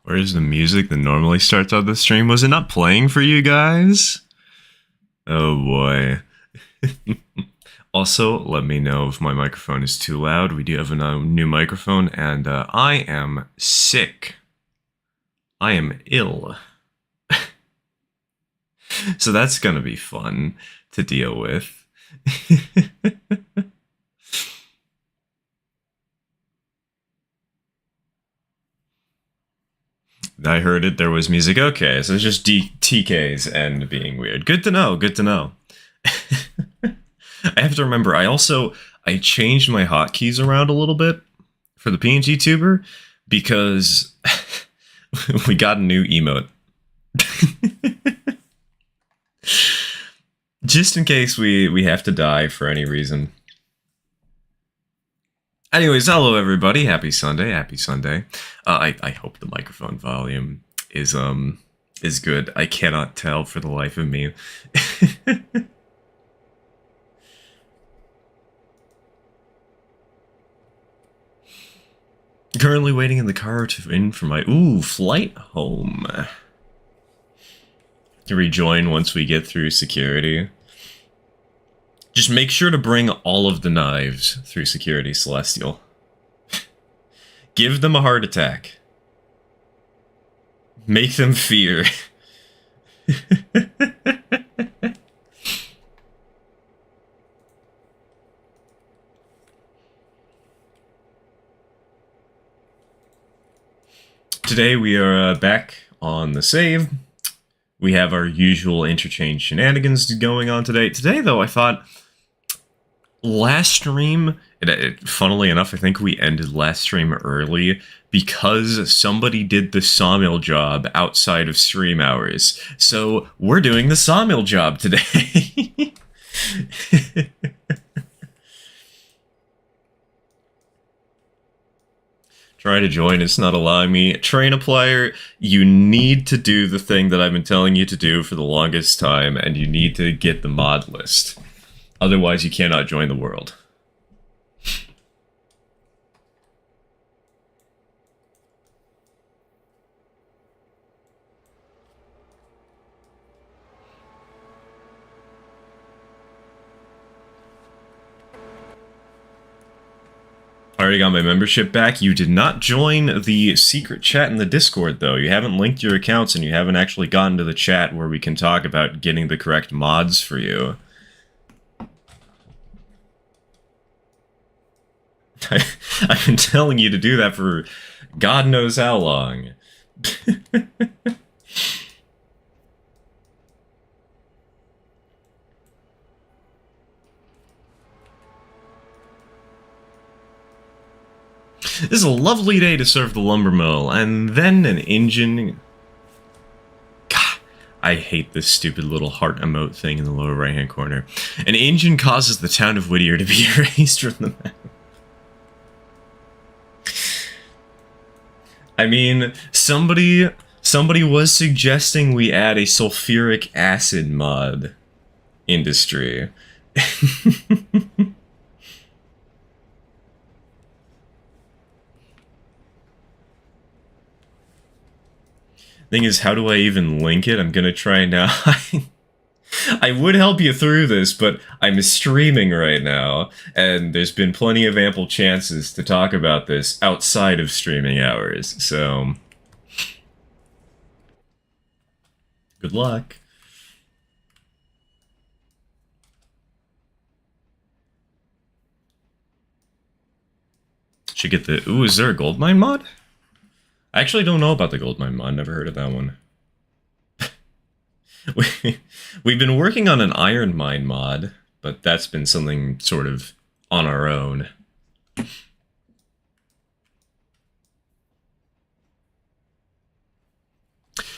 Where's the music that normally starts out the stream? Was it not playing for you guys? Oh boy. Also, let me know if my microphone is too loud. We do have a new microphone, and I am sick. I am ill. So that's gonna be fun to deal with. I heard it, there was music. Okay, so it's just TKs and being weird. Good to know, good to know. I have to remember, I changed my hotkeys around a little bit for the PNG tuber because we got a new emote. Just in case we have to die for any reason. Anyways, hello everybody. Happy Sunday. Happy Sunday. I hope the microphone volume is good. I cannot tell for the life of me. Currently waiting in the car for my flight home. To rejoin once we get through security. Just make sure to bring all of the knives through security, Celestial. Give them a heart attack. Make them fear. Today we are back on the save. We have our usual interchange shenanigans going on today. Today, though, I thought last stream, funnily enough, I think we ended last stream early because somebody did the Sawmill job outside of stream hours. So we're doing the Sawmill job today. Try to join, it's not allowing me. Train a player, you need to do the thing that I've been telling you to do for the longest time, and you need to get the mod list. Otherwise, you cannot join the world. I already got my membership back. You did not join the secret chat in the Discord, though. You haven't linked your accounts, and you haven't actually gotten to the chat where we can talk about getting the correct mods for you. I've been telling you to do that for God knows how long. This is a lovely day to serve the lumber mill, and then an engine... God, I hate this stupid little heart emote thing in the lower right-hand corner. An engine causes the town of Whittier to be erased from the map. I mean, somebody was suggesting we add a sulfuric acid mod industry. Thing is, how do I even link it? I'm gonna try now. I would help you through this, but I'm streaming right now, and there's been plenty of ample chances to talk about this outside of streaming hours, so... Good luck. Should get the... Ooh, is there a gold mine mod? I actually don't know about the gold mine mod, never heard of that one. We've been working on an iron mine mod, but that's been something sort of on our own.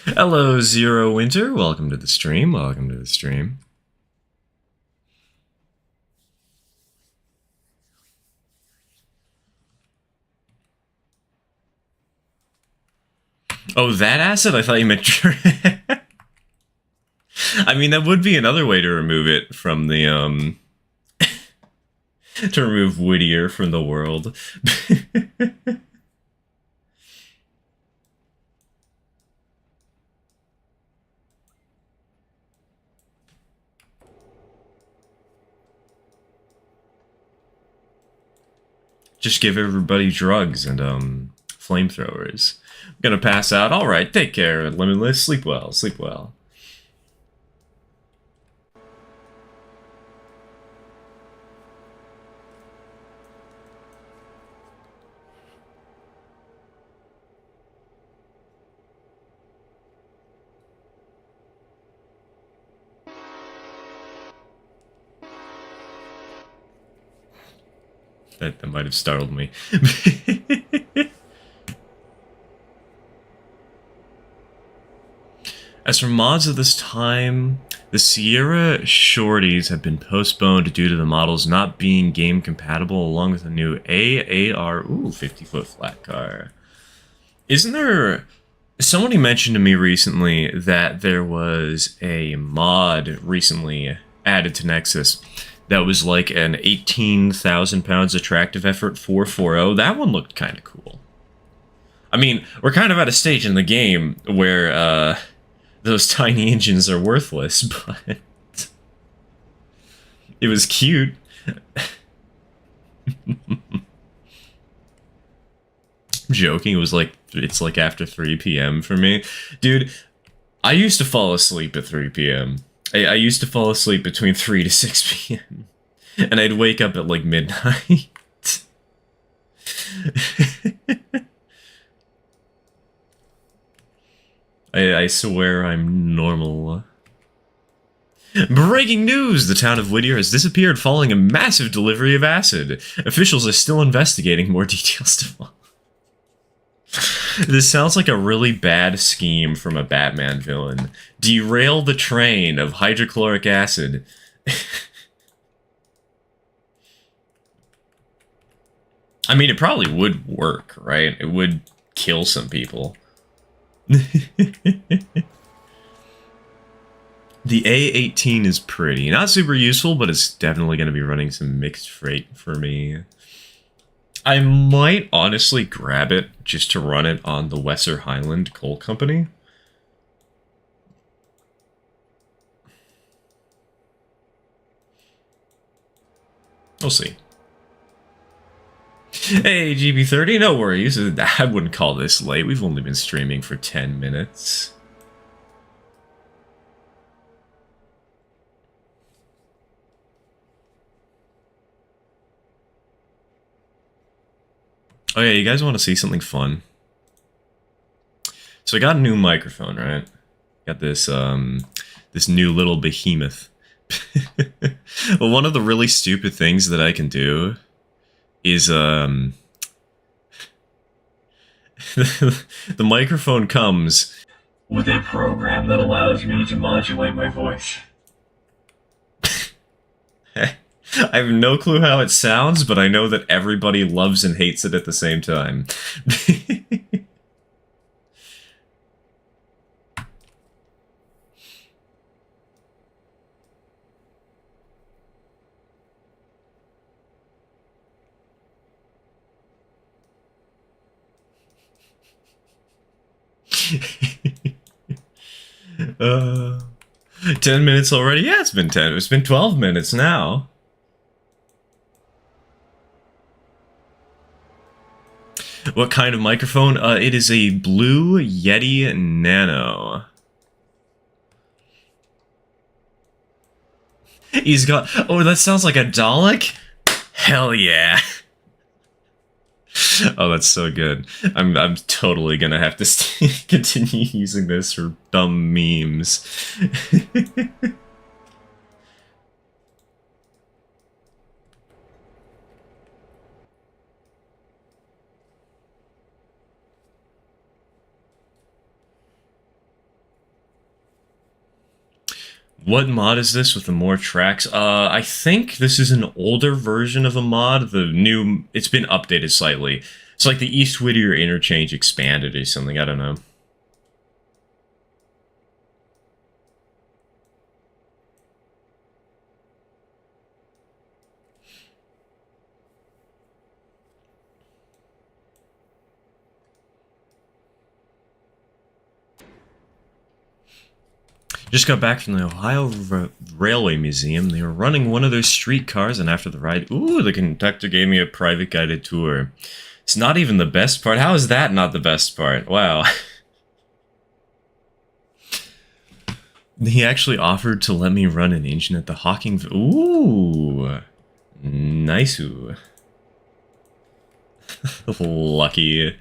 Hello, Zero Winter. Welcome to the stream. Welcome to the stream. Oh, that acid? I thought you meant... I mean, that would be another way to remove it from the, to remove Whittier from the world. Just give everybody drugs and flamethrowers. I'm gonna pass out. All right, take care, Limitless. Sleep well. Sleep well. That might have startled me. As for mods of this time, the Sierra Shorties have been postponed due to the models not being game compatible, along with a new AAR, 50-foot flat car. Isn't there... Somebody mentioned to me recently that there was a mod recently added to Nexus that was like an 18,000 pounds attractive effort 440. That one looked kind of cool. I mean, we're kind of at a stage in the game where those tiny engines are worthless, but it was cute. I'm joking. It was like, it's like after 3 p.m. for me. Dude, I used to fall asleep at 3 p.m. I used to fall asleep between 3 to 6 p.m. And I'd wake up at like midnight. I swear I'm normal. Breaking news! The town of Whittier has disappeared following a massive delivery of acid. Officials are still investigating. More details to follow. This sounds like a really bad scheme from a Batman villain. Derail the train of hydrochloric acid. I mean, it probably would work, right? It would kill some people. The A18 is pretty. Not super useful, but it's definitely going to be running some mixed freight for me. I might honestly grab it just to run it on the Wesser Highland Coal Company. We'll see. Hey, GB30, no worries. I wouldn't call this late. We've only been streaming for 10 minutes. Oh yeah, you guys want to see something fun? So I got a new microphone, right? Got this this new little behemoth. Well, one of the really stupid things that I can do is the microphone comes with a program that allows me to modulate my voice. I have no clue how it sounds, but I know that everybody loves and hates it at the same time. uh, 10 minutes already? Yeah, it's been 10. It's been 12 minutes now. What kind of microphone? It is a Blue Yeti Nano. He's got... Oh, that sounds like a Dalek? Hell yeah. Oh, that's so good. I'm totally gonna have to continue using this for dumb memes. What mod is this with the more tracks? I think this is an older version of a mod. The new... It's been updated slightly. It's like the East Whittier interchange expanded or something. I don't know. Just got back from the Ohio Railway Museum. They were running one of their streetcars, and after the ride, ooh, the conductor gave me a private guided tour. It's not even the best part. How is that not the best part? Wow. He actually offered to let me run an engine at the Hawking... Ooh. Nice. Lucky.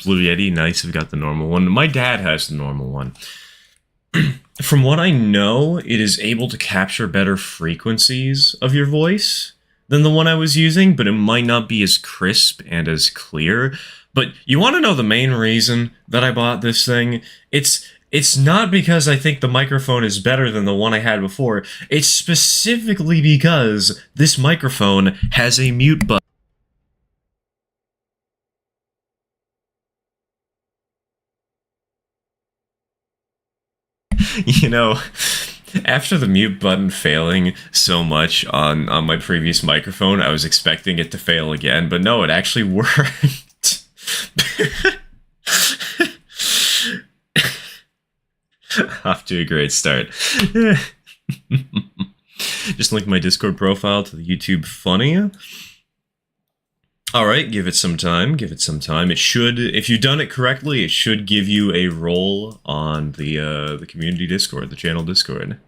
Blue Yeti, nice. I've got the normal one. My dad has the normal one. From what I know, it is able to capture better frequencies of your voice than the one I was using, but it might not be as crisp and as clear. But you want to know the main reason that I bought this thing? It's not because I think the microphone is better than the one I had before. It's specifically because this microphone has a mute button. You know, after the mute button failing so much on my previous microphone, I was expecting it to fail again, but no, it actually worked. Off to a great start. Just link my Discord profile to the YouTube funny. Alright, give it some time, give it some time. It should, if you've done it correctly, it should give you a role on the community Discord, the channel Discord.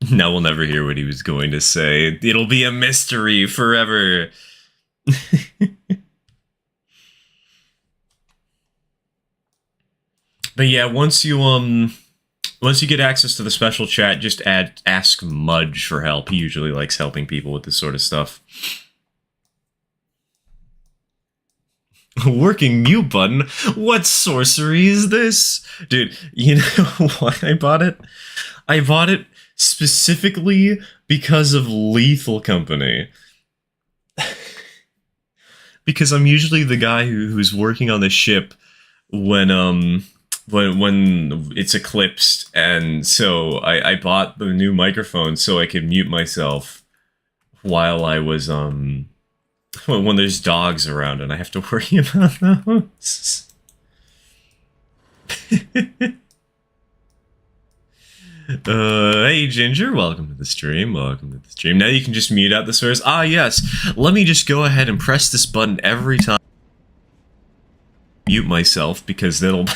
Now we'll never hear what he was going to say. It'll be a mystery forever. But yeah, once you get access to the special chat, just ask Mudge for help. He usually likes helping people with this sort of stuff. Working mute button? What sorcery is this? Dude, you know why I bought it? I bought it specifically because of Lethal Company. Because I'm usually the guy who's working on the ship when it's eclipsed, and so I bought the new microphone so I could mute myself while I was when there's dogs around and I have to worry about those. Hey Ginger, welcome to the stream, welcome to the stream. Now you can just mute out the source. Ah yes, let me just go ahead and press this button every time I mute myself, because that'll...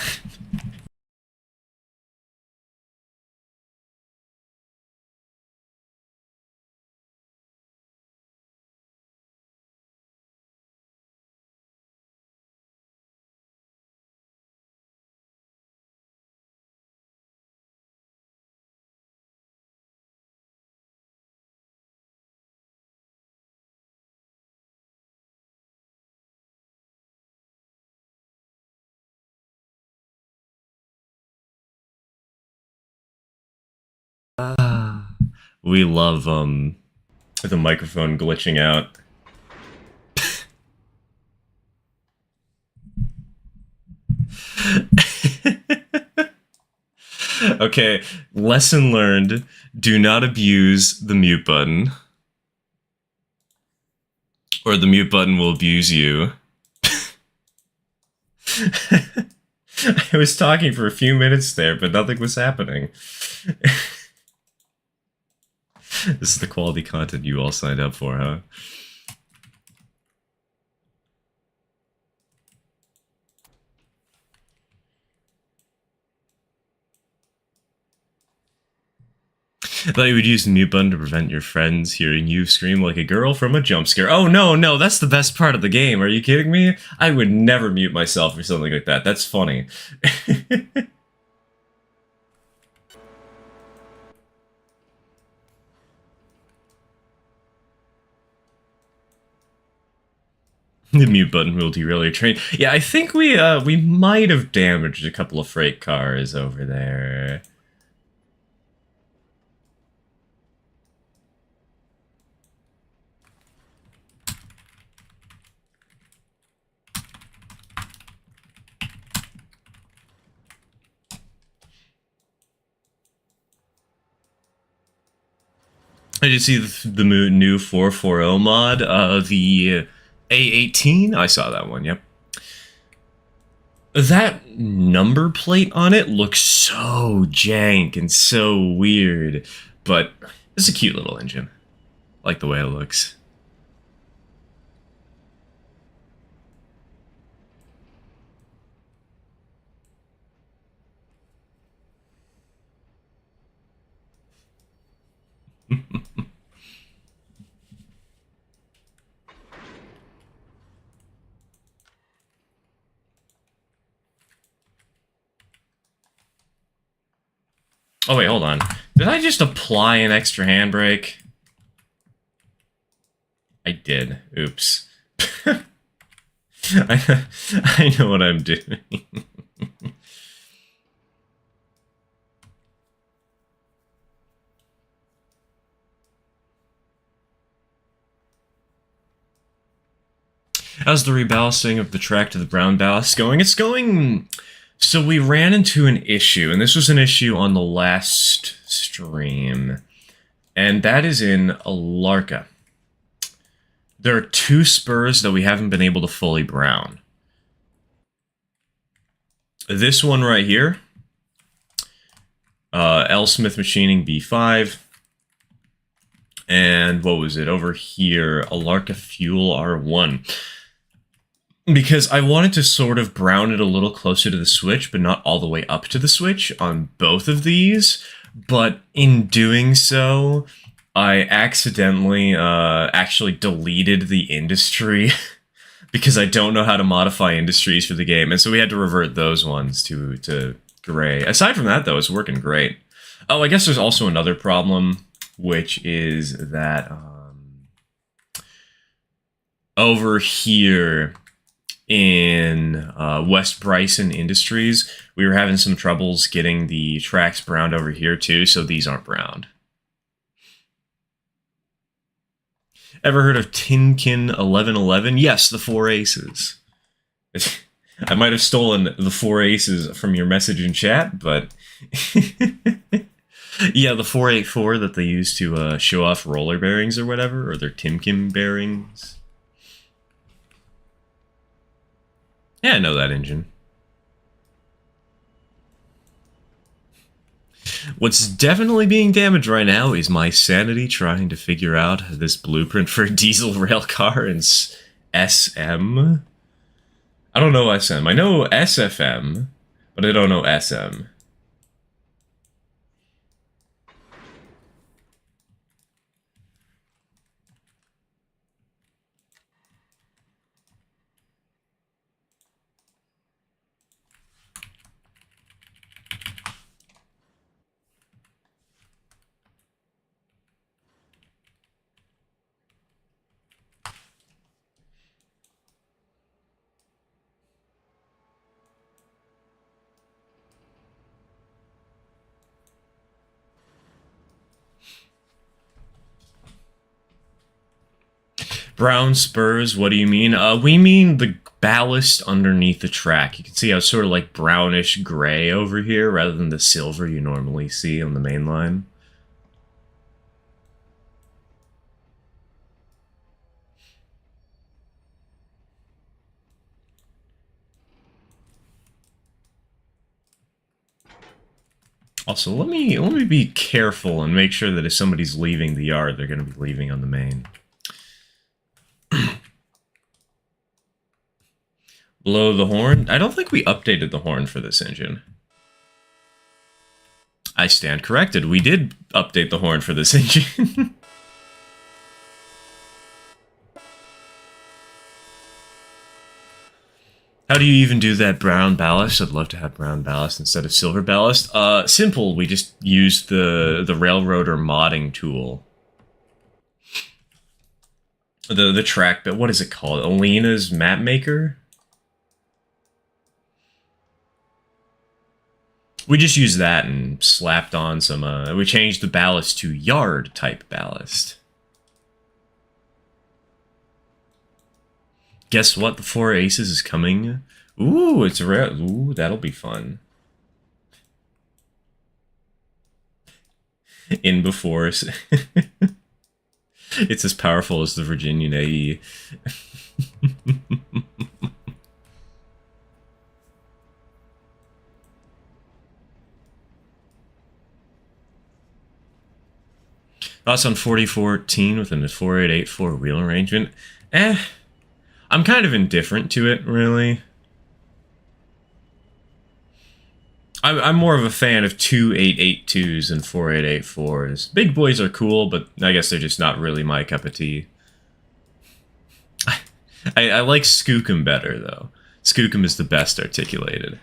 We love the microphone glitching out. Okay, lesson learned. Do not abuse the mute button, or the mute button will abuse you. I was talking for a few minutes there, but nothing was happening. This is the quality content you all signed up for, huh? I thought you would use the mute button to prevent your friends hearing you scream like a girl from a jump scare. Oh, no, no, that's the best part of the game. Are you kidding me? I would never mute myself for something like that. That's funny. The mute button will derail your train. Yeah, I think we might have damaged a couple of freight cars over there. I just see the new 440 mod, the A18. I saw that one, yep. That number plate on it looks so jank and so weird, but it's a cute little engine. I like the way it looks. Oh wait, hold on. Did I just apply an extra handbrake? I did. Oops. I know what I'm doing. How's the reballasting of the track to the brown ballast going? It's going... So we ran into an issue, and this was an issue on the last stream, and that is in Alarka. There are two spurs that we haven't been able to fully brown. This one right here, L. Smith Machining B5, and what was it over here, Alarka Fuel R1. Because I wanted to sort of brown it a little closer to the switch, but not all the way up to the switch on both of these. But in doing so, I accidentally actually deleted the industry because I don't know how to modify industries for the game. And so we had to revert those ones to gray. Aside from that, though, it's working great. Oh, I guess there's also another problem, which is that over here in West Bryson Industries, we were having some troubles getting the tracks browned over here too, so these aren't browned. Ever heard of Tinkin 1111? Yes, the Four Aces. I might have stolen the Four Aces from your message in chat, but yeah, the 484 that they use to show off roller bearings or whatever, or their Timken bearings. Yeah, I know that engine. What's definitely being damaged right now is my sanity trying to figure out this blueprint for a diesel rail car in SM. I don't know SM. I know SFM, but I don't know SM. Brown spurs, what do you mean? We mean the ballast underneath the track. You can see how it's sort of like brownish gray over here rather than the silver you normally see on the main line. Also, let me be careful and make sure that if somebody's leaving the yard, they're going to be leaving on the main. Blow the horn? I don't think we updated the horn for this engine. I stand corrected. We did update the horn for this engine. How do you even do that brown ballast? I'd love to have brown ballast instead of silver ballast. Simple. We just use the railroader modding tool. The track, but what is it called? Alina's map maker? We just used that and slapped on some, we changed the ballast to yard type ballast. Guess what? The Four Aces is coming. Ooh, it's rare. Ooh, that'll be fun. In before. It's as powerful as the Virginian AE. Thoughts on 4014 with a 4884 wheel arrangement? I'm kind of indifferent to it, really. I'm more of a fan of 2882s and 4884s. Big boys are cool, but I guess they're just not really my cup of tea. I like Skookum better, though. Skookum is the best articulated.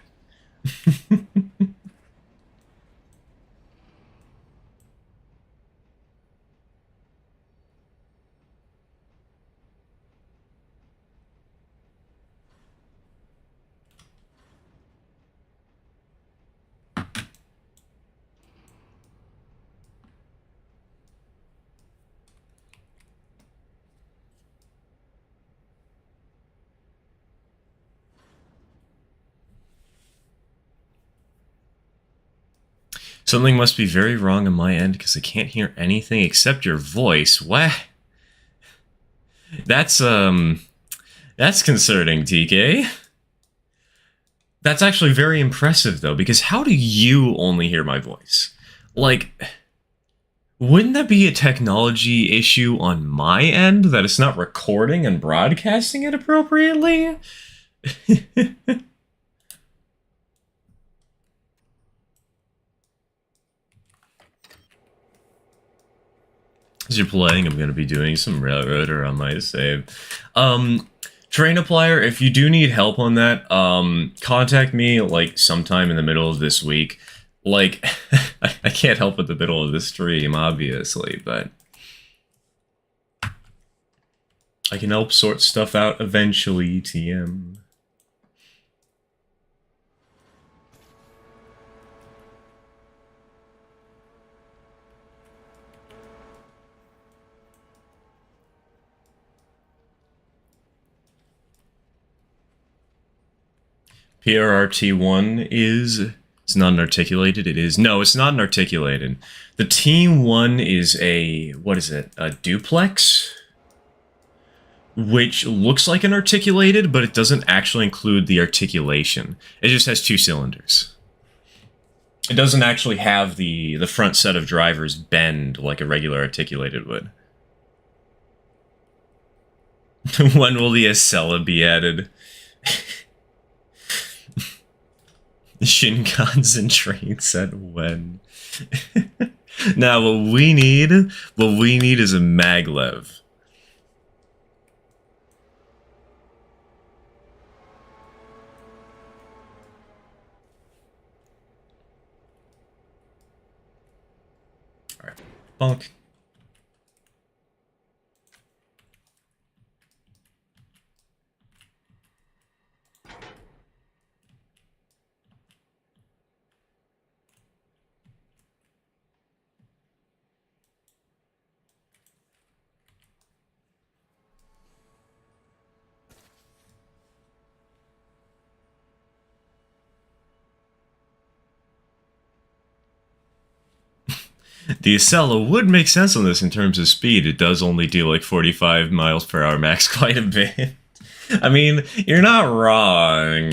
Something must be very wrong on my end because I can't hear anything except your voice. What? That's concerning, TK. That's actually very impressive, though, because how do you only hear my voice? Like, wouldn't that be a technology issue on my end that it's not recording and broadcasting it appropriately? As you're playing, I'm going to be doing some railroader on my save. Terrain applier, if you do need help on that, contact me, like, sometime in the middle of this week. Like, I can't help with the middle of the stream, obviously, but I can help sort stuff out eventually, TM. PRRT1 is... It's not an articulated, it is... No, it's not an articulated. The T1 is a... What is it? A duplex? Which looks like an articulated, but it doesn't actually include the articulation. It just has 2 cylinders. It doesn't actually have the front set of drivers bend like a regular articulated would. When will the Acela be added? Shinkans and train set when. Now what we need is a maglev. Alright. Bonk. The Acela would make sense on this in terms of speed. It does only do like 45 miles per hour max quite a bit. I mean, you're not wrong.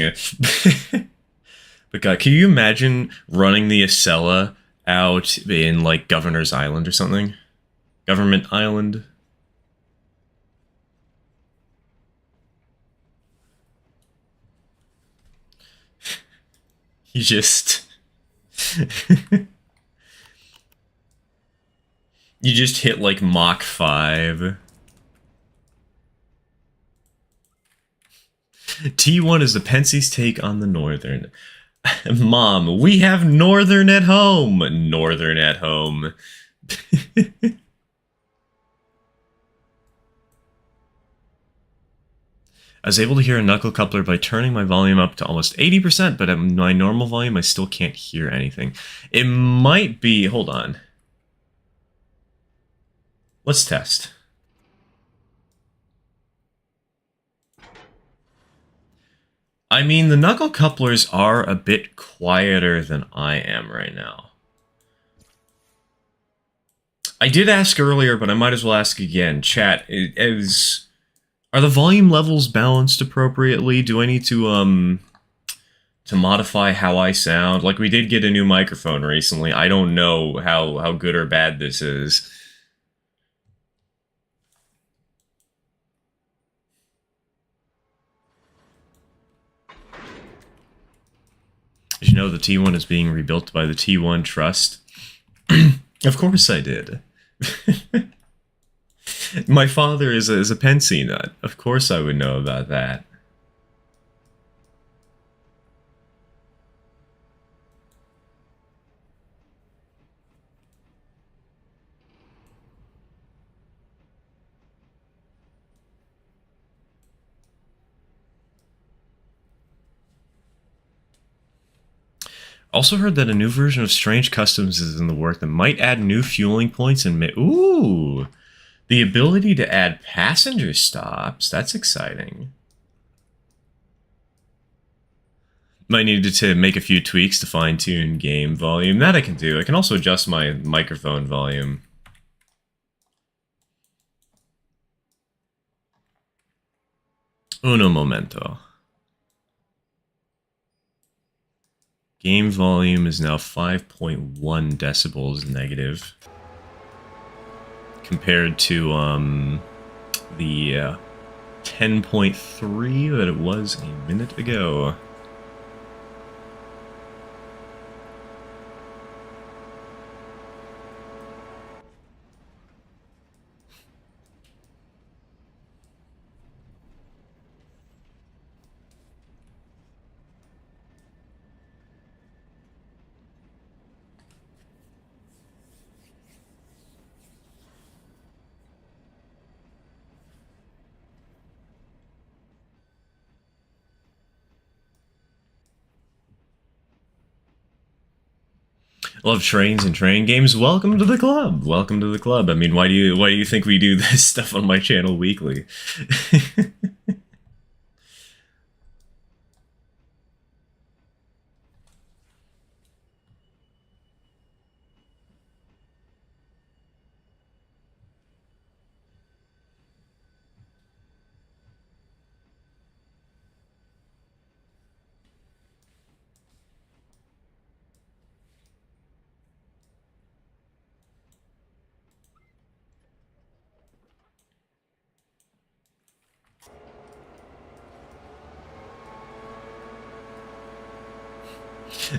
But God, can you imagine running the Acela out in like Governor's Island or something? Government Island? You just... You just hit like Mach 5. T1 is the Pensie's take on the Northern. Mom, we have Northern at home. Northern at home. I was able to hear a knuckle coupler by turning my volume up to almost 80%, but at my normal volume, I still can't hear anything. It might be... Hold on. Let's test. I mean, the knuckle couplers are a bit quieter than I am right now. I did ask earlier, but I might as well ask again. Chat, are the volume levels balanced appropriately? Do I need to modify how I sound? Like, we did get a new microphone recently. I don't know how good or bad this is. Did you know the T1 is being rebuilt by the T1 Trust? Of course I did. My father is a Pensy nut. Of course I would know about that. Also heard that a new version of Strange Customs is in the work that might add new fueling points and ooh, the ability to add passenger stops. That's exciting. Might need to make a few tweaks to fine-tune game volume. That I can do. I can also adjust my microphone volume. Uno momento. Game volume is now 5.1 decibels negative. Compared to the 10.3 that it was a minute ago. Love trains and train games. Welcome to the club. Welcome to the club. I mean, why do you think we do this stuff on my channel weekly?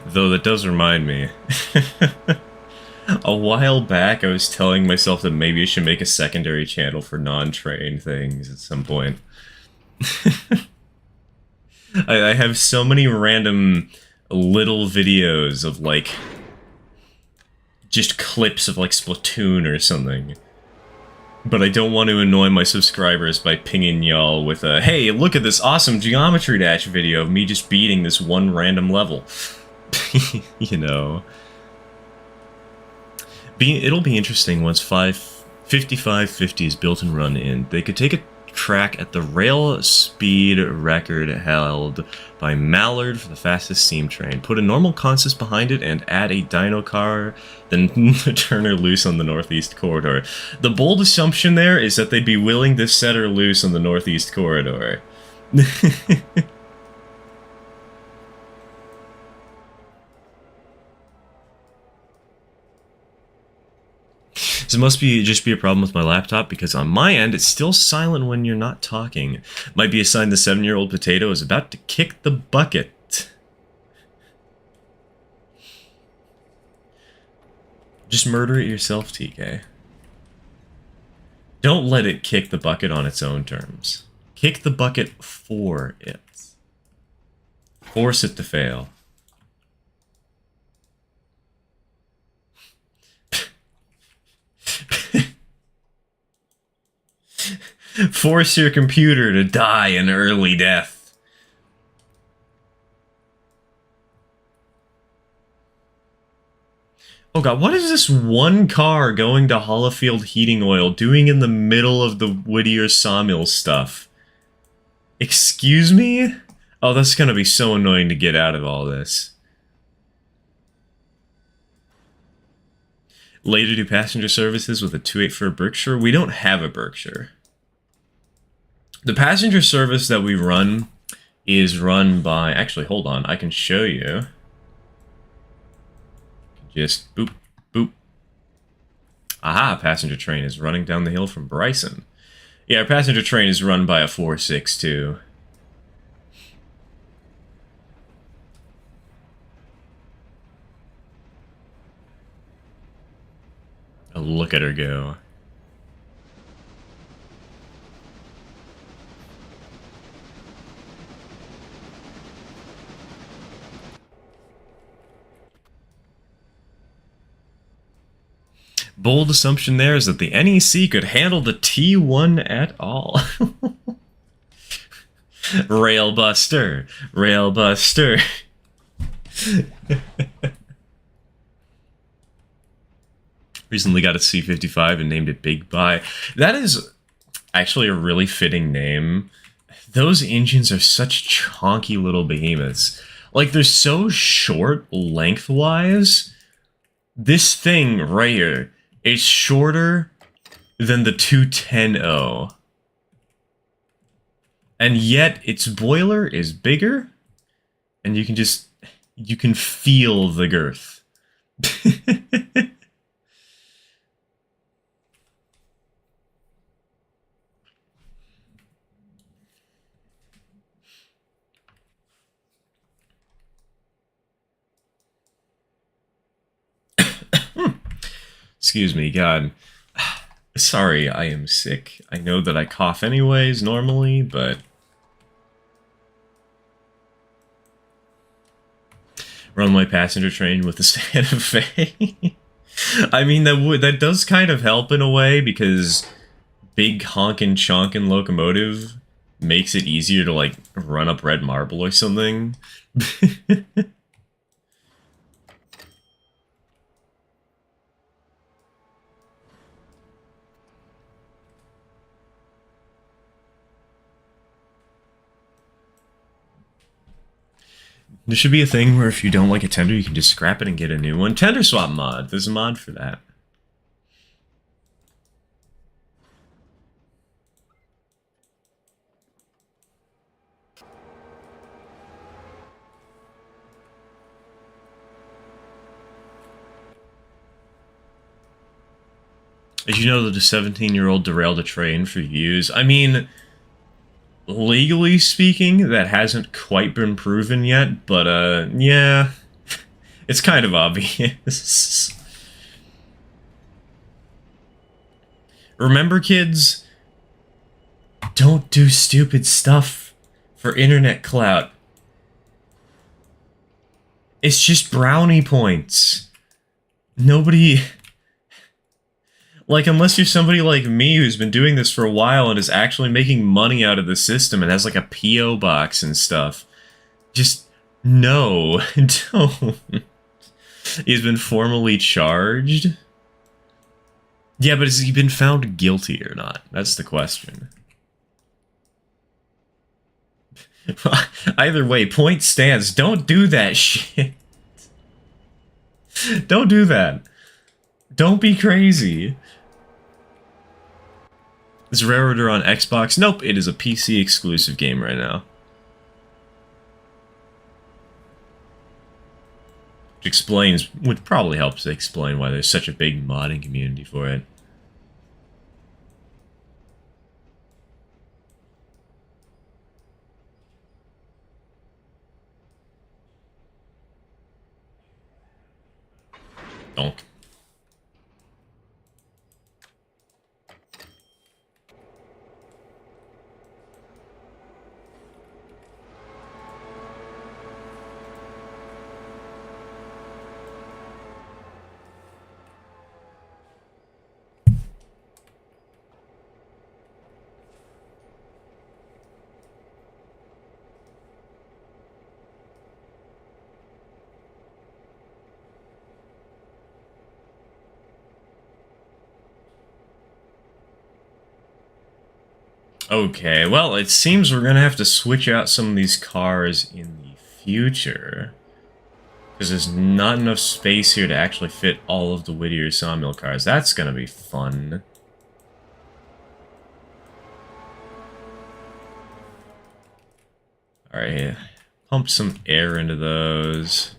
Though that does remind me. A while back, I was telling myself that maybe I should make a secondary channel for non-train things at some point. I have so many random little videos of, like, just clips of, like, Splatoon or something. But I don't want to annoy my subscribers by pinging y'all with a, hey, look at this awesome Geometry Dash video of me just beating this one random level. You know. It'll be interesting once 5550 is built and run in. They could take a track at the rail speed record held by Mallard for the fastest steam train, put a normal consist behind it, and add a dyno car, then turn her loose on the northeast corridor. The bold assumption there is that they'd be willing to set her loose on the northeast corridor. So it must just be a problem with my laptop, because on my end, it's still silent when you're not talking. Might be a sign the 7-year-old potato is about to kick the bucket. Just murder it yourself, TK. Don't let it kick the bucket on its own terms. Kick the bucket for it. Force it to fail. Force your computer to die an early death. Oh god, what is this one car going to Hollifield Heating Oil doing in the middle of the Whittier Sawmill stuff? Excuse me? Oh, that's gonna be so annoying to get out of all this. Later do passenger services with a 2.8 for a Berkshire. We don't have a Berkshire. The passenger service that we run is run by... Actually, hold on. I can show you. Just boop, boop. Aha, passenger train is running down the hill from Bryson. Yeah, our passenger train is run by a 462. Oh, look at her go. Bold assumption there is that the NEC could handle the T1 at all. Railbuster. Railbuster. Recently got a C-55 and named it Big Buy. That is actually a really fitting name. Those engines are such chonky little behemoths. Like, they're so short lengthwise. This thing right here is shorter than the 210-0. And yet, its boiler is bigger, and you can feel the girth. Excuse me, God. Sorry, I am sick. I know that I cough anyways, normally, but... Run my passenger train with the Santa Fe. I mean, that does kind of help in a way, because big honkin' chonkin' locomotive makes it easier to, like, run up red marble or something. There should be a thing where if you don't like a tender, you can just scrap it and get a new one. Tender swap mod. There's a mod for that. Did you know that a 17-year-old derailed a train for views? I mean... Legally speaking, that hasn't quite been proven yet, but, yeah. It's kind of obvious. Remember, kids? Don't do stupid stuff for internet clout. It's just brownie points. Nobody... Like, unless you're somebody like me who's been doing this for a while and is actually making money out of the system and has, like, a P.O. box and stuff. Just, no. Don't. He's been formally charged? Yeah, but has he been found guilty or not? That's the question. Either way, point stands. Don't do that shit. Don't do that. Don't be crazy. Is Railroader on Xbox? Nope, it is a PC exclusive game right now. Which explains, would probably help to explain why there's such a big modding community for it. Donk. Okay, well, it seems we're gonna have to switch out some of these cars in the future. Because there's not enough space here to actually fit all of the Whittier Sawmill cars. That's gonna be fun. Alright, pump some air into those.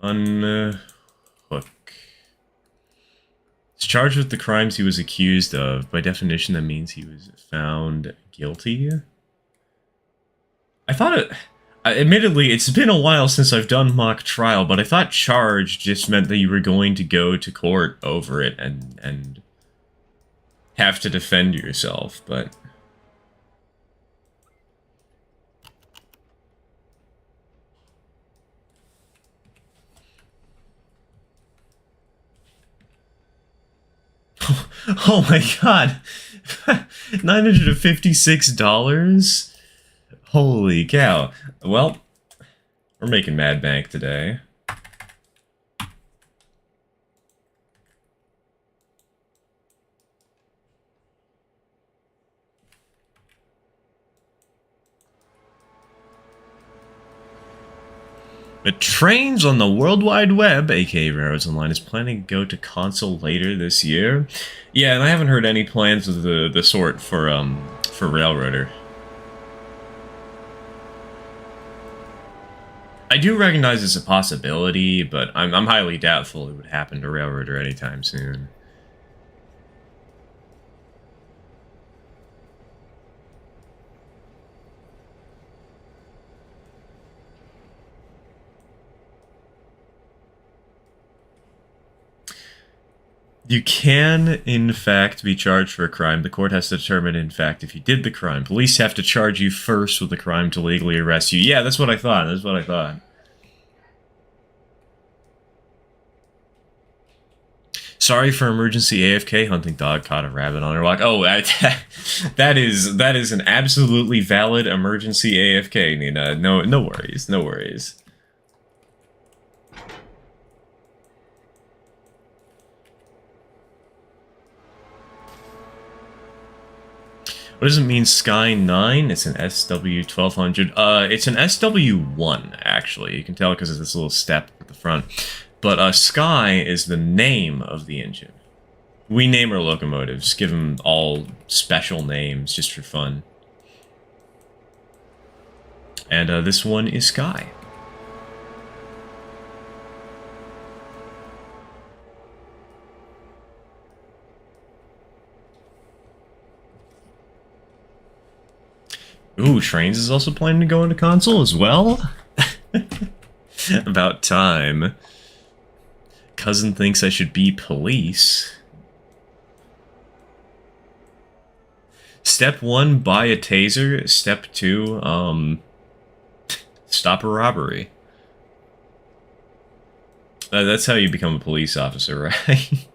Unhook. He's charged with the crimes he was accused of. By definition, that means he was found guilty. I thought it... Admittedly, it's been a while since I've done mock trial, but I thought charge just meant that you were going to go to court over it and have to defend yourself, but... Oh my god! $956? Holy cow. Well, we're making mad bank today. But Trains on the World Wide Web, aka Railroads Online, is planning to go to console later this year. Yeah, and I haven't heard any plans of the sort for Railroader. I do recognize it's a possibility, but I'm highly doubtful it would happen to Railroader anytime soon. You can, in fact, be charged for a crime. The court has to determine, in fact, if you did the crime. Police have to charge you first with the crime to legally arrest you. Yeah, that's what I thought. That's what I thought. Sorry for emergency AFK. Hunting dog caught a rabbit on her walk. Oh, that is an absolutely valid emergency AFK, Nina. No worries. No worries. What does it mean, Sky 9? It's an SW1200. It's an SW1, actually. You can tell because of this little step at the front. But Sky is the name of the engine. We name our locomotives, give them all special names just for fun. And this one is Sky. Ooh, Trains is also planning to go into console as well? About time. Cousin thinks I should be police. Step 1, buy a taser. Step 2, stop a robbery. That's how you become a police officer, right?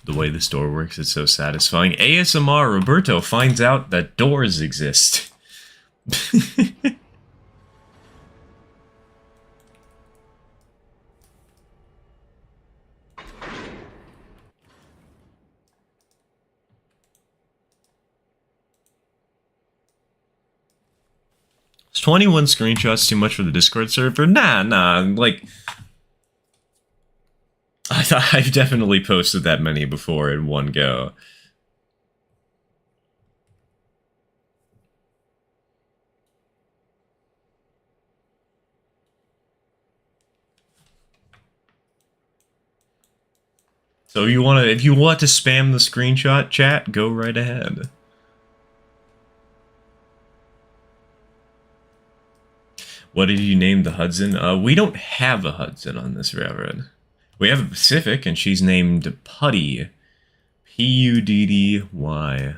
The way this door works is so satisfying. ASMR, Roberto finds out that doors exist. Is 21 screenshots too much for the Discord server? Nah, like... I've definitely posted that many before in one go. So if you want to spam the screenshot chat, go right ahead. What did you name the Hudson? We don't have a Hudson on this railroad. We have a Pacific, and she's named Putty. P-U-D-D-Y.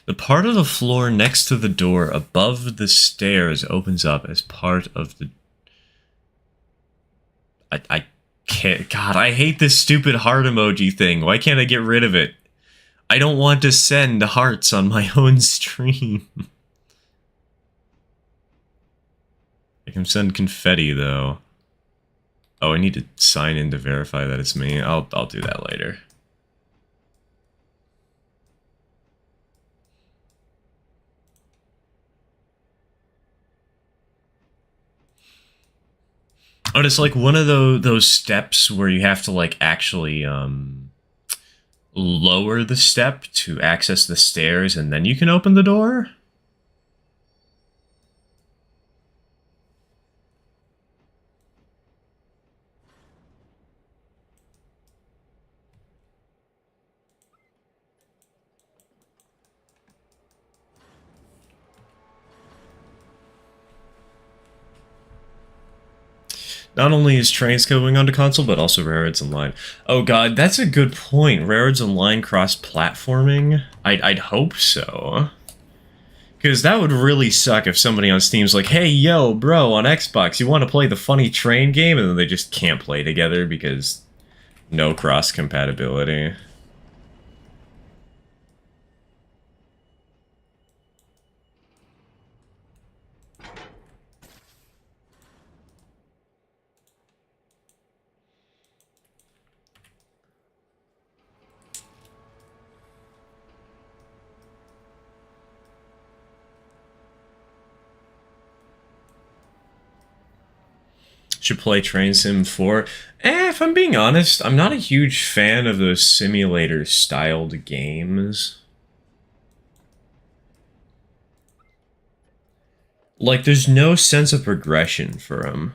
The part of the floor next to the door above the stairs opens up as part of the I can't. God, I hate this stupid heart emoji thing. Why can't I get rid of it? I don't want to send hearts on my own stream. I can send confetti though. Oh, I need to sign in to verify that it's me. I'll do that later. Oh, it's like one of those steps where you have to like actually lower the step to access the stairs, and then you can open the door. Not only is Trains going onto console, but also Railroads Online. Oh god, that's a good point. Railroads Online cross-platforming? I'd hope so. Because that would really suck if somebody on Steam's like, hey, yo, bro, on Xbox, you want to play the funny train game? And then they just can't play together because no cross-compatibility. Should play Train Sim 4. If I'm being honest, I'm not a huge fan of those simulator-styled games. Like, there's no sense of progression for them.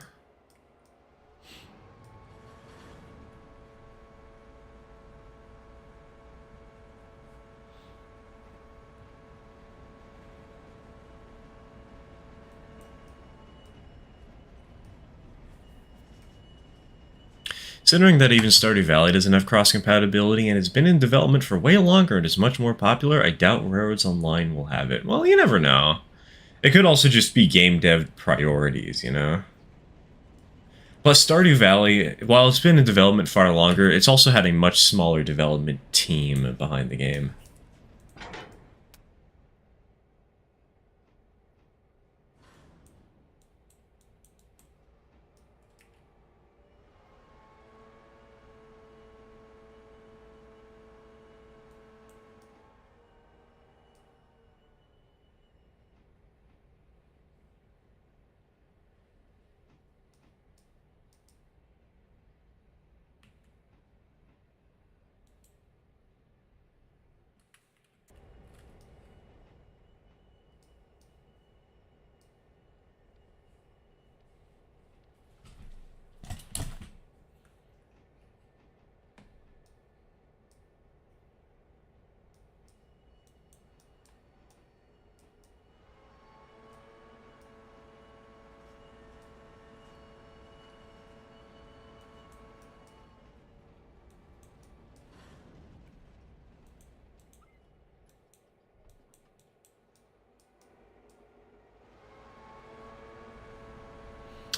Considering that even Stardew Valley doesn't have cross-compatibility and has been in development for way longer and is much more popular, I doubt Railroads Online will have it. Well, you never know. It could also just be game dev priorities, you know? Plus, Stardew Valley, while it's been in development far longer, it's also had a much smaller development team behind the game.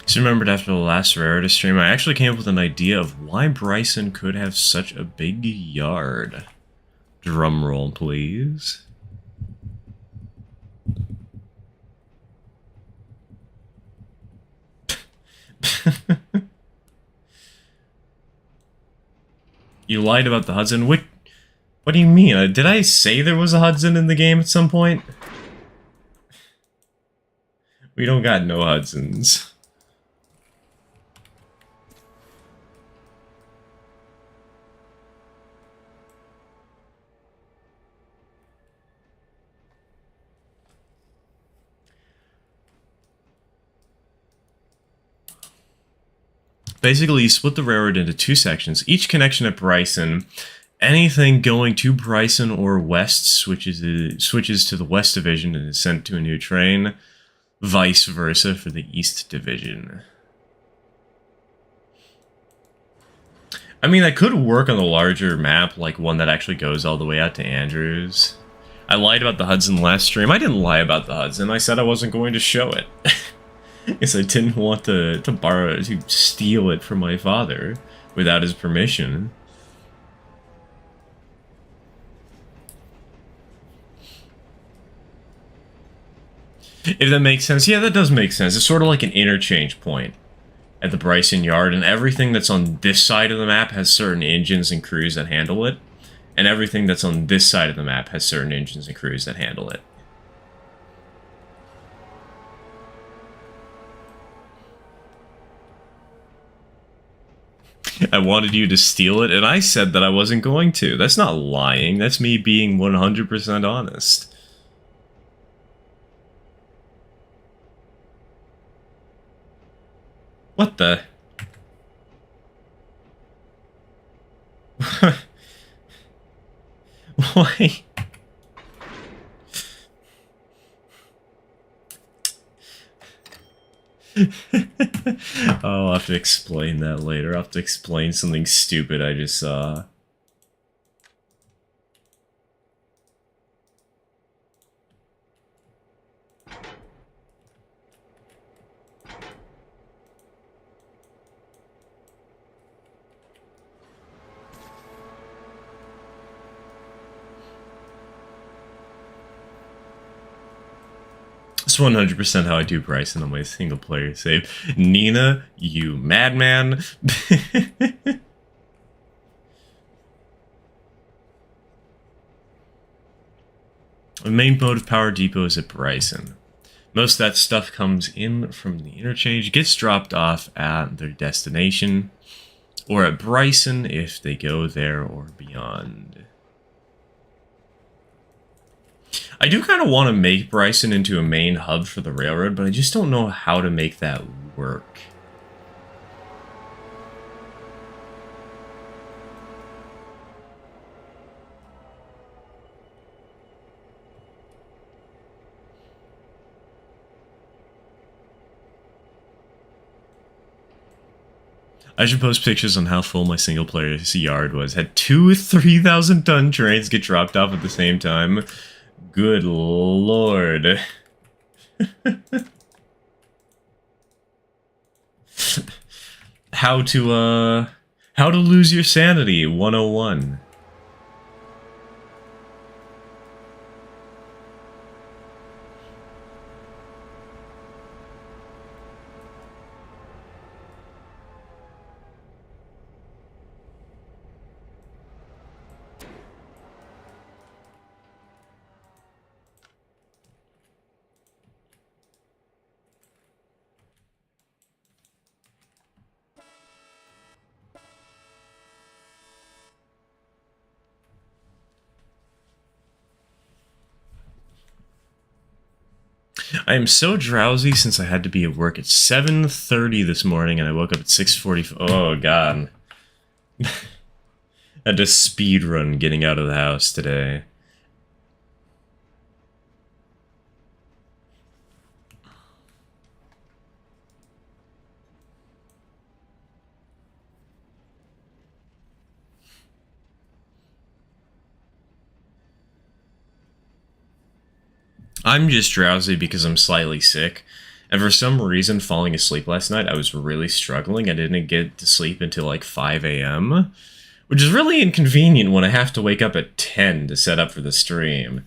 Just remembered after the last Rarity stream, I actually came up with an idea of why Bryson could have such a big yard. Drum roll, please. You lied about the Hudson? What do you mean? Did I say there was a Hudson in the game at some point? We don't got no Hudsons. Basically, you split the railroad into two sections. Each connection at Bryson, anything going to Bryson or west switches to the west division and is sent to a new train. Vice versa for the east division. I mean, that could work on the larger map, like one that actually goes all the way out to Andrews. I lied about the Hudson last stream. I didn't lie about the Hudson. I said I wasn't going to show it. Yes, I didn't want to steal it from my father without his permission. If that makes sense. Yeah, that does make sense. It's sort of like an interchange point at the Bryson Yard, and everything that's on this side of the map has certain engines and crews that handle it, and everything that's on this side of the map has certain engines and crews that handle it. I wanted you to steal it, and I said that I wasn't going to. That's not lying. That's me being 100% honest. What the? Why? Oh, I'll have to explain that later. I'll have to explain something stupid I just saw. It's 100% how I do Bryson on my single player save. Nina, you madman. The main motive power depot is at Bryson. Most of that stuff comes in from the interchange, gets dropped off at their destination, or at Bryson if they go there or beyond. I do kind of want to make Bryson into a main hub for the railroad, but I just don't know how to make that work. I should post pictures on how full my single player yard was. Had two 3,000 ton trains get dropped off at the same time. Good lord. How to lose your sanity 101. I am so drowsy since I had to be at work at 7:30 this morning and I woke up at 6:45. Oh god. Had to speed run getting out of the house today. I'm just drowsy because I'm slightly sick, and for some reason falling asleep last night I was really struggling. I didn't get to sleep until like 5 a.m., which is really inconvenient when I have to wake up at 10 to set up for the stream.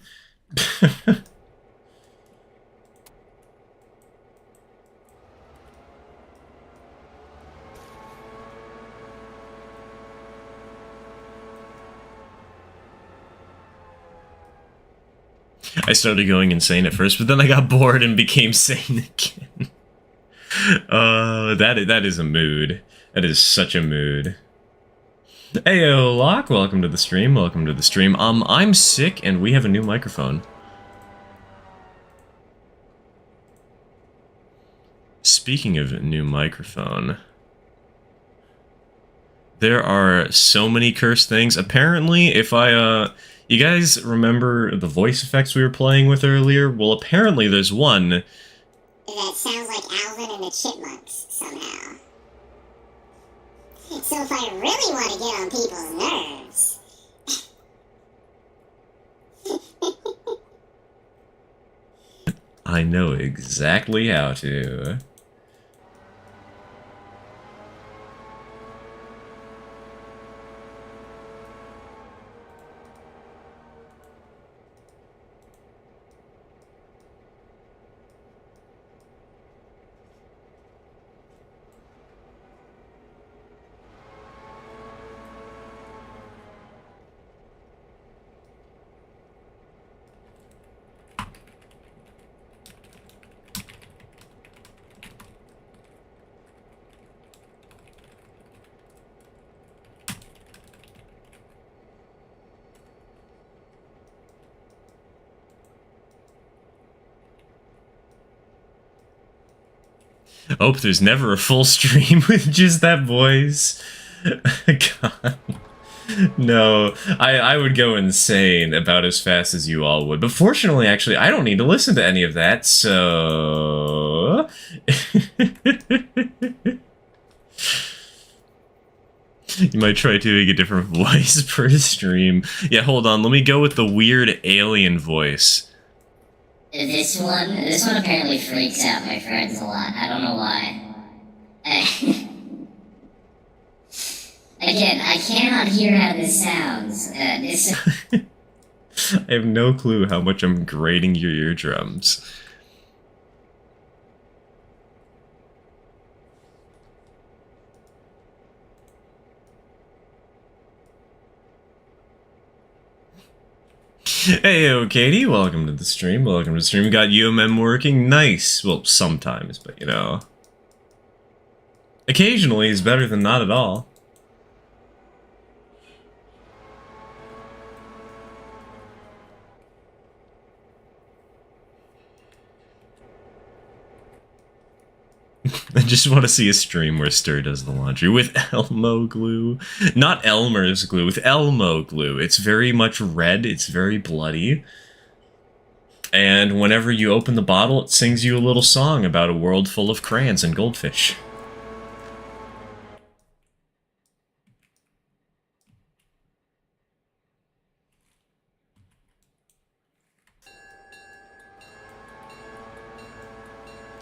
I started going insane at first, but then I got bored and became sane again. That is a mood. That is such a mood. Heyo, Locke, welcome to the stream, welcome to the stream. I'm sick and we have a new microphone. Speaking of new microphone, there are so many cursed things. Apparently, if you guys remember the voice effects we were playing with earlier? Well, apparently there's one that sounds like Alvin and the Chipmunks, somehow. So if I really want to get on people's nerves... I know exactly how to. Hope there's never a full stream with just that voice. God. No, I would go insane about as fast as you all would. But fortunately, actually, I don't need to listen to any of that, so... You might try doing a different voice per stream. Yeah, hold on, let me go with the weird alien voice. This one apparently freaks out my friends a lot. I don't know why. Again, I cannot hear how this sounds. I have no clue how much I'm grating your eardrums. Hey, Katie, welcome to the stream. Welcome to the stream. Got UMM working? Nice. Well, sometimes, but you know. Occasionally is better than not at all. I just want to see a stream where Stir does the laundry with Elmo glue. Not Elmer's glue, with Elmo glue. It's very much red, it's very bloody. And whenever you open the bottle, it sings you a little song about a world full of crayons and goldfish.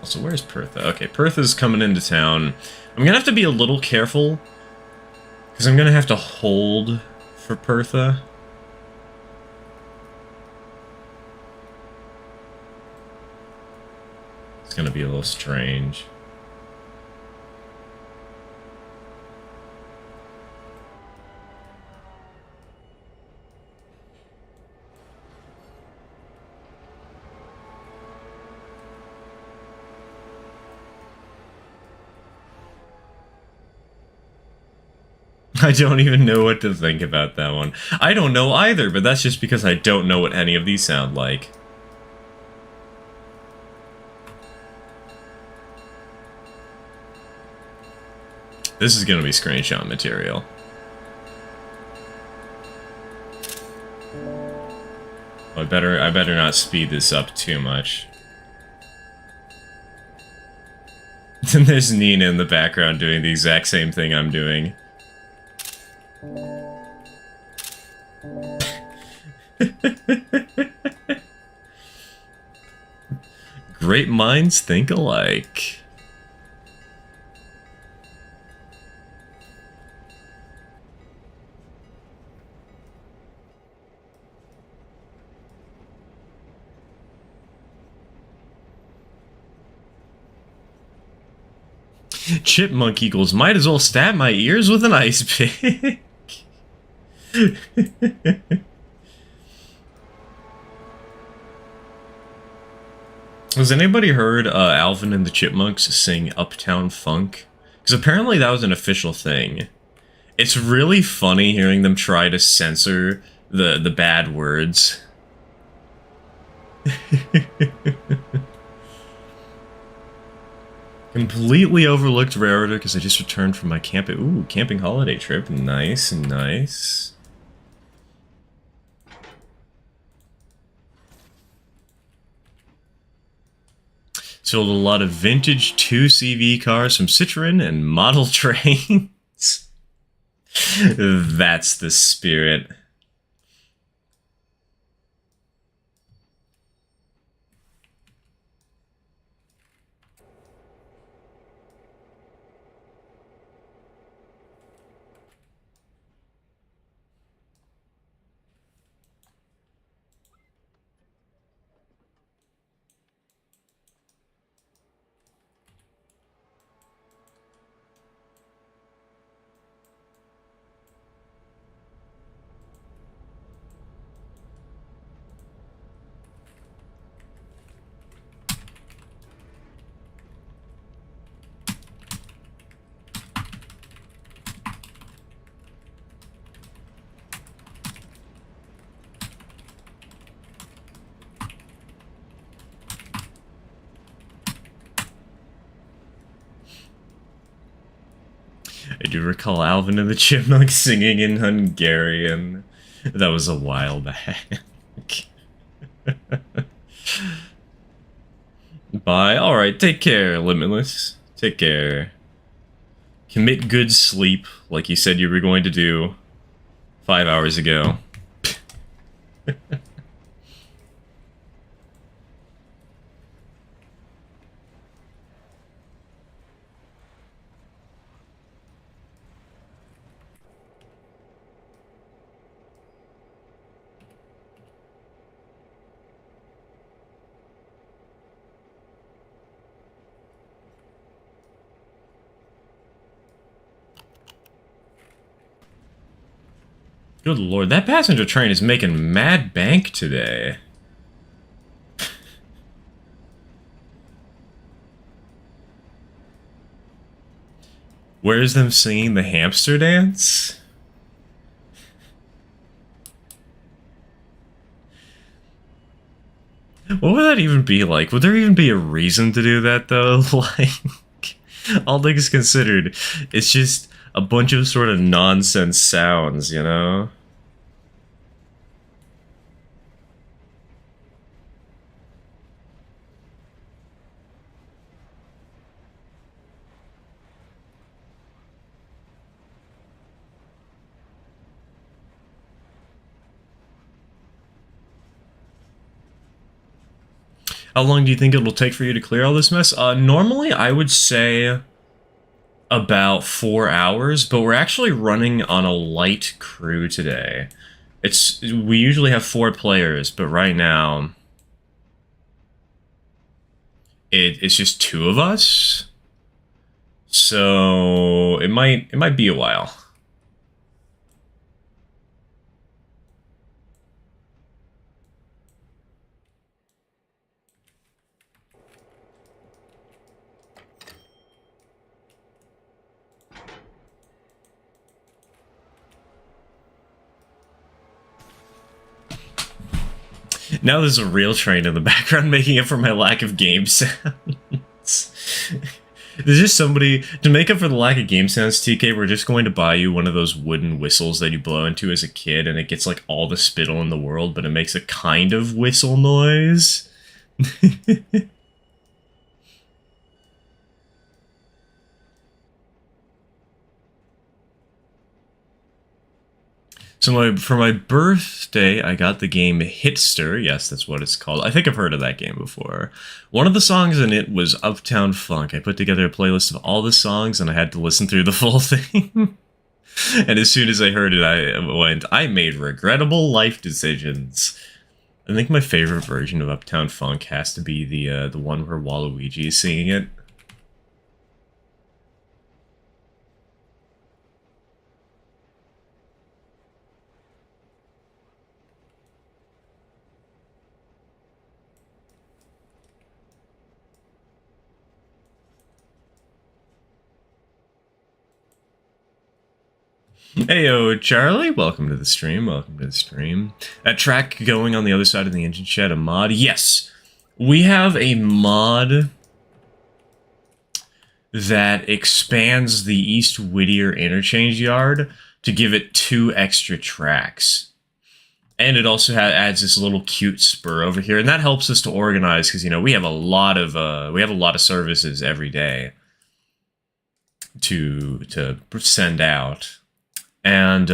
Also, where's Pertha? Okay, Pertha's coming into town. I'm gonna have to be a little careful, because I'm gonna have to hold for Pertha. It's gonna be a little strange. I don't even know what to think about that one. I don't know either, but that's just because I don't know what any of these sound like. This is gonna be screenshot material. I better not speed this up too much. And there's Nina in the background doing the exact same thing I'm doing. Great minds think alike. Chipmunk equals might as well stab my ears with an ice pick. Has anybody heard Alvin and the Chipmunks sing Uptown Funk? Because apparently that was an official thing. It's really funny hearing them try to censor the bad words. Completely overlooked Rare Order because I just returned from my camping holiday trip. Nice, nice. Sold a lot of vintage 2CV cars from Citroen and model trains. That's the spirit. do recall Alvin and the Chipmunks singing in Hungarian. That was a while back. Bye. Alright, take care, Limitless. Take care. Commit good sleep, like you said you were going to do 5 hours ago. Good lord, that passenger train is making mad bank today. Where's them singing the hamster dance? What would that even be like? Would there even be a reason to do that, though? Like, all things considered, it's just a bunch of sort of nonsense sounds, you know? How long do you think it'll take for you to clear all this mess? Normally, I would say about 4 hours, but we're actually running on a light crew today. We usually have 4 players, but right now it's just 2 of us. So it might be a while. Now there's a real train in the background making up for my lack of game sounds. There's just somebody, to make up for the lack of game sounds, TK, we're just going to buy you one of those wooden whistles that you blow into as a kid, and it gets like all the spittle in the world, but it makes a kind of whistle noise. So for my birthday, I got the game Hitster. Yes, that's what it's called. I think I've heard of that game before. One of the songs in it was Uptown Funk. I put together a playlist of all the songs, and I had to listen through the full thing. And as soon as I heard it, I made regrettable life decisions. I think my favorite version of Uptown Funk has to be the one where Waluigi is singing it. Heyo, Charlie. Welcome to the stream. Welcome to the stream. That track going on the other side of the engine shed, a mod? Yes. We have a mod that expands the East Whittier interchange yard to give it 2 extra tracks. And it also adds this little cute spur over here, and that helps us to organize because, you know, we have a lot of services every day to send out. And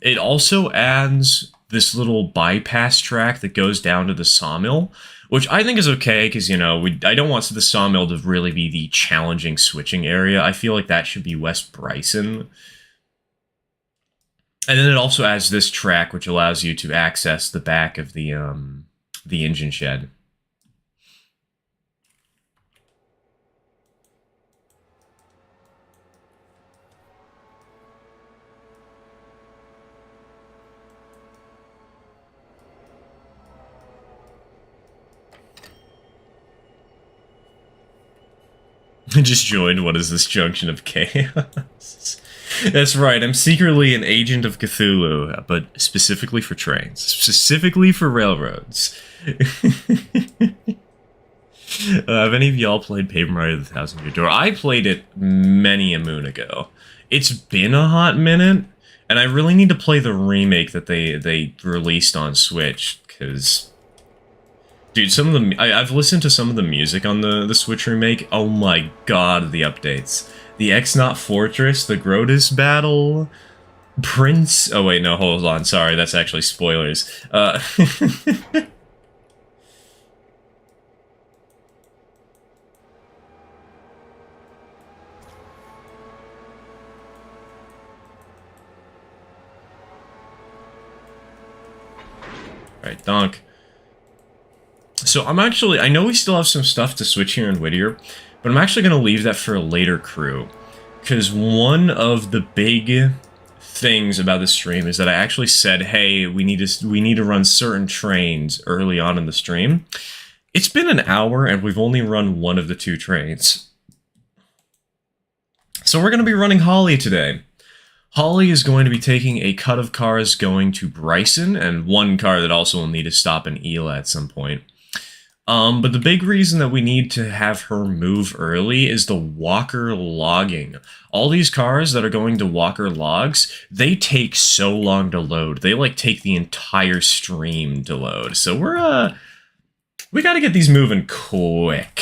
it also adds this little bypass track that goes down to the Sawmill, which I think is okay because, you know, I don't want the Sawmill to really be the challenging switching area. I feel like that should be West Bryson. And then it also adds this track, which allows you to access the back of the engine shed. I just joined. What is this junction of chaos? That's right, I'm secretly an agent of Cthulhu, but specifically for trains. Specifically for railroads. Have any of y'all played Paper Mario: The Thousand Year Door? I played it many a moon ago. It's been a hot minute, and I really need to play the remake that they released on Switch, because, dude, some of the I've listened to some of the music on the Switch remake. Oh my god, the updates. The X-Not Fortress, the Grotus battle, Prince. Oh wait, no, hold on. Sorry, that's actually spoilers. Alright, donk. So I know we still have some stuff to switch here in Whittier, but I'm actually going to leave that for a later crew. Because one of the big things about the stream is that I actually said, hey, we need to run certain trains early on in the stream. It's been an hour and we've only run one of the 2 trains. So we're going to be running Holly today. Holly is going to be taking a cut of cars going to Bryson, and one car that also will need to stop in Ela at some point. But the big reason that we need to have her move early is the Walker logging. All these cars that are going to Walker logs, they take so long to load. They, like, take the entire stream to load. So we gotta get these moving quick.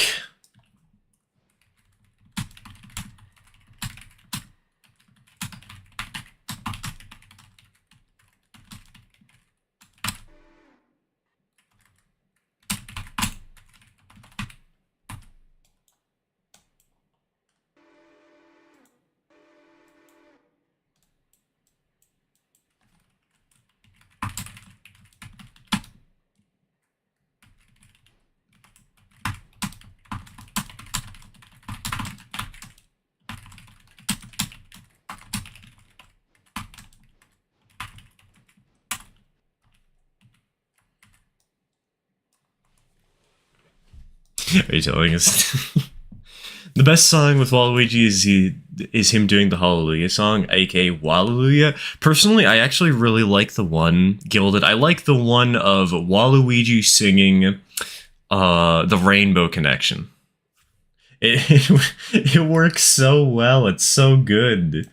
Are you telling us? The best song with Waluigi is him doing the Hallelujah song, aka Waluigi. Personally, I actually really like the one, Gilded. I like the one of Waluigi singing the Rainbow Connection. It works so well. It's so good.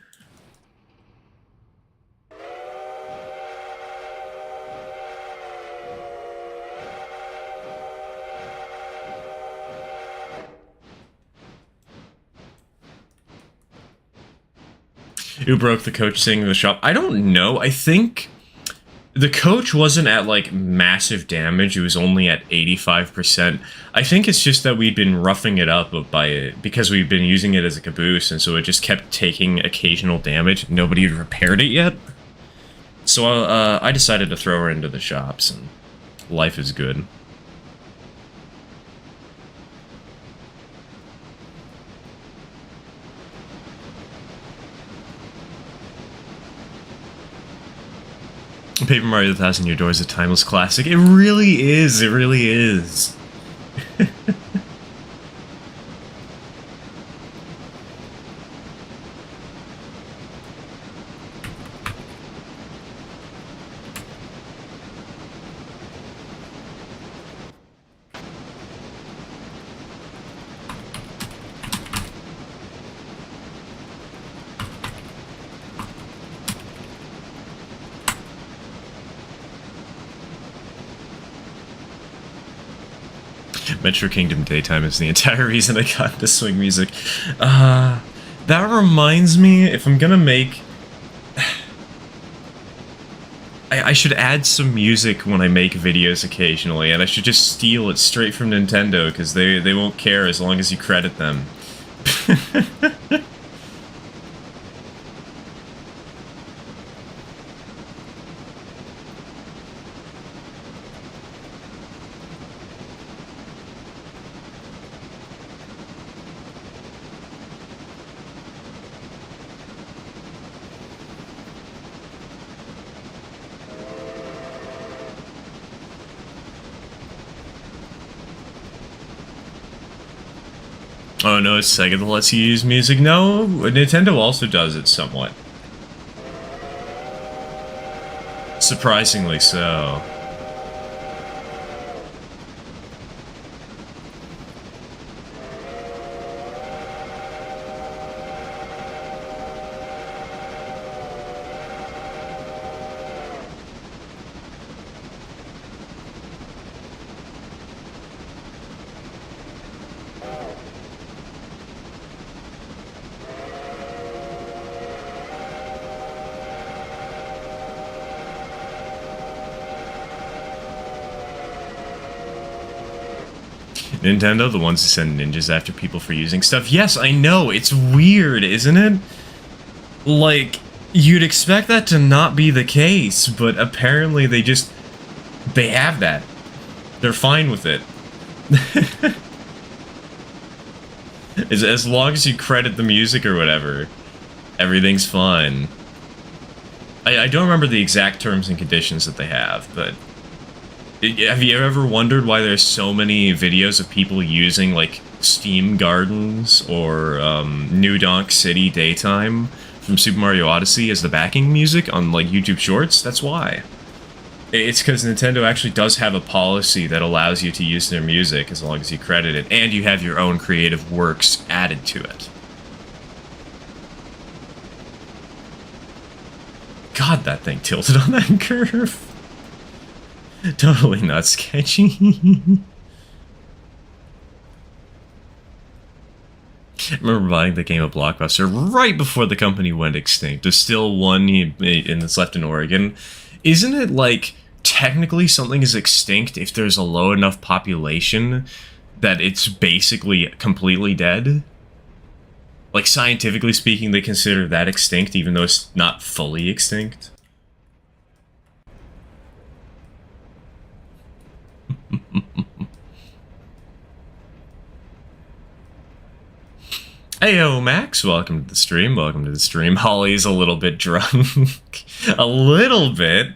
Who broke the coach singing in the shop? I don't know. I think the coach wasn't at, like, massive damage. It was only at 85%. I think it's just that we'd been roughing it up because we've been using it as a caboose, and so it just kept taking occasional damage. Nobody had repaired it yet. So I decided to throw her into the shops, and life is good. Paper Mario The Thousand Year Door is a timeless classic. It really is. It really is. Metro Kingdom Daytime is the entire reason I got into swing music. That reminds me, if I'm gonna make... I should add some music when I make videos occasionally, and I should just steal it straight from Nintendo, because they won't care as long as you credit them. Oh no, it's Sega that lets you use music? No, Nintendo also does it somewhat. Surprisingly so. Nintendo, the ones who send ninjas after people for using stuff. Yes, I know, it's weird, isn't it? Like, you'd expect that to not be the case, but apparently they have that. They're fine with it. As long as you credit the music or whatever, everything's fine. I don't remember the exact terms and conditions that they have, but have you ever wondered why there's so many videos of people using, like, Steam Gardens or New Donk City Daytime from Super Mario Odyssey as the backing music on, like, YouTube Shorts? That's why. It's because Nintendo actually does have a policy that allows you to use their music as long as you credit it, and you have your own creative works added to it. God, that thing tilted on that curve. Totally not sketchy. I remember buying the game at Blockbuster right before the company went extinct. There's still one that's left in Oregon. Isn't it like technically something is extinct if there's a low enough population that it's basically completely dead? Like, scientifically speaking, they consider that extinct even though it's not fully extinct? Heyo, Max, welcome to the stream, welcome to the stream. Holly's a little bit drunk. A little bit.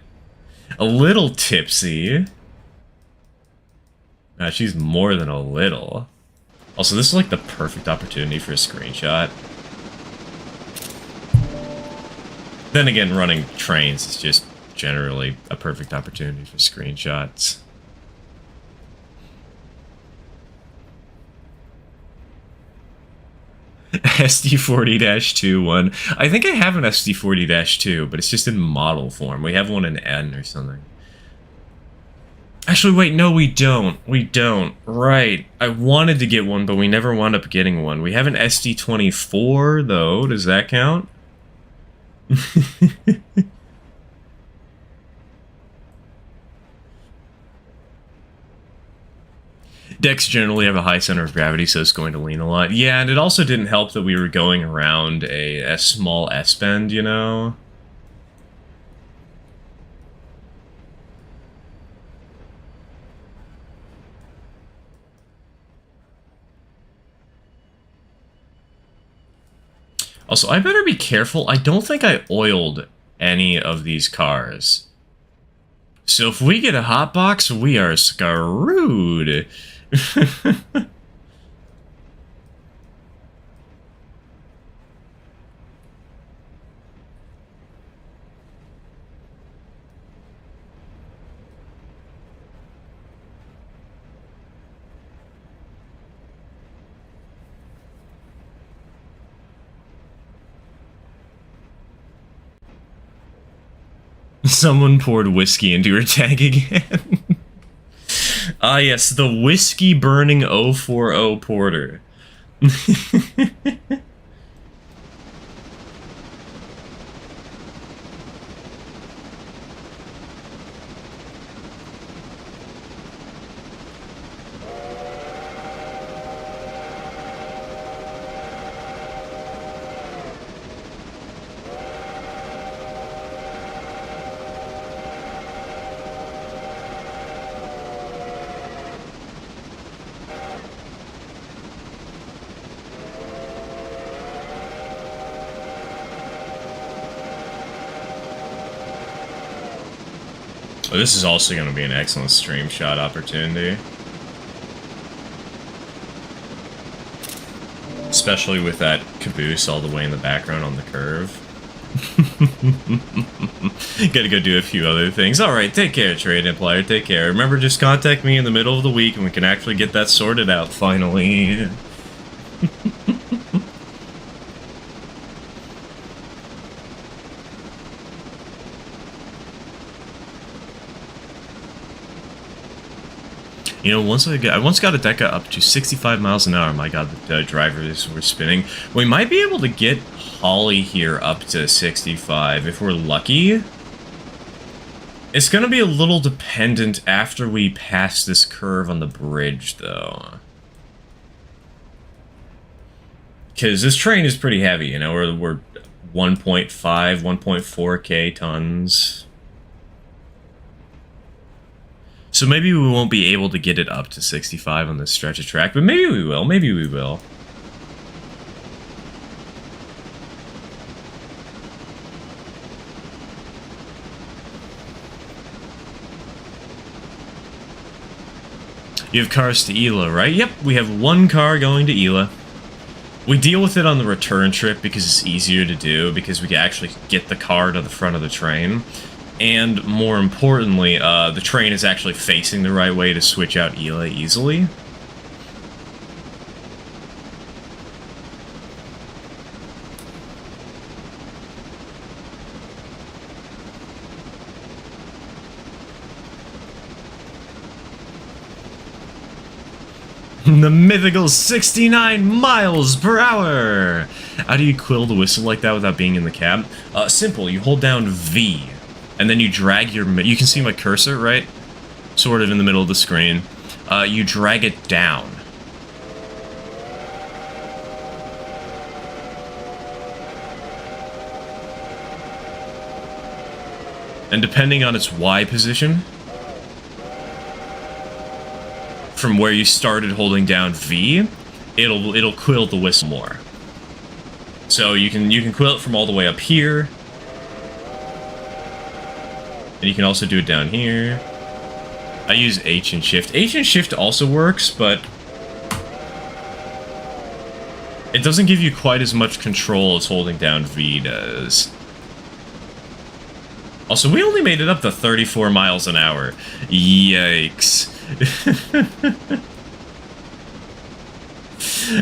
A little tipsy. She's more than a little. Also, this is like the perfect opportunity for a screenshot. Then again, running trains is just generally a perfect opportunity for screenshots. SD40-2 I think I have an SD40-2, but it's just in model form. We have one in N or something. Actually, wait, no, we don't. We don't. Right. I wanted to get one, but we never wound up getting one. We have an SD24, though. Does that count? Decks generally have a high center of gravity, so it's going to lean a lot. Yeah, and it also didn't help that we were going around a small S-bend, you know? Also, I better be careful. I don't think I oiled any of these cars. So if we get a hotbox, we are screwed. Someone poured whiskey into her tag again. Ah, yes, the whiskey burning 040 porter. Oh, this is also going to be an excellent stream shot opportunity. Especially with that caboose all the way in the background on the curve. Gotta go do a few other things. Alright, take care, Trade Implier, take care. Remember, just contact me in the middle of the week and we can actually get that sorted out, finally. You know, I once got a Deca up to 65 miles an hour. My god, the drivers were spinning. We might be able to get Holly here up to 65 if we're lucky. It's gonna be a little dependent after we pass this curve on the bridge, though. Because this train is pretty heavy, you know, we're 1.5, 1.4k tons. So maybe we won't be able to get it up to 65 on this stretch of track, but maybe we will, maybe we will. You have cars to Ela, right? Yep, we have one car going to Ela. We deal with it on the return trip because it's easier to do, because we can actually get the car to the front of the train. And more importantly, the train is actually facing the right way to switch out Ela easily. The mythical 69 miles per hour! How do you quill the whistle like that without being in the cab? Simple, you hold down V, and then you drag your... You can see my cursor, right? Sort of in the middle of the screen. You drag it down. And depending on its Y position, from where you started holding down V, it'll quill the whistle more. So you can quill it from all the way up here, and you can also do it down here. I use H and Shift. H and Shift also works, but it doesn't give you quite as much control as holding down V does. Also, we only made it up to 34 miles an hour. Yikes.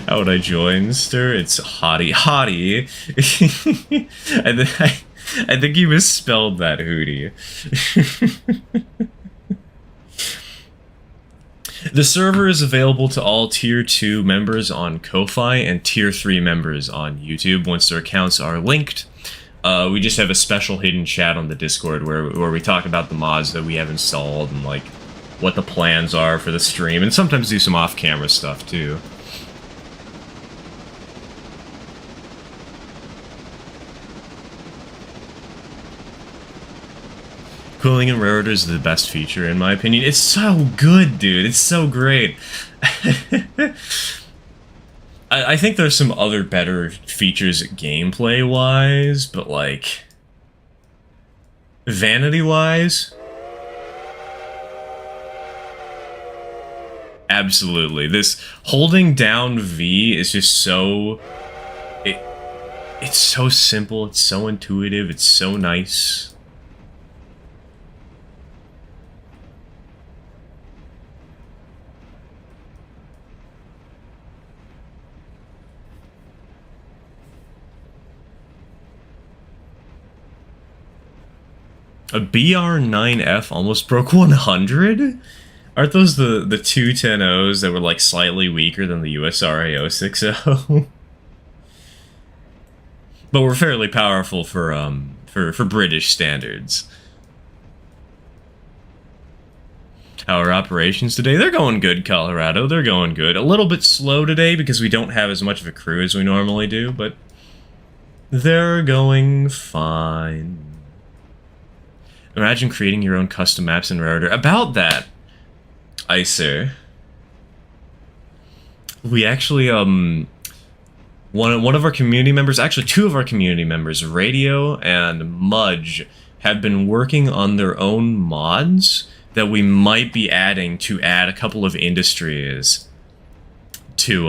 How'd I join, sir? It's Hottie. Hottie! I think you misspelled that, Hootie. The server is available to all Tier 2 members on Ko-Fi and Tier 3 members on YouTube once their accounts are linked. We just have a special hidden chat on the Discord where we talk about the mods that we have installed and, like, what the plans are for the stream, and sometimes do some off-camera stuff, too. Cooling in Railroader is the best feature, in my opinion. It's so good, dude. It's so great. I think there's some other better features gameplay-wise, but, like, vanity-wise, absolutely. This holding down V is just so... It's so simple, it's so intuitive, it's so nice. A BR9F almost broke 100? Aren't those the 210Os that were, like, slightly weaker than the USRA 060? But were fairly powerful for British standards. How are operations today? They're going good, Colorado. They're going good. A little bit slow today because we don't have as much of a crew as we normally do, but they're going fine. Imagine creating your own custom maps in Railroader. About that, Icer, we actually, one of our community members, actually two of our community members, Radio and Mudge, have been working on their own mods that we might be adding to add a couple of industries to,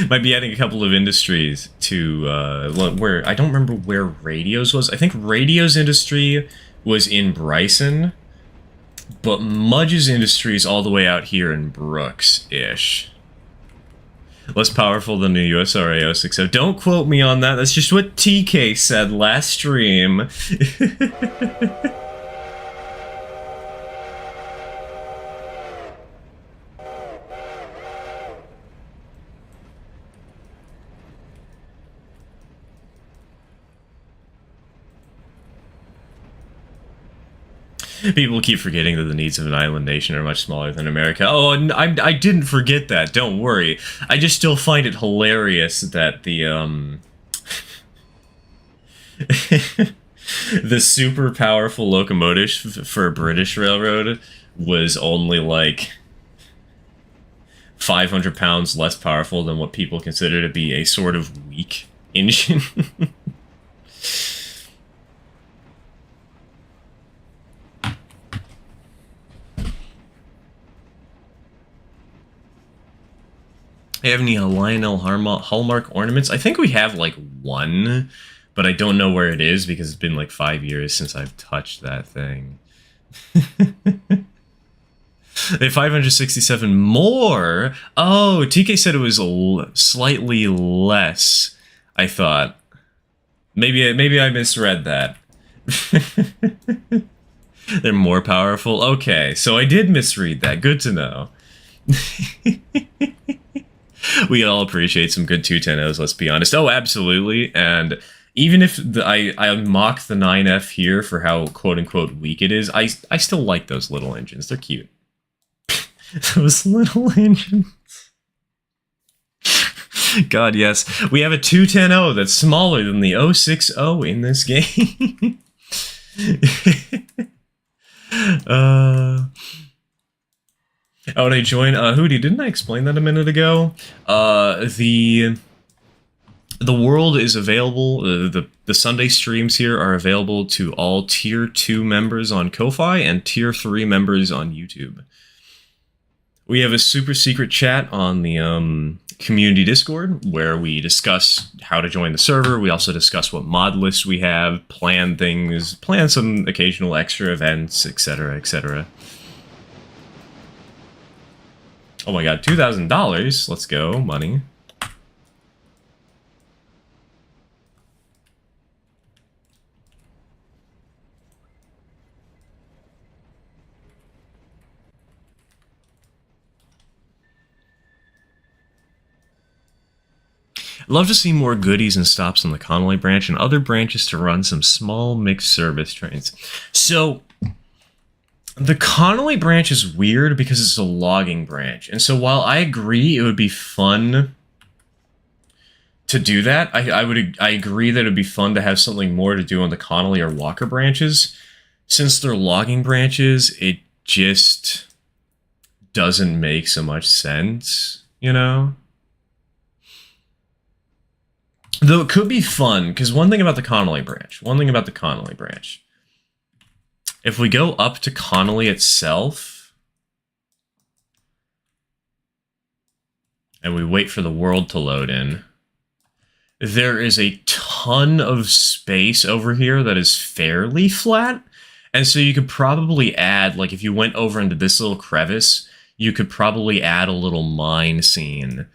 might be adding a couple of industries to, where, I don't remember where Radios was. I think Radios industry was in Bryson, but Mudge's industry is all the way out here in Brooks-ish. Less powerful than the USRA 060. Don't quote me on that. That's just what TK said last stream. People keep forgetting that the needs of an island nation are much smaller than America. Oh, and I didn't forget that. Don't worry. I just still find it hilarious that the the super powerful locomotive for a British railroad was only like 500 pounds less powerful than what people consider to be a sort of weak engine. Have any Lionel Hallmark ornaments? I think we have like one, but I don't know where it is because it's been like 5 years since I've touched that thing. They have 567 more. Oh, TK said it was slightly less. I thought maybe I misread that. They're more powerful. Okay, so I did misread that. Good to know. We all appreciate some good 210-0s, let's be honest. Oh, absolutely. And even if I mock the 9F here for how quote-unquote weak it is, I still like those little engines. They're cute. Those little engines. God, yes. We have a 210-0 that's smaller than the 060 in this game. Oh, and I joined Hootie, didn't I explain that a minute ago? The world is available, the Sunday streams here are available to all Tier 2 members on Ko-Fi and Tier 3 members on YouTube. We have a super secret chat on the community Discord where we discuss how to join the server. We also discuss what mod lists we have, plan things, plan some occasional extra events, etc., etc. Oh my god, $2,000. Let's go, money. I'd love to see more goodies and stops on the Connolly branch and other branches to run some small mixed service trains. So, the Connolly branch is weird because it's a logging branch. And so while I agree it would be fun to do that, I agree that it would be fun to have something more to do on the Connolly or Walker branches. Since they're logging branches, it just doesn't make so much sense, you know? Though it could be fun, because one thing about the Connolly branch, if we go up to Connolly itself, and we wait for the world to load in, there is a ton of space over here that is fairly flat, and so you could probably add, like if you went over into this little crevice, you could probably add a little mine scene,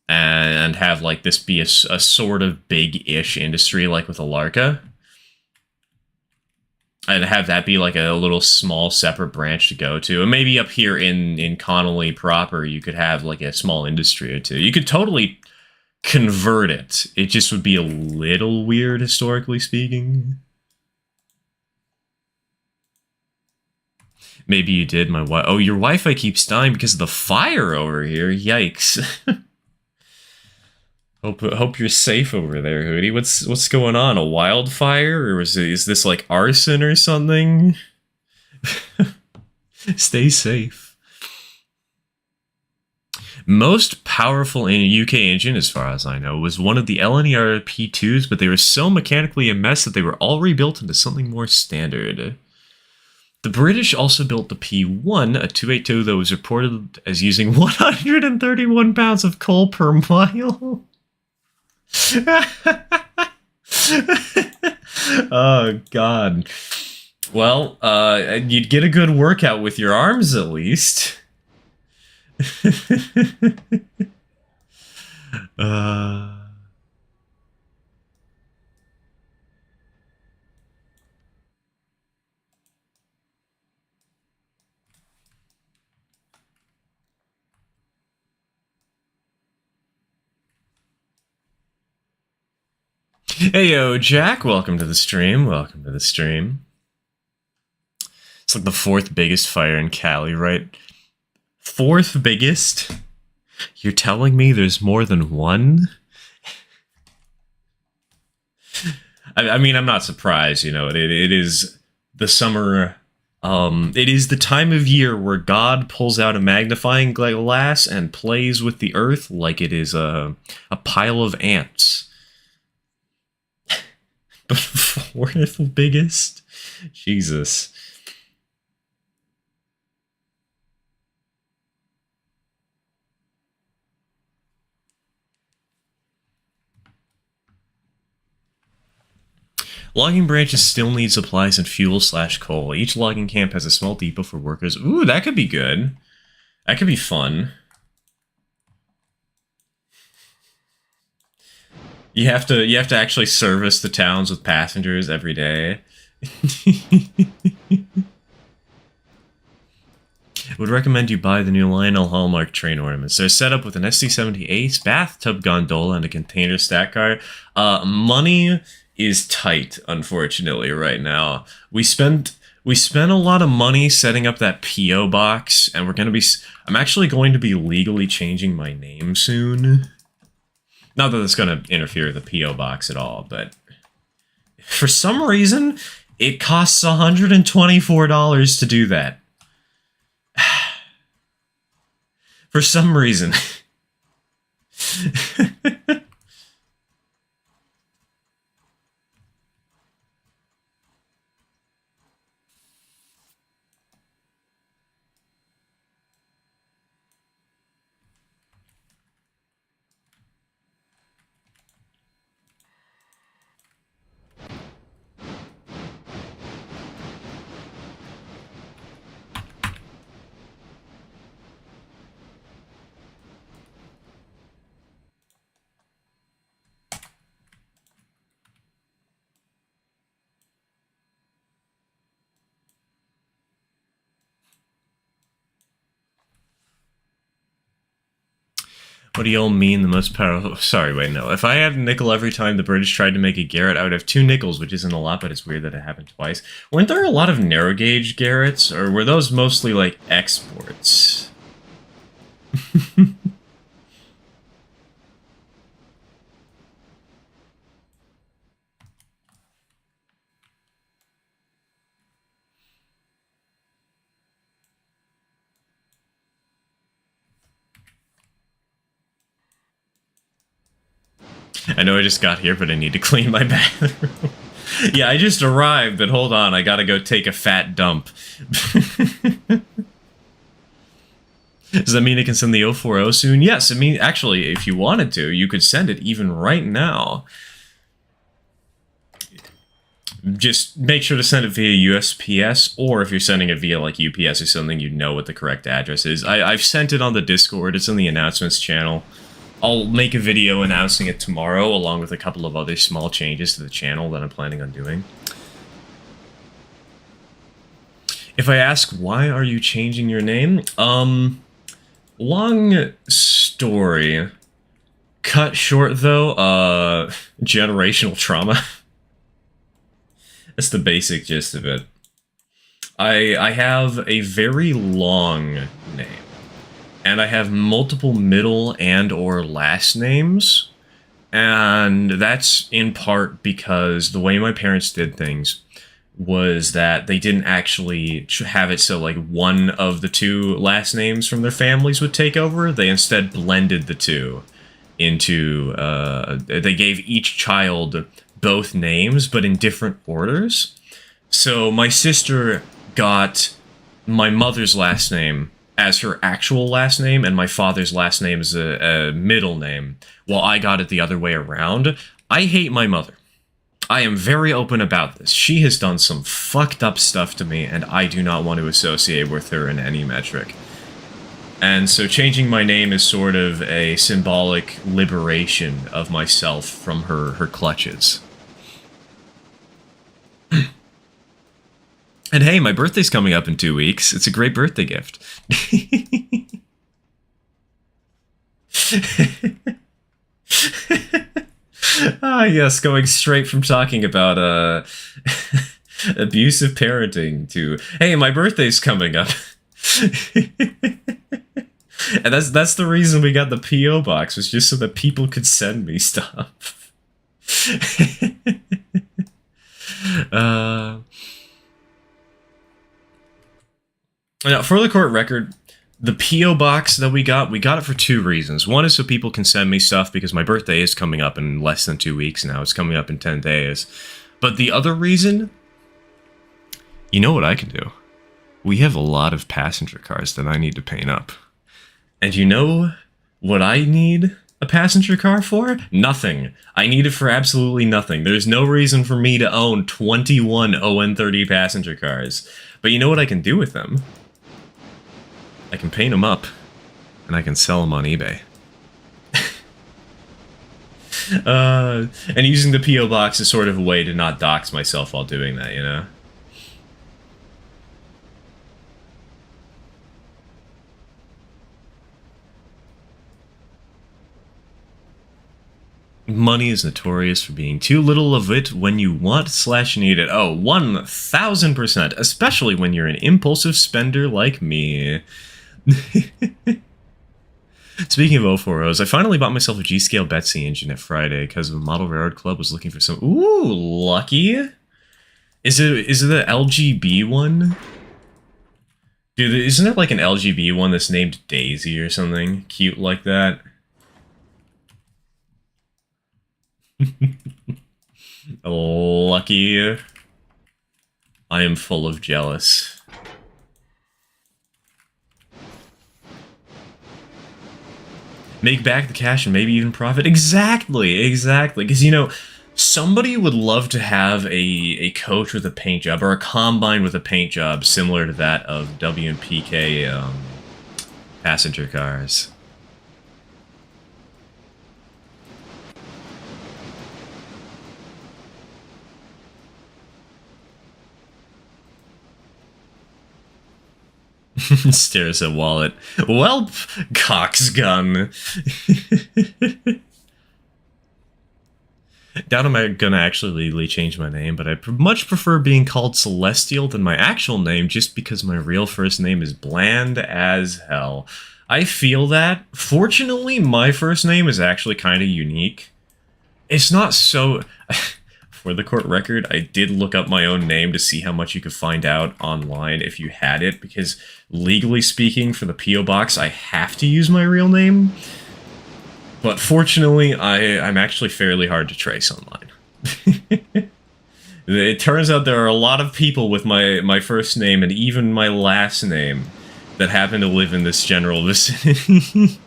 and have like this be a sort of big-ish industry like with Alarka. And have that be like a little small separate branch to go to. And maybe up here in Connolly proper, you could have like a small industry or two. You could totally convert it. It just would be a little weird, historically speaking. Maybe you did, my wife. Oh, your Wi-Fi keeps dying because of the fire over here. Yikes. Hope you're safe over there, Hootie. What's going on? A wildfire, or is this like arson or something? Stay safe. Most powerful in a UK engine, as far as I know, was one of the LNER P2s, but they were so mechanically a mess that they were all rebuilt into something more standard. The British also built the P1, a 282 that was reported as using 131 pounds of coal per mile. Oh god. Well, you'd get a good workout with your arms at least. uh... Hey yo, Jack, welcome to the stream. Welcome to the stream. It's like the 4th biggest fire in Cali, right? 4th biggest? You're telling me there's more than one? I mean, I'm not surprised, you know, it is the summer, it is the time of year where God pulls out a magnifying glass and plays with the earth like it is a pile of ants. But 4th biggest? Jesus. Logging branches still need supplies and fuel/coal. Each logging camp has a small depot for workers. Ooh, that could be good. That could be fun. You have to actually service the towns with passengers every day. Would recommend you buy the new Lionel Hallmark train ornaments. They're set up with an SC-70 Ace, bathtub gondola, and a container stack car. Money is tight, unfortunately, right now. We spent a lot of money setting up that P.O. box, and I'm actually going to be legally changing my name soon. Not that it's going to interfere with the P.O. box at all, but for some reason, it costs $124 to do that. For some reason. What do y'all mean the most powerful? Sorry, wait, no. If I had a nickel every time the British tried to make a Garrett, I would have 2 nickels, which isn't a lot, but it's weird that it happened twice. Weren't there a lot of narrow gauge Garretts, or were those mostly, like, exports? I know I just got here, but I need to clean my bathroom. Yeah, I just arrived, but hold on, I gotta go take a fat dump. Does that mean I can send the 040 soon? Yes, I mean, actually, if you wanted to, you could send it even right now. Just make sure to send it via USPS, or if you're sending it via, like, UPS or something, you know what the correct address is. I've sent it on the Discord, it's in the announcements channel. I'll make a video announcing it tomorrow, along with a couple of other small changes to the channel that I'm planning on doing. If I ask, why are you changing your name? Long story. Cut short, though, generational trauma. That's the basic gist of it. I have a very long name. And I have multiple middle and or last names, and that's in part because the way my parents did things was that they didn't actually have it so like one of the 2 last names from their families would take over. They instead blended the 2 into, they gave each child both names, but in different orders. So my sister got my mother's last name as her actual last name, and my father's last name is a middle name, while I got it the other way around. I hate my mother. I am very open about this. She has done some fucked up stuff to me, and I do not want to associate with her in any metric. And so changing my name is sort of a symbolic liberation of myself from her clutches. And hey, my birthday's coming up in 2 weeks. It's a great birthday gift. Ah, yes, going straight from talking about abusive parenting to, hey, my birthday's coming up. And that's the reason we got the P.O. box, was just so that people could send me stuff. Now, for the court record, the P.O. box that we got it for 2 reasons. One is so people can send me stuff, because my birthday is coming up in less than 2 weeks now. It's coming up in 10 days. But the other reason, you know what I can do? We have a lot of passenger cars that I need to paint up. And you know what I need a passenger car for? Nothing. I need it for absolutely nothing. There's no reason for me to own 21 ON30 passenger cars. But you know what I can do with them? I can paint them up, and I can sell them on eBay. And using the P.O. box is sort of a way to not dox myself while doing that, you know? Money is notorious for being too little of it when you want/need it. Oh, 1000%, especially when you're an impulsive spender like me. Speaking of 040s, I finally bought myself a G-Scale Betsy engine at Friday because a model railroad club was looking for some. Ooh, lucky. Is it the LGB one? Dude, isn't there like an LGB one that's named Daisy or something cute like that? Lucky. I am full of jealous. Make back the cash and maybe even profit. Exactly. Because, you know, somebody would love to have a coach with a paint job, or a combine with a paint job similar to that of W&PK passenger cars. Stares at wallet. Welp, coxgun. Doubt I'm gonna actually legally change my name, but I much prefer being called Celestial than my actual name, just because my real first name is bland as hell. I feel that. Fortunately, my first name is actually kind of unique. It's not so... For the court record, I did look up my own name to see how much you could find out online if you had it, because legally speaking, for the P.O. box, I have to use my real name. But fortunately, I'm actually fairly hard to trace online. It turns out there are a lot of people with my first name and even my last name that happen to live in this general vicinity.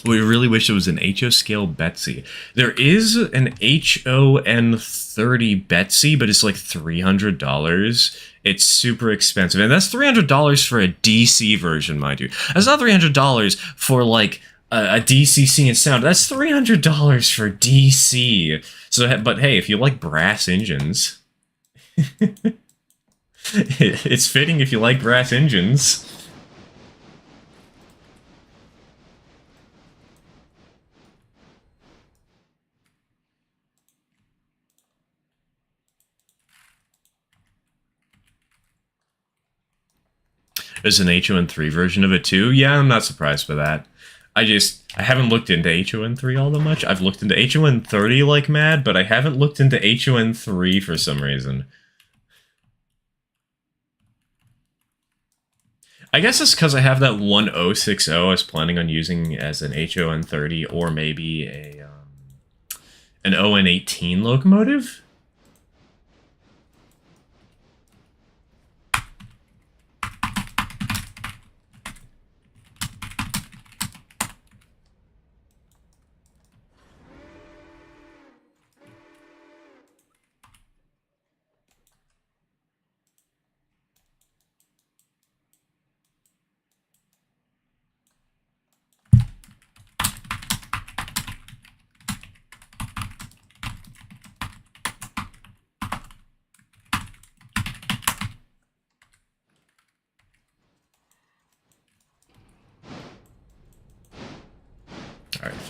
We really wish it was an HO scale Betsy. There is an HON30 Betsy, but it's like $300. It's super expensive. And that's $300 for a DC version, mind you. That's not $300 for like a DC scene and sound. That's $300 for DC. So, but hey, if you like brass engines, it's fitting if you like brass engines. There's an HON3 version of it too. Yeah, I'm not surprised by that. I haven't looked into HON3 all that much. I've looked into HON30 like mad, but I haven't looked into HON3 for some reason. I guess it's because I have that 1060 I was planning on using as an HON30, or maybe an ON18 locomotive.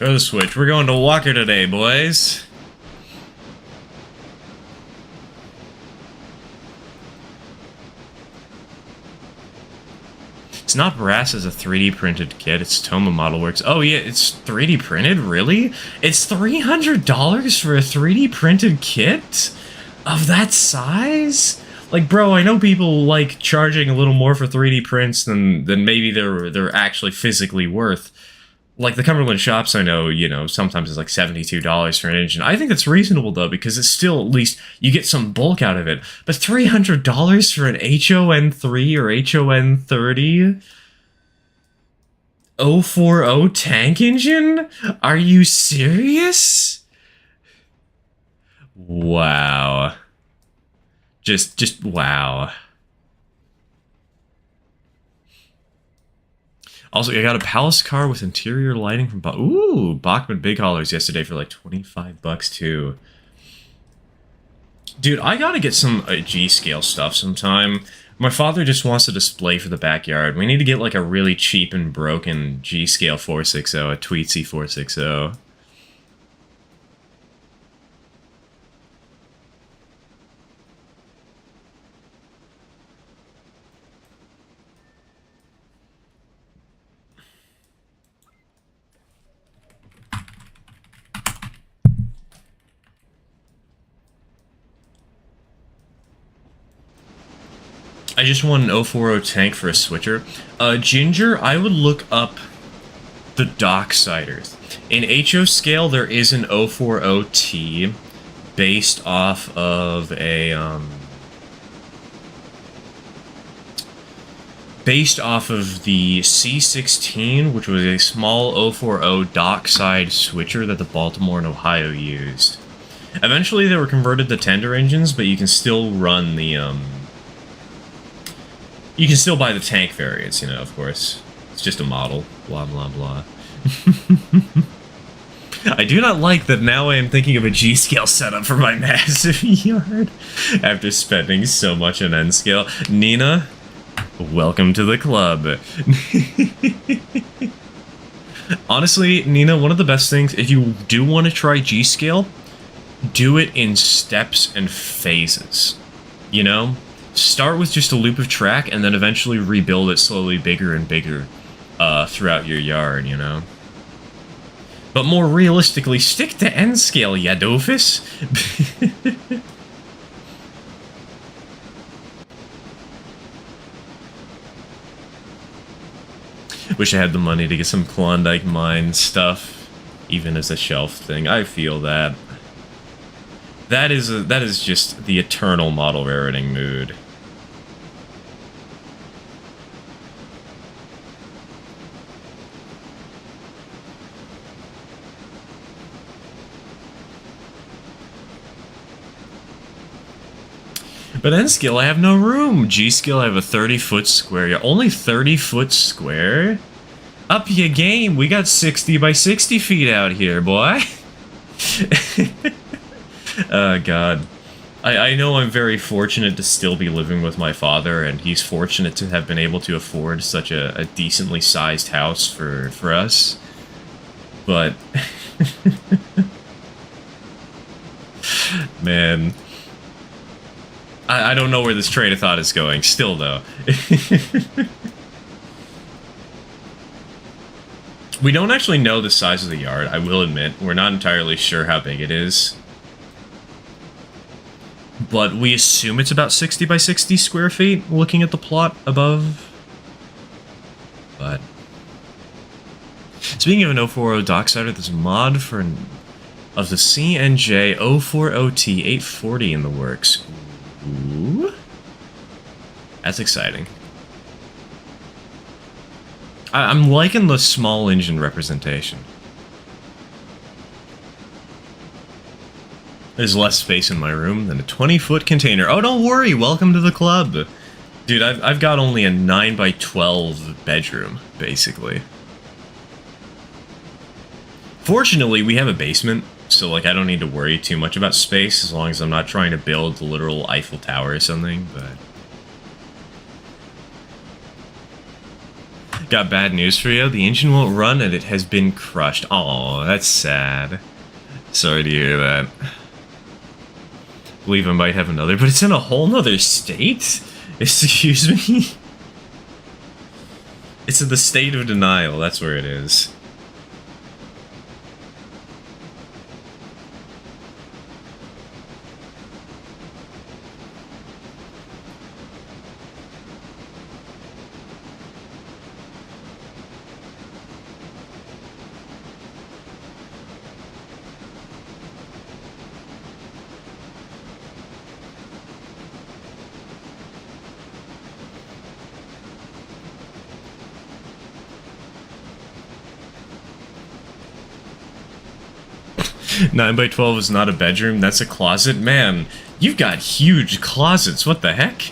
Throw the switch. We're going to Walker today, boys. It's not brass as a 3D printed kit, it's Toma Model Works. Oh yeah, it's 3D printed? Really? It's $300 for a 3D printed kit? Of that size? Like, bro, I know people like charging a little more for 3D prints than maybe they're actually physically worth. Like, the Cumberland shops I know, you know, sometimes it's like $72 for an engine. I think that's reasonable, though, because it's still, at least, you get some bulk out of it. But $300 for an HON3 or HON30? 040 tank engine? Are you serious? Wow. Just wow. Also, I got a Palace car with interior lighting from ooh, Bachmann Big Haulers yesterday for like $25 too. Dude, I gotta get some G-scale stuff sometime. My father just wants a display for the backyard. We need to get like a really cheap and broken G-scale 460, a Tweetsy 460. I just want an 040 tank for a switcher. Ginger, I would look up the Docksiders. In HO scale, there is an 040T based off of a, based off of the C16, which was a small 040 dockside switcher that the Baltimore and Ohio used. Eventually, they were converted to tender engines, but you can still run the, you can still buy the tank variants, you know, of course. It's just a model. Blah, blah, blah. I do not like that now I am thinking of a G-scale setup for my massive yard after spending so much on N-scale. Nina, welcome to the club. Honestly, Nina, one of the best things, if you do want to try G-scale, do it in steps and phases. You know? Start with just a loop of track, and then eventually rebuild it slowly bigger and bigger throughout your yard, you know? But more realistically, stick to N-scale, ya doofus! Wish I had the money to get some Klondike Mine stuff, even as a shelf thing. I feel that. That is just the eternal model rareting mood. But N-scale, I have no room. G-scale, I have a 30-foot square. Yeah, only 30-foot square? Up your game. We got 60 by 60 feet out here, boy. Oh, God. I know I'm very fortunate to still be living with my father, and he's fortunate to have been able to afford such a decently sized house for us. But... man... I don't know where this train of thought is going, still, though. We don't actually know the size of the yard, I will admit. We're not entirely sure how big it is. But we assume it's about 60 by 60 square feet, looking at the plot above. But... speaking of an 040 Docksider, there's a mod for of the CNJ 040T 840 in the works. Ooh. That's exciting. I'm liking the small engine representation. There's less space in my room than a 20-foot container. Oh, don't worry, welcome to the club. Dude, I've got only a 9 by 12 bedroom, basically. Fortunately, we have a basement, so like I don't need to worry too much about space as long as I'm not trying to build the literal Eiffel Tower or something, but... Got bad news for you. The engine won't run and it has been crushed. Oh, that's sad. Sorry to hear that. Believe I might have another, but it's in a whole nother state? Excuse me? It's in the state of denial, that's where it is. 9 by 12 is not a bedroom, that's a closet? Man, you've got huge closets, what the heck?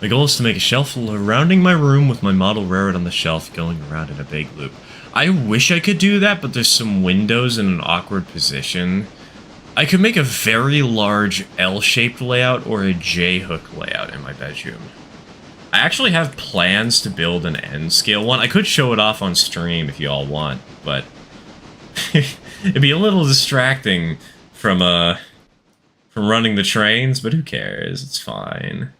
My goal is to make a shelf surrounding my room with my model railroad on the shelf going around in a big loop. I wish I could do that, but there's some windows in an awkward position. I could make a very large L-shaped layout or a J-hook layout in my bedroom. I actually have plans to build an N-scale one. I could show it off on stream if you all want, but it'd be a little distracting from running the trains, but who cares? It's fine.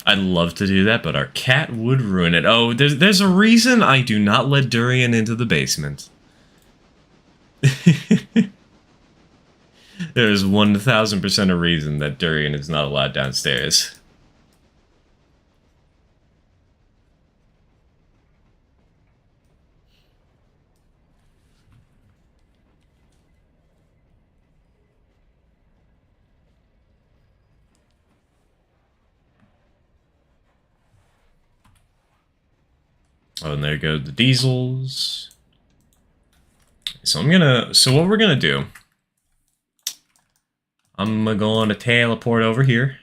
I'd love to do that, but our cat would ruin it. Oh, there's a reason I do not let Durian into the basement. There is 1000% a reason that Durian is not allowed downstairs. Oh, and there go the diesels. So what we're gonna do, I'm gonna teleport over here,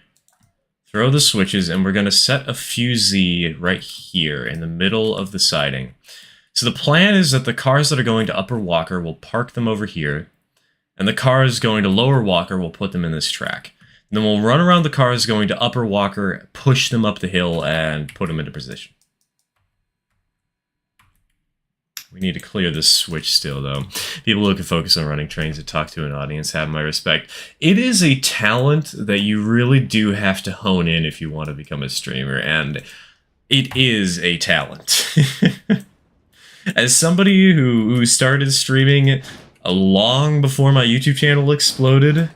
throw the switches, and we're gonna set a fusee right here in the middle of the siding. So the plan is that the cars that are going to Upper Walker will park them over here, and the cars going to Lower Walker will put them in this track. And then we'll run around the cars going to Upper Walker, push them up the hill, and put them into position. We need to clear this switch still, though. People who can focus on running trains and talk to an audience have my respect. It is a talent that you really do have to hone in if you want to become a streamer, and it is a talent. As somebody who started streaming long before my YouTube channel exploded,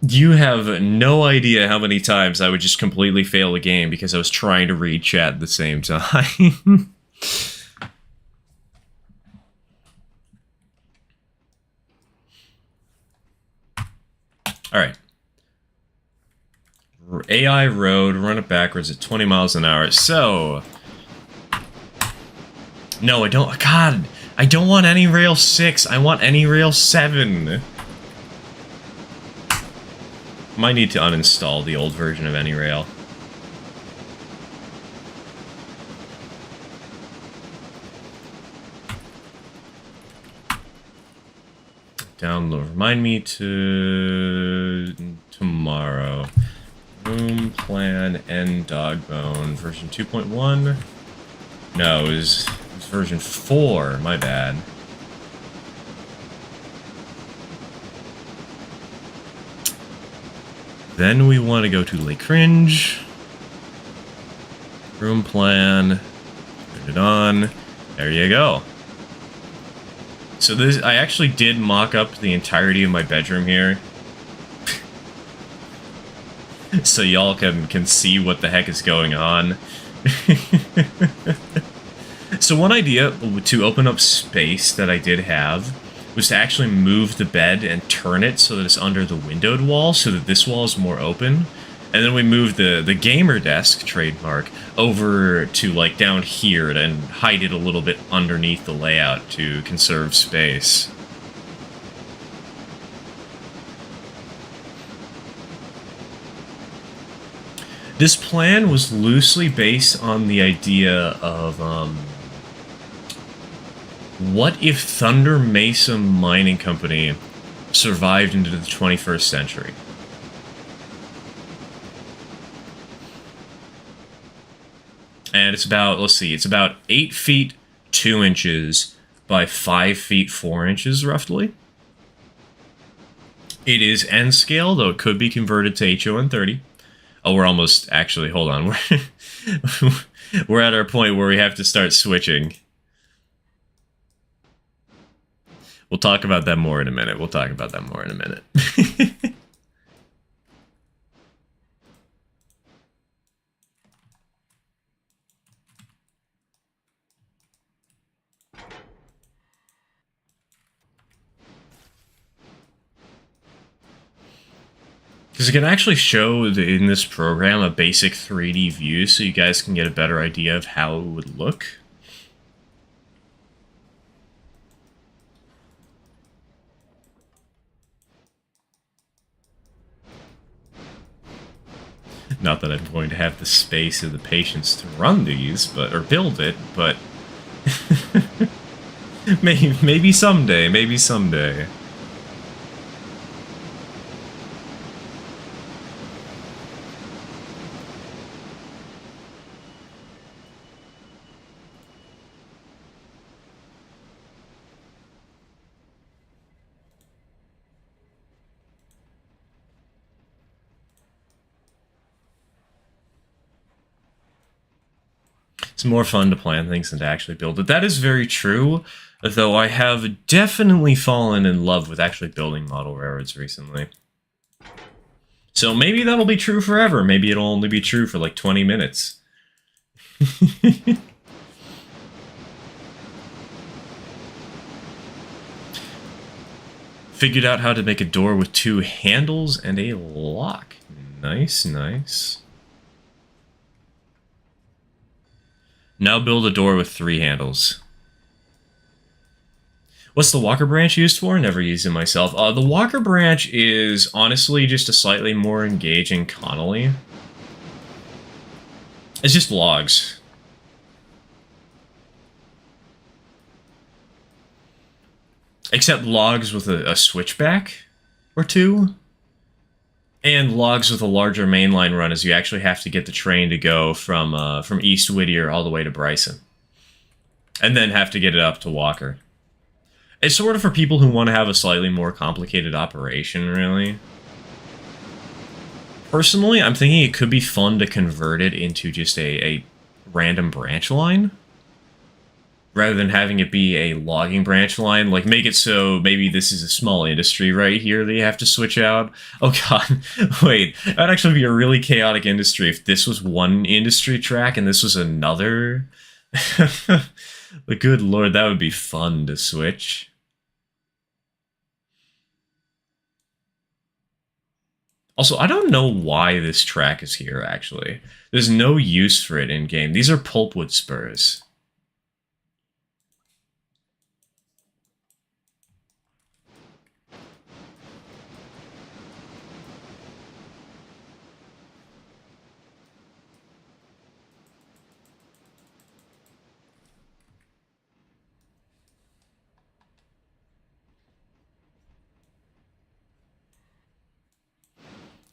you have no idea how many times I would just completely fail a game because I was trying to read chat at the same time. Alright. AI road, run it backwards at 20 miles an hour. So... No, I don't... God! I don't want any rail 6. I want any rail 7. Might need to uninstall the old version of any rail. Download. Remind me to tomorrow. Room plan and Dogbone version 2.1. No, it was version 4. My bad. Then we want to go to Lake Cringe. Room plan. Turn it on. There you go. So this, I actually did mock up the entirety of my bedroom here. So y'all can see what the heck is going on. So one idea to open up space that I did have was to actually move the bed and turn it so that it's under the windowed wall, so that this wall is more open. And then we moved the gamer desk trademark over to like down here and hide it a little bit underneath the layout to conserve space. This plan was loosely based on the idea of, what if Thunder Mesa Mining Company survived into the 21st century? And it's about, let's see, it's about 8 feet 2 inches by 5 feet 4 inches, roughly. It is N scale, though it could be converted to HON 30. Oh, we're almost, actually, hold on. We're at our point where we have to start switching. We'll talk about that more in a minute. Because it can actually show in this program a basic 3D view so you guys can get a better idea of how it would look. Not that I'm going to have the space or the patience to run these, or build it, but maybe someday, It's more fun to plan things than to actually build it. That is very true, though I have definitely fallen in love with actually building model railroads recently. So maybe that'll be true forever. Maybe it'll only be true for like 20 minutes. Figured out how to make a door with 2 handles and a lock. Nice, nice. Now build a door with 3 handles. What's the Walker branch used for? Never used it myself. The Walker branch is honestly just a slightly more engaging Connolly. It's just logs. Except logs with a switchback or 2. And logs with a larger mainline run, as you actually have to get the train to go from East Whittier all the way to Bryson. And then have to get it up to Walker. It's sort of for people who want to have a slightly more complicated operation, really. Personally, I'm thinking it could be fun to convert it into just a random branch line. Rather than having it be a logging branch line, like make it so maybe this is a small industry right here that you have to switch out. Oh god, wait, that'd actually be a really chaotic industry if this was one industry track and this was another. But good lord, that would be fun to switch. Also, I don't know why this track is here, actually. There's no use for it in-game. These are pulpwood spurs.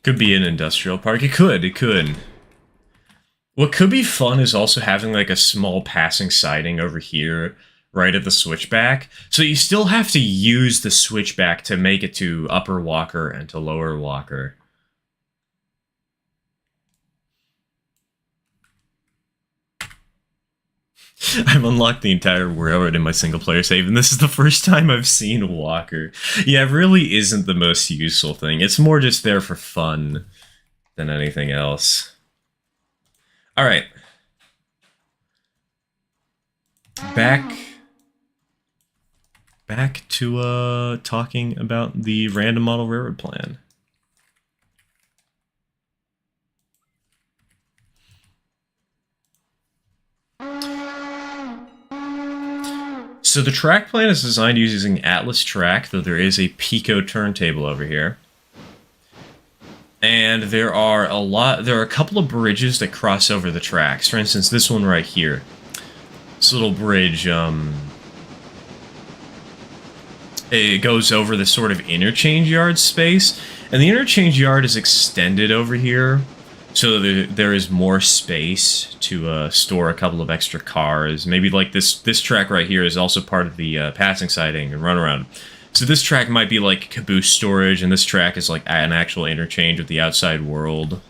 Could be an industrial park. It could. What could be fun is also having like a small passing siding over here, right at the switchback. So you still have to use the switchback to make it to Upper Walker and to Lower Walker. I've unlocked the entire railroad in my single-player save, and this is the first time I've seen Walker. Yeah, it really isn't the most useful thing. It's more just there for fun than anything else. Alright. Back to, talking about the random model railroad plan. So the track plan is designed using Atlas Track, though there is a Pico turntable over here. And there are a couple of bridges that cross over the tracks. For instance, this one right here. This little bridge, it goes over this sort of interchange yard space. And the interchange yard is extended over here, so there is more space to store a couple of extra cars. Maybe like this track right here is also part of the passing siding and runaround. So this track might be like caboose storage, and this track is like an actual interchange with the outside world.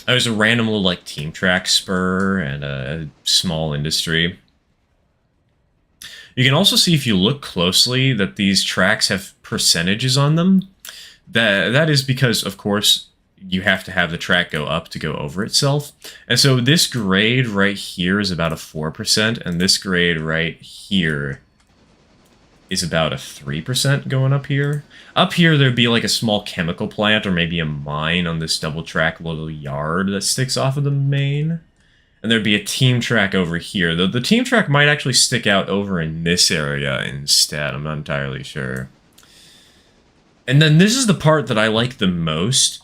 There's a random little like team track spur and a small industry. You can also see, if you look closely, that these tracks have percentages on them. That is because, of course, you have to have the track go up to go over itself. And so this grade right here is about a 4%, and this grade right here is about a 3% going up here. Up here, there'd be like a small chemical plant or maybe a mine on this double track little yard that sticks off of the main. And there'd be a team track over here. The team track might actually stick out over in this area instead. I'm not entirely sure. And then this is the part that I like the most.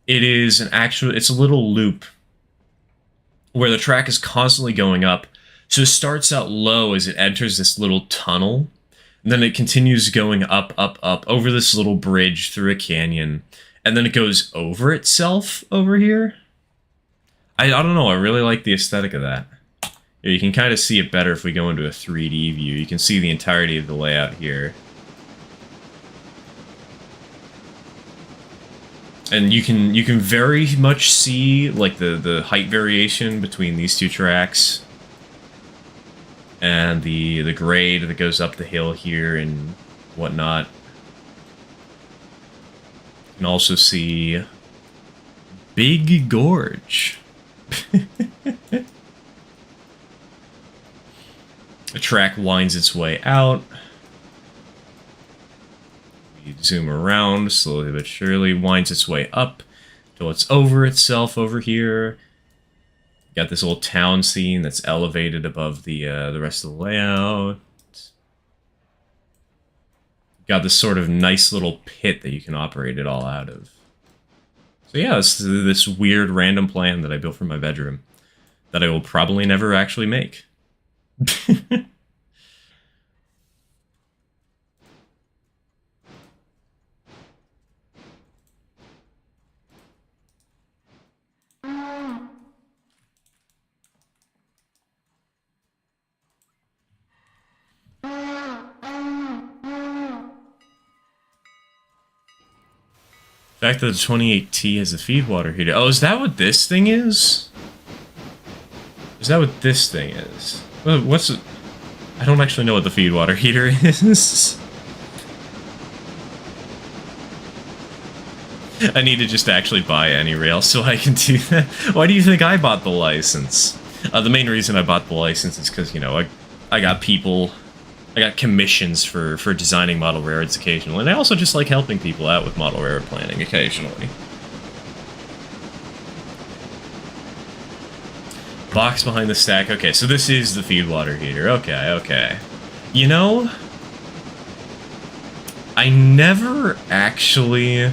It's a little loop where the track is constantly going up. So it starts out low as it enters this little tunnel. And then it continues going up, up, up over this little bridge through a canyon. And then it goes over itself over here. I don't know, I really like the aesthetic of that. You can kind of see it better if we go into a 3D view. You can see the entirety of the layout here. And you can very much see like the height variation between these two tracks. And the grade that goes up the hill here and whatnot. You can also see Big Gorge. The track winds its way out. We zoom around slowly but surely, winds its way up till it's over itself over here. Got this little town scene that's elevated above the rest of the layout. Got this sort of nice little pit that you can operate it all out of. So yeah, this weird random plan that I built for my bedroom that I will probably never actually make. The fact that the 28T has a feed water heater. Oh, is that what this thing is? Is that what this thing is? Well, what's it? I don't actually know what the feed water heater is. I need to just actually buy AnyRail so I can do that. Why do you think I bought the license? The main reason I bought the license is because, you know, I got commissions for designing model railroads occasionally, and I also just like helping people out with model railroad planning occasionally. Box behind the stack. Okay, so this is the feed water heater. Okay. You know, I never actually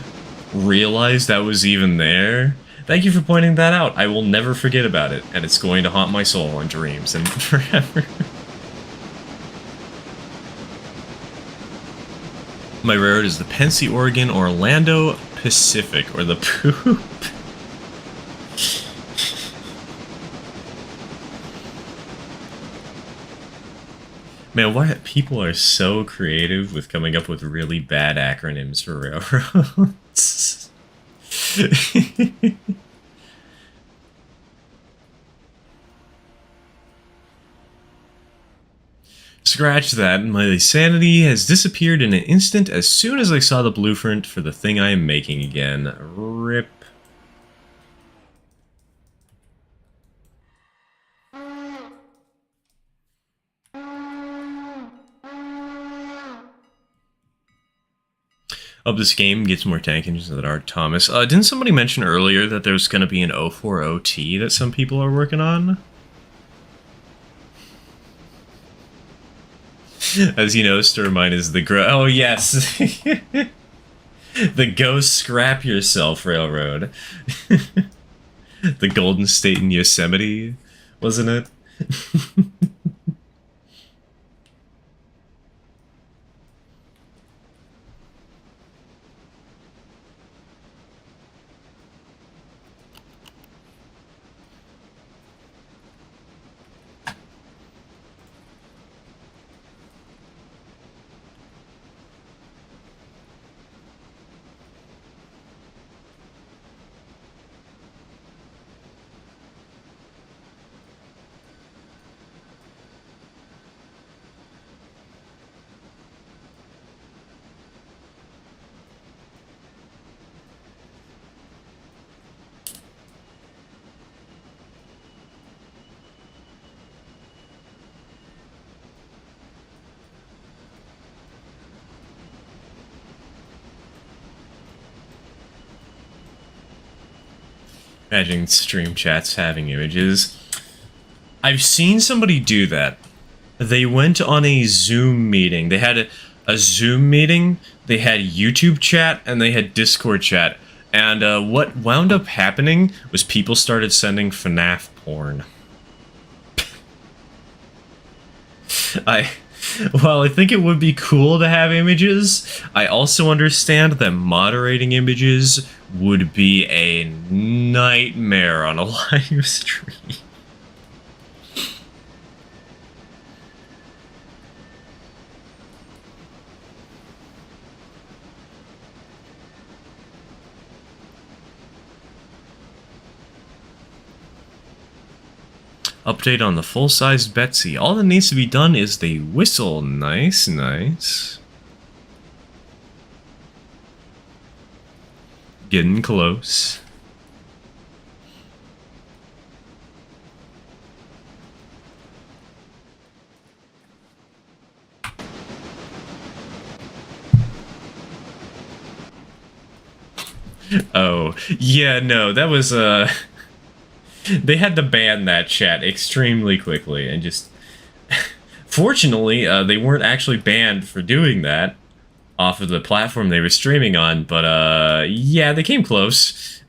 realized that was even there. Thank you for pointing that out. I will never forget about it, and it's going to haunt my soul in dreams and forever. My railroad is the Pensy, Oregon, Orlando Pacific, or the Poop. Man, why people are so creative with coming up with really bad acronyms for railroads. Scratch that, my sanity has disappeared in an instant as soon as I saw the blueprint for the thing I am making again. RIP. Hope this game gets more tank engines than Art Thomas. Didn't somebody mention earlier that there's going to be an 040T that some people are working on? As you know, Sturmine is the Oh, yes. The Go Scrap Yourself Railroad. The Golden State in Yosemite, wasn't it? Imagine stream chats having images. I've seen somebody do that. They went on a Zoom meeting. They had a Zoom meeting, they had YouTube chat, and they had Discord chat. And what wound up happening was people started sending FNAF porn. While I think it would be cool to have images, I also understand that moderating images would be a nightmare on a live stream. Update on the full-sized Betsy. All that needs to be done is the whistle. Nice, nice. Getting close. Oh, yeah, no, that was, they had to ban that chat extremely quickly, and just... Fortunately, they weren't actually banned for doing that off of the platform they were streaming on, but, yeah, they came close.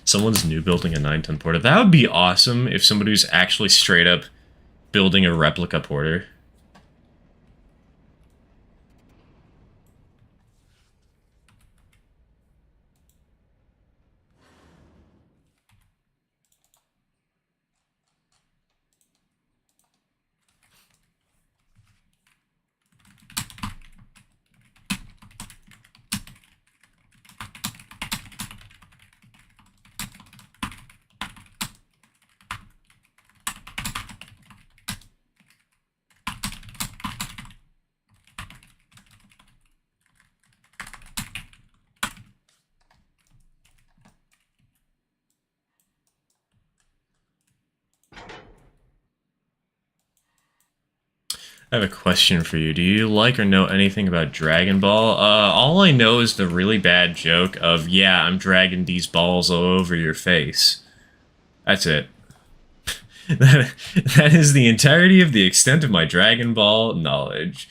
Someone's new building a 9-ton porter. That would be awesome if somebody was actually straight up building a replica porter. I have a question for you. Do you like or know anything about Dragon Ball? All I know is the really bad joke of, yeah, I'm dragging these balls all over your face. That's it. That is the entirety of the extent of my Dragon Ball knowledge.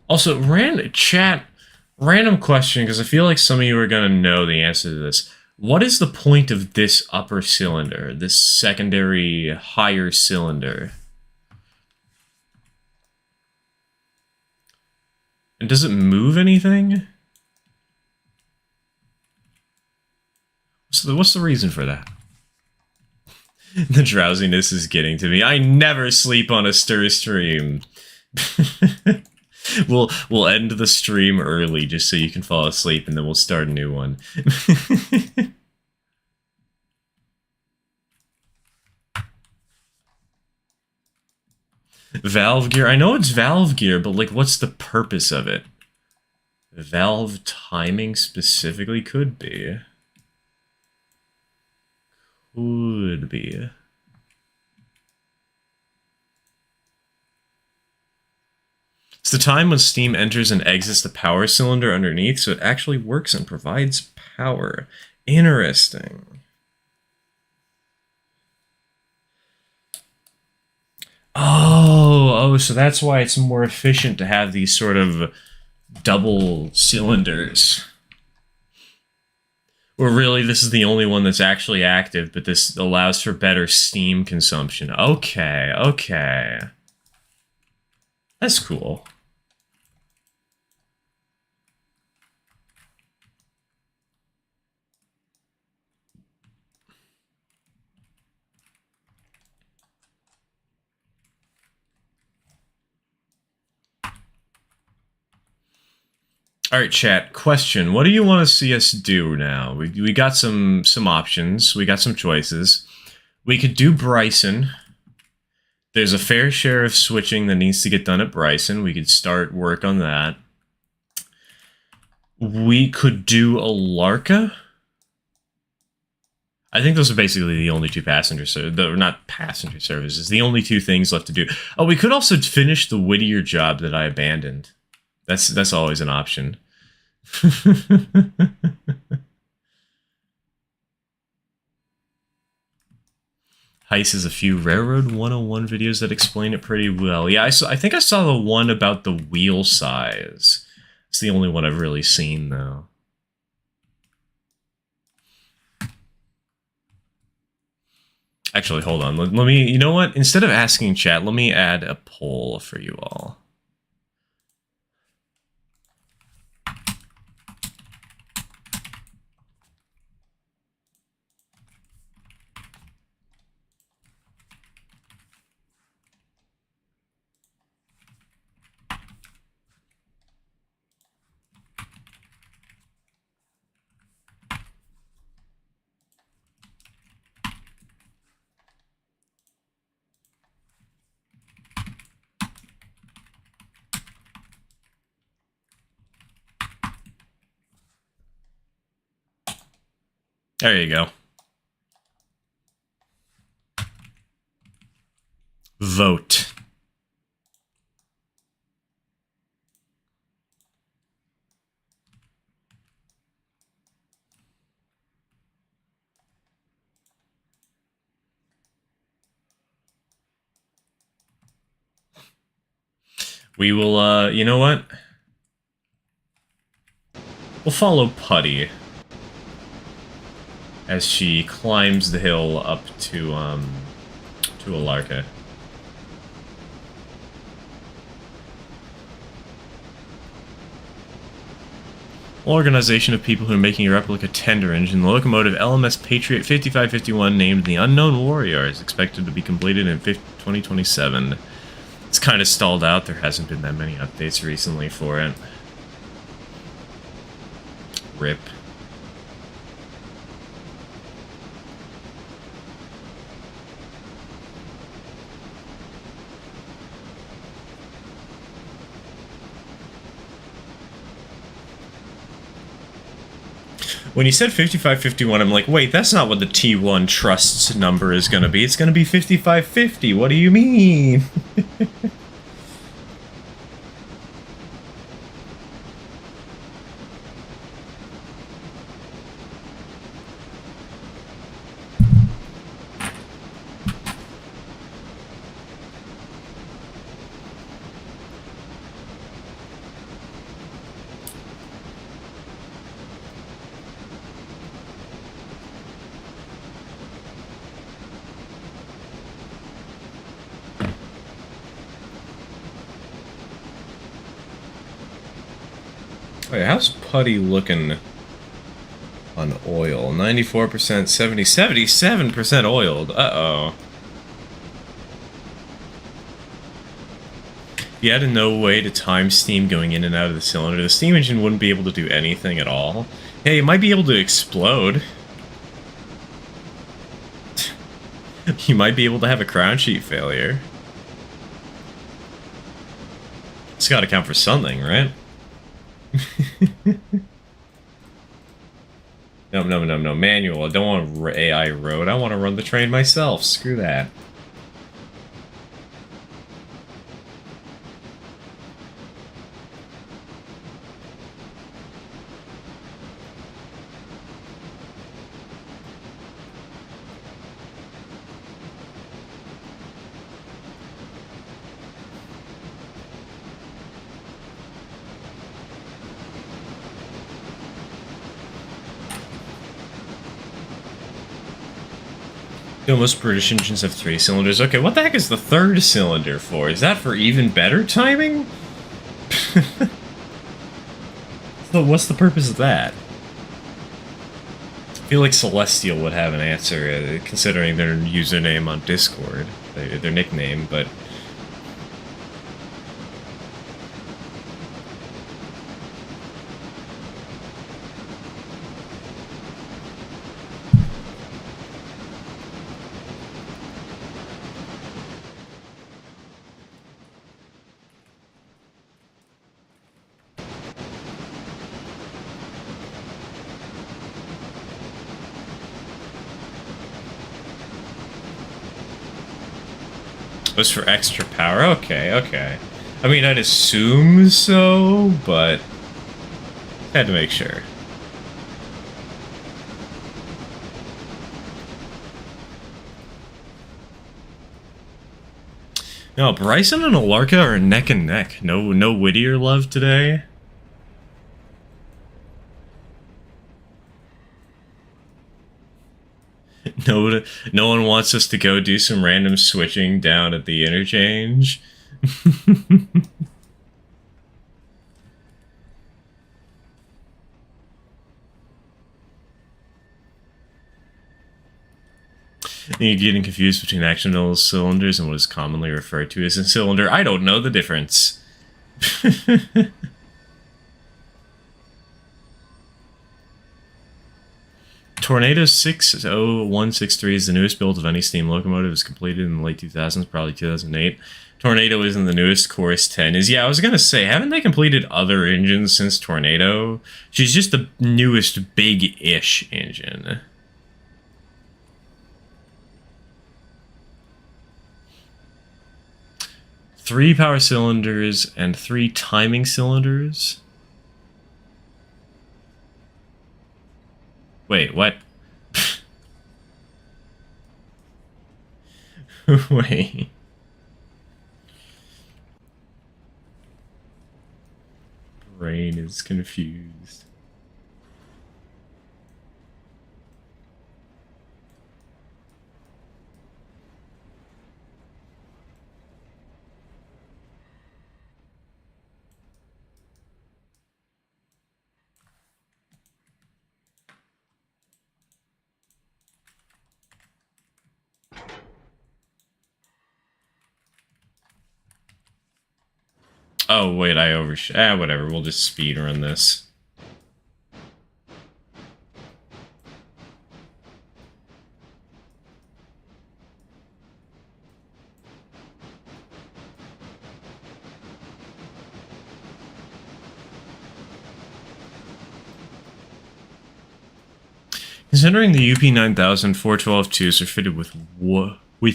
Also, random question, because I feel like some of you are going to know the answer to this. What is the point of this upper cylinder, this secondary higher cylinder? And does it move anything? What's the reason for that? The drowsiness is getting to me. I never sleep on a stir stream. We'll end the stream early just so you can fall asleep, and then we'll start a new one. Valve gear. I know it's valve gear, but like, what's the purpose of it? Valve timing specifically could be. Could be. It's the time when steam enters and exits the power cylinder underneath, so it actually works and provides power. Interesting. Oh, so that's why it's more efficient to have these sort of double cylinders. Or really, this is the only one that's actually active, but this allows for better steam consumption. Okay, okay. That's cool. Alright, chat. Question. What do you want to see us do now? We got some options. We got some choices. We could do Bryson. There's a fair share of switching that needs to get done at Bryson. We could start work on that. We could do Alarka. I think those are basically the only two not passenger services, the only two things left to do. Oh, we could also finish the Whittier job that I abandoned. That's always an option. Heist has a few Railroad 101 videos that explain it pretty well. Yeah, I think I saw the one about the wheel size. It's the only one I've really seen, though. Actually, hold on. Let me, you know what? Instead of asking chat, let me add a poll for you all. There you go. Vote. We will, you know what? We'll follow Putty as she climbs the hill up to Alarka. Organization of people who are making a replica tender engine. The locomotive LMS Patriot 5551, named the Unknown Warrior, is expected to be completed in 2027. It's kind of stalled out. There hasn't been that many updates recently for it. RIP. When you said 5551, I'm like, wait, that's not what the T1 Trust's number is going to be. It's going to be 5550. What do you mean? Wait, how's Putty looking on oil? 94%, 77% oiled. Uh-oh. you had no way to time steam going in and out of the cylinder, the steam engine wouldn't be able to do anything at all. Hey, it might be able to explode. You might be able to have a crown sheet failure. It's gotta count for something, right? No. Manual. I don't want AI road. I want to run the train myself. Screw that. No, most British engines have 3 cylinders. Okay, what the heck is the 3rd cylinder for? Is that for even better timing? So what's the purpose of that? I feel like Celestial would have an answer, considering their username on Discord. Their nickname, but... It was for extra power? Okay. I mean, I'd assume so, but... had to make sure. No, Bryson and Alarka are neck and neck. No Whittier love today. No one wants us to go do some random switching down at the interchange. You're getting confused between accidental cylinders and what is commonly referred to as a cylinder. I don't know the difference. Tornado 60163 is the newest build of any steam locomotive. It was completed in the late 2000s, probably 2008. Tornado isn't the newest. Chorus 10 is. Yeah, I was going to say, haven't they completed other engines since Tornado? She's just the newest big-ish engine. Three power cylinders and 3 timing cylinders. Wait, what? Wait. Brain is confused. Oh, wait, I overshot. Ah, whatever, we'll just speed run this. Considering the UP9000 412-2s are fitted with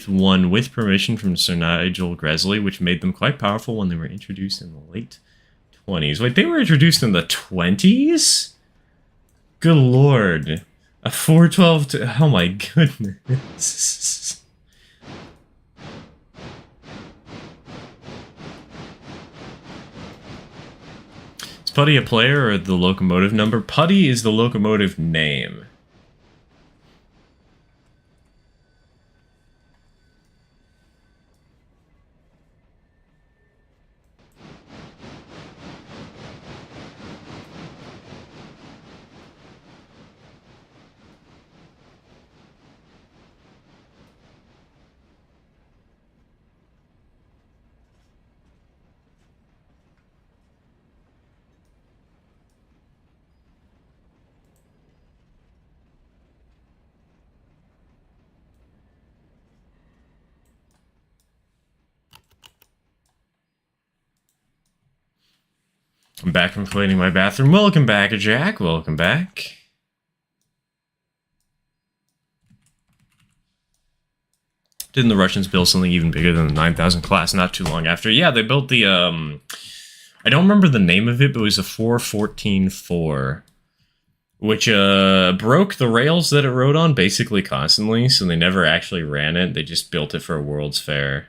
one with permission from Sir Nigel Gresley, which made them quite powerful when they were introduced in the late 20s. Wait, they were introduced in the 20s? Good lord. A 412... Oh my goodness. Is Putty a player or the locomotive number? Putty is the locomotive name. I'm back from cleaning my bathroom. Welcome back, Jack. Welcome back. Didn't the Russians build something even bigger than the 9000 class not too long after? Yeah, they built the, I don't remember the name of it, but it was a 414-4, which broke the rails that it rode on basically constantly, so they never actually ran it. They just built it for a World's Fair.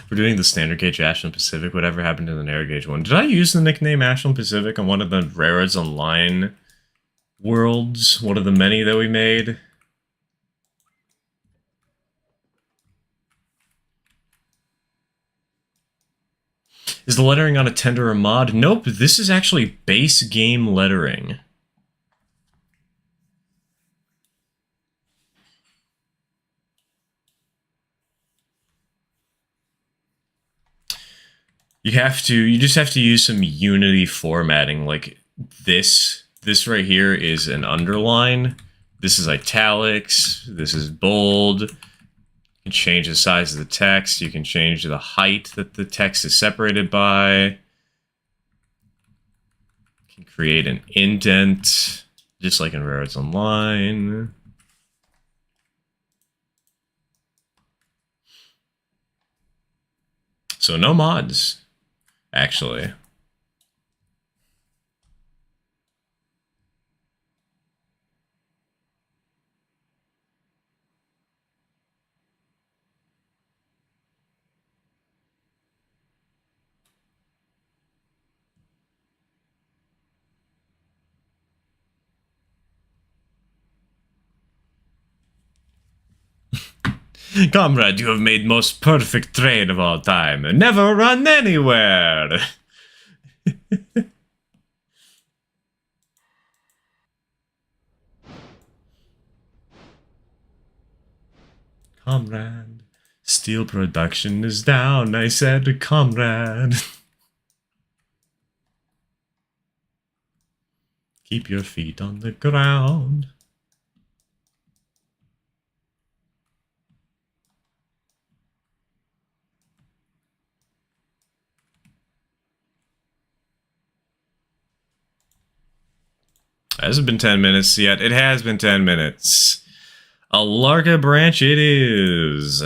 We're doing the standard gauge Ashland Pacific. Whatever happened to the narrow gauge one? Did I use the nickname Ashland Pacific on one of the Railroads Online worlds? One of the many that we made? Is the lettering on a tender a mod? Nope, this is actually base game lettering. You just have to use some Unity formatting, like this. This right here is an underline. This is italics. This is bold. You can change the size of the text. You can change the height that the text is separated by. You can create an indent, just like in Railroads Online. So no mods. Actually. Comrade, you have made most perfect train of all time. Never run anywhere. Comrade, steel production is down, I said, comrade. Keep your feet on the ground. It hasn't been 10 minutes yet. It has been 10 minutes. A Larga branch it is.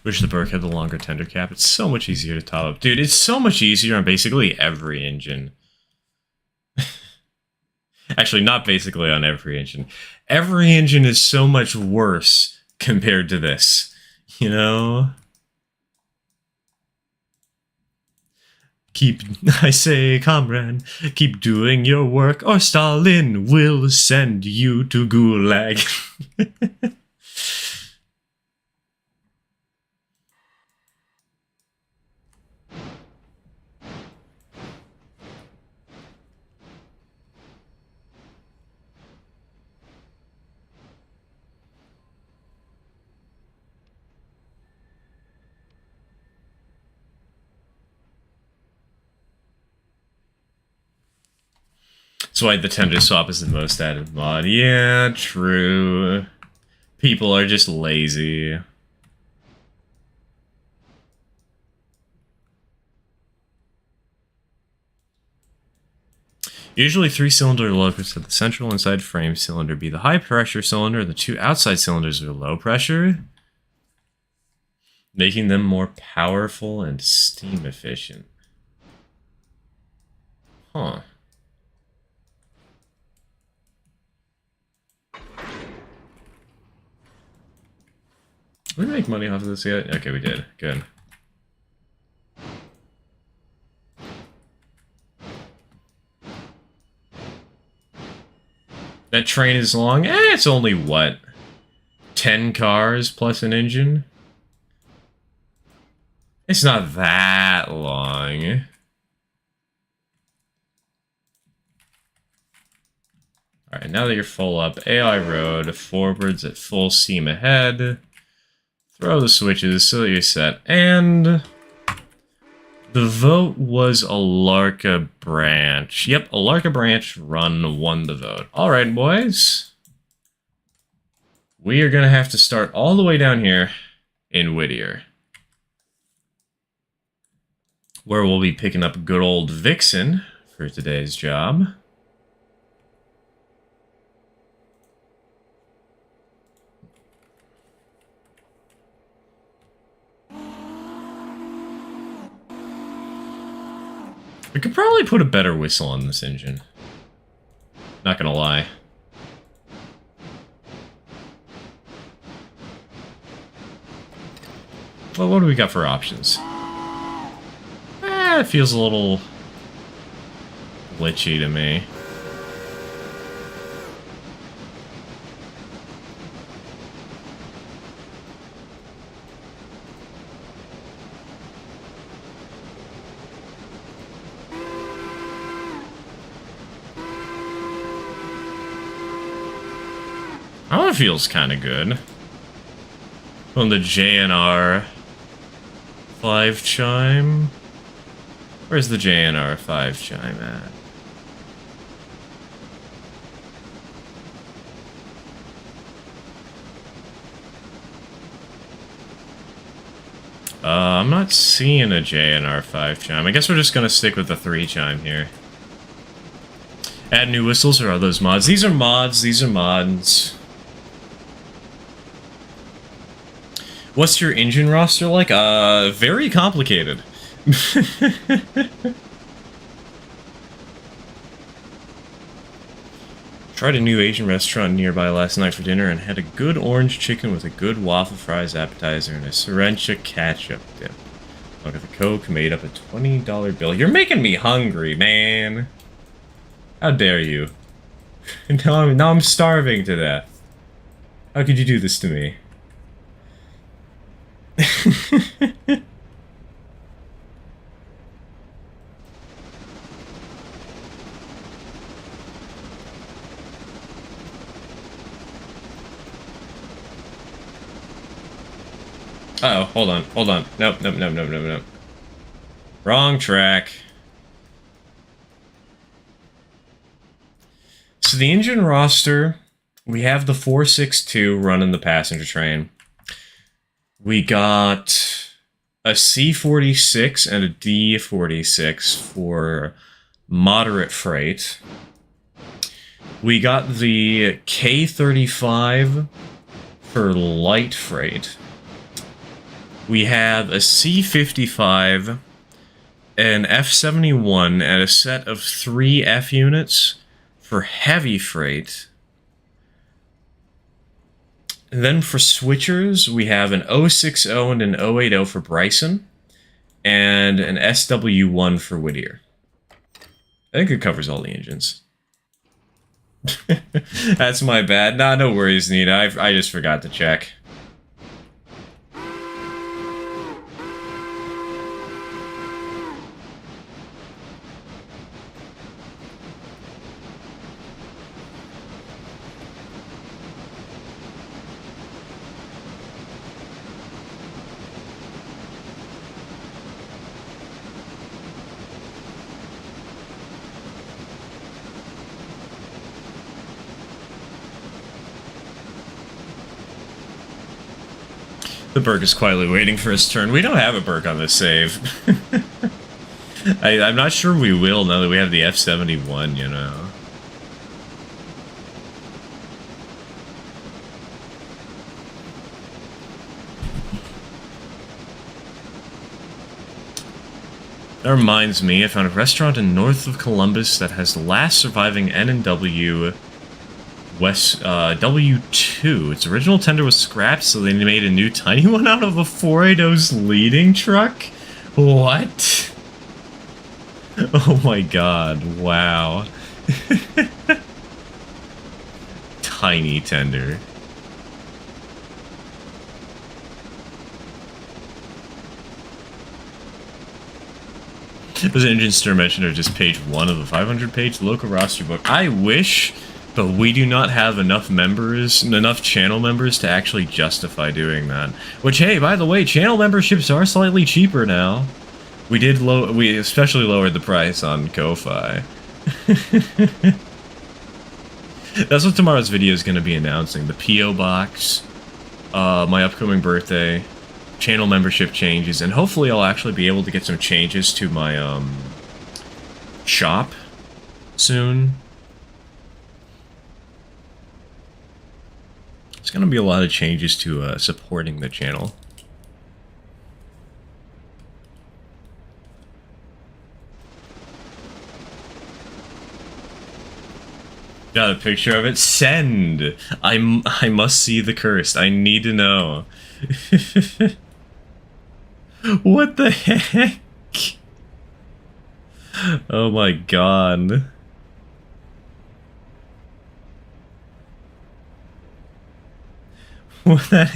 Wish the Burke had the longer tender cap. It's so much easier to top up. Dude, it's so much easier on basically every engine. Actually, not basically on every engine. Every engine is so much worse compared to this. You know? I say, comrade, keep doing your work or Stalin will send you to Gulag. That's why the tender swap is the most added mod. Yeah, true. People are just lazy. Usually 3-cylinder locos at the central inside frame cylinder be the high pressure cylinder, the 2 outside cylinders are low pressure, making them more powerful and steam efficient. Huh. Did we make money off of this yet? Okay, we did. Good. That train is long. It's only, what, 10 cars plus an engine? It's not that long. Alright, now that you're full up, AI road, forwards at full steam ahead. Throw the switches so that you're set. And the vote was Alarka Branch. Yep, Alarka Branch run won the vote. Alright, boys. We are going to have to start all the way down here in Whittier, where we'll be picking up good old Vixen for today's job. We could probably put a better whistle on this engine. Not gonna lie. Well, what do we got for options? It feels a little glitchy to me. Oh, it feels kind of good. On the JNR 5 chime. Where's the JNR 5 chime at? I'm not seeing a JNR 5 chime. I guess we're just gonna stick with the 3 chime here. Add new whistles, or are those mods? These are mods, these are mods. What's your engine roster like? Very complicated. Tried a new Asian restaurant nearby last night for dinner and had a good orange chicken with a good waffle fries appetizer and a sriracha ketchup dip. Look at the Coke made up a $20 bill. You're making me hungry, man. How dare you? Now I'm starving to death. How could you do this to me? Uh-oh, hold on. Nope. Wrong track. So the engine roster, we have the 462 running the passenger train. We got a C46 and a D46 for moderate freight. We got the K35 for light freight. We have a C55, an F71, and a set of 3 F units for heavy freight. And then for switchers, we have an 060 and an 080 for Bryson, and an SW1 for Whittier. I think it covers all the engines. That's my bad. Nah, no worries, Nina. I just forgot to check. The Berg is quietly waiting for his turn. We don't have a Berg on this save. I'm not sure we will now that we have the F71, you know. That reminds me, I found a restaurant in north of Columbus that has the last surviving N&W West W2. Its original tender was scrapped, so they made a new tiny one out of a 480's leading truck? What? Oh my god, wow. Tiny tender. Those engine stir mentioned are just page 1 of the 500-page local roster book. I wish But we do not have enough members, enough channel members to actually justify doing that. Which, hey, by the way, channel memberships are slightly cheaper now. We especially lowered the price on Ko-Fi. That's what tomorrow's video is going to be announcing. The P.O. Box, my upcoming birthday, channel membership changes, and hopefully I'll actually be able to get some changes to my, shop soon. There's going to be a lot of changes to, supporting the channel. Got a picture of it? Send! I must see the cursed. I need to know. What the heck? Oh my god. Well, that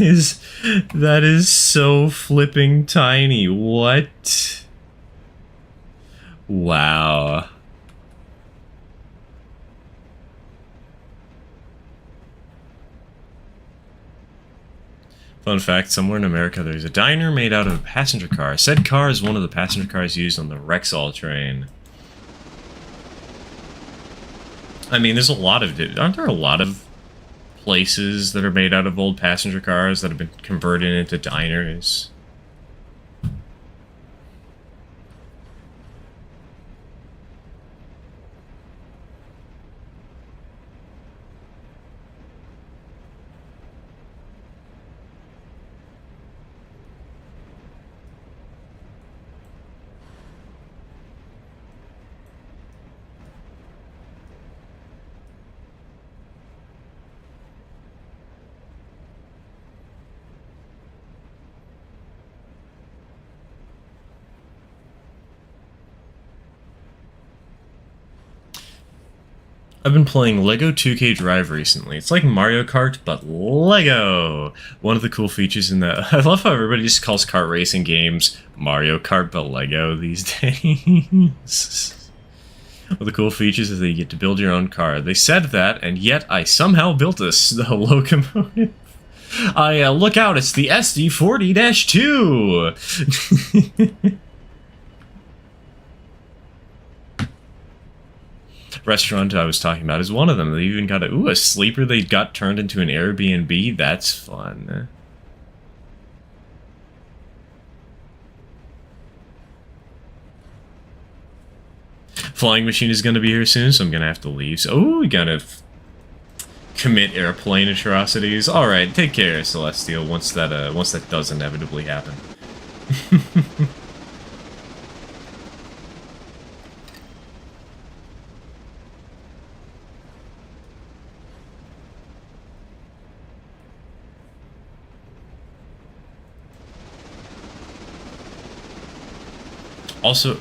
is so flipping tiny. What? Wow. Fun fact, somewhere in America there's a diner made out of a passenger car. Said car is one of the passenger cars used on the Rexall train. I mean, there's a lot of... Aren't there a lot of places that are made out of old passenger cars that have been converted into diners? I've been playing Lego 2K Drive recently. It's like Mario Kart, but Lego! One of the cool features in that... I love how everybody just calls kart racing games Mario Kart, but Lego these days. One of the cool features is that you get to build your own car. They said that, and yet I somehow built a locomotive. Look out, it's the SD40-2! Restaurant I was talking about is one of them. They even got a sleeper they got turned into an Airbnb. That's fun. Flying machine is going to be here soon, so I'm going to have to leave. So, we gotta commit airplane atrocities. All right, take care, Celestial. Once that does inevitably happen. Also,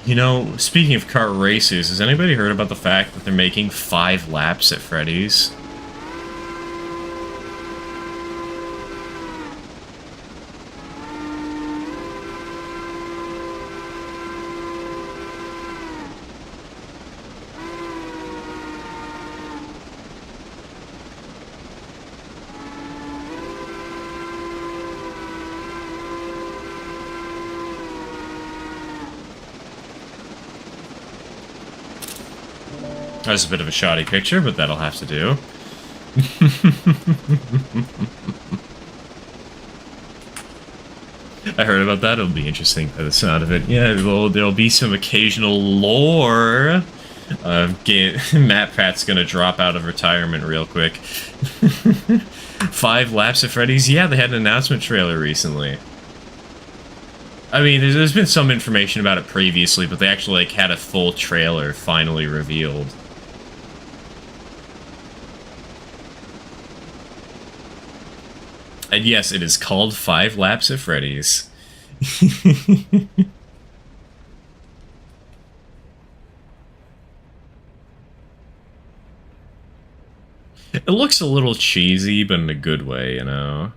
you know, speaking of kart races, has anybody heard about the fact that they're making 5 laps at Freddy's? That's a bit of a shoddy picture, but that'll have to do. I heard about that. It'll be interesting by the sound of it. Yeah, well, there'll be some occasional lore. Matt Pat's gonna drop out of retirement real quick. 5 laps at Freddy's? Yeah, they had an announcement trailer recently. I mean, there's been some information about it previously, but they actually had a full trailer finally revealed. And yes, it is called 5 Laps at Freddy's. It looks a little cheesy, but in a good way, you know?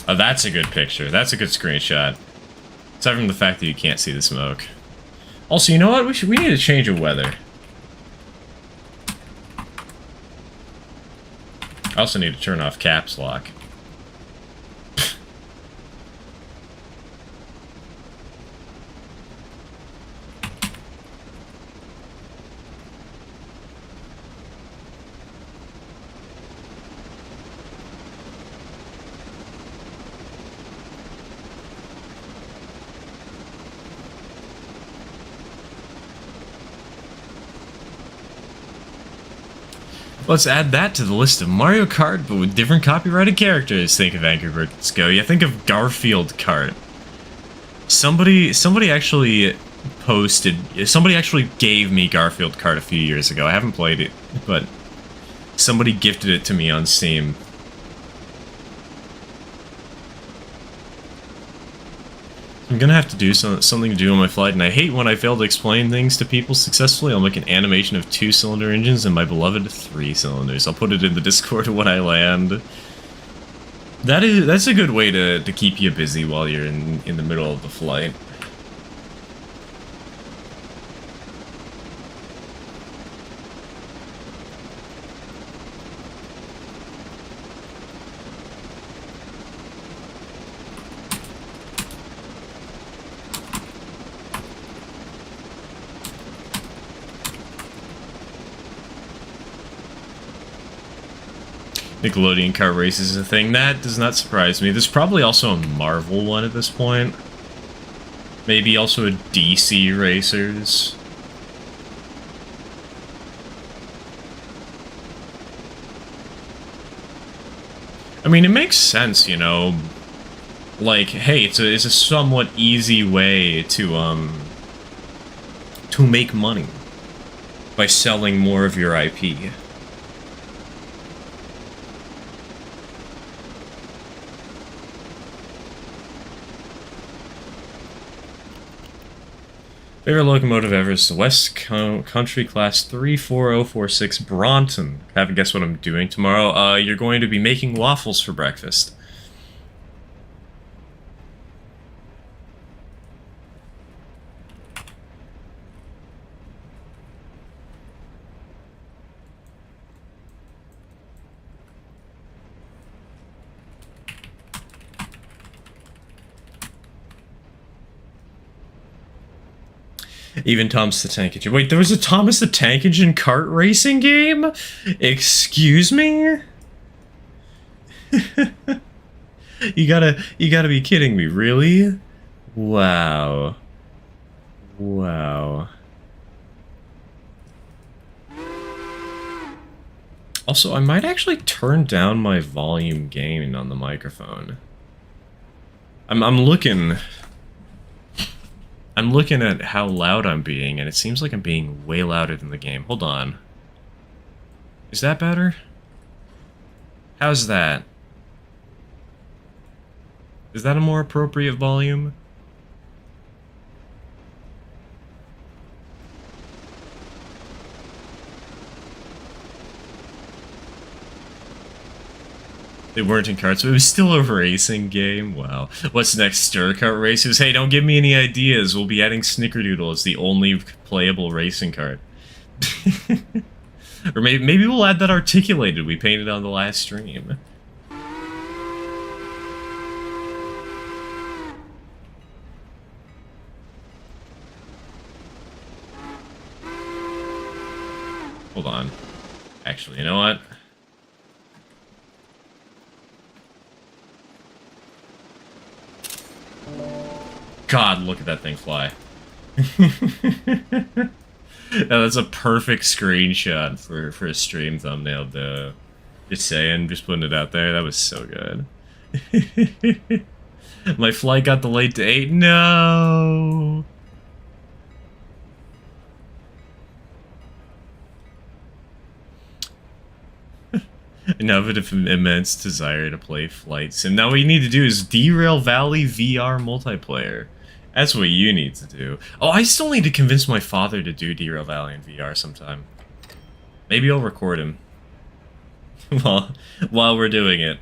Oh, that's a good picture. That's a good screenshot. Aside from the fact that you can't see the smoke. Also, you know what? We need a change of weather. I also need to turn off caps lock. Let's add that to the list of Mario Kart, but with different copyrighted characters. Think of Angry Birds Go. Yeah, think of Garfield Kart. Somebody actually posted. Somebody actually gave me Garfield Kart a few years ago. I haven't played it, but somebody gifted it to me on Steam. I'm gonna have to do something to do on my flight, and I hate when I fail to explain things to people successfully. I'll make an animation of 2-cylinder engines and my beloved 3 cylinders. I'll put it in the Discord when I land. That's a good way to keep you busy while you're in the middle of the flight. Nickelodeon kart races is a thing. That does not surprise me. There's probably also a Marvel one at this point. Maybe also a DC Racers. I mean, it makes sense, you know. Like, hey, it's a somewhat easy way to make money by selling more of your IP. Favorite locomotive ever is the West Country Class 34046 Bronton. Haven't guessed what I'm doing tomorrow. You're going to be making waffles for breakfast. Even Thomas the Tank Engine. Wait, there was a Thomas the Tank Engine kart racing game? Excuse me? You gotta be kidding me, really? Wow. Wow. Also, I might actually turn down my volume gain on the microphone. I'm looking at how loud I'm being, and it seems like I'm being way louder than the game. Hold on. Is that better? How's that? Is that a more appropriate volume? They weren't in karts, but it was still a racing game. Wow. What's next? Stir kart races? Hey, don't give me any ideas. We'll be adding Snickerdoodle as the only playable racing kart. Or maybe we'll add that articulated we painted on the last stream. Hold on. Actually, you know what? God, look at that thing fly. That's a perfect screenshot for a stream thumbnail, though. Just saying, just putting it out there. That was so good. My flight got delayed to 8. No! Now that an immense desire to play Flight Sim. Now what you need to do is Derail Valley VR multiplayer. That's what you need to do. Oh, I still need to convince my father to do Derail Valley in VR sometime. Maybe I'll record him while we're doing it.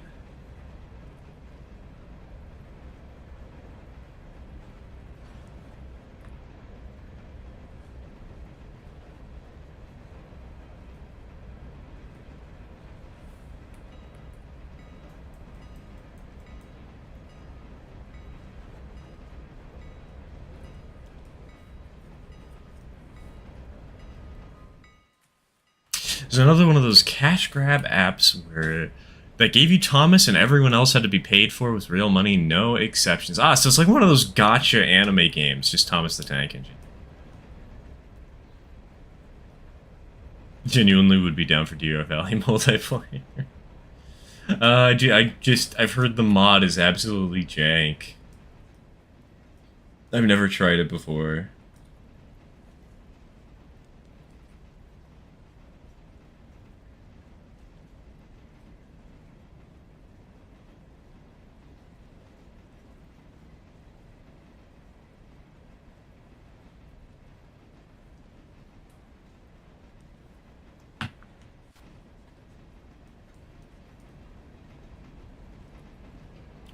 There's another one of those cash grab apps where that gave you Thomas and everyone else had to be paid for with real money, no exceptions. Ah, so it's like one of those gotcha anime games, just Thomas the Tank Engine. Genuinely would be down for Deer Valley multiplayer. I've heard the mod is absolutely jank. I've never tried it before.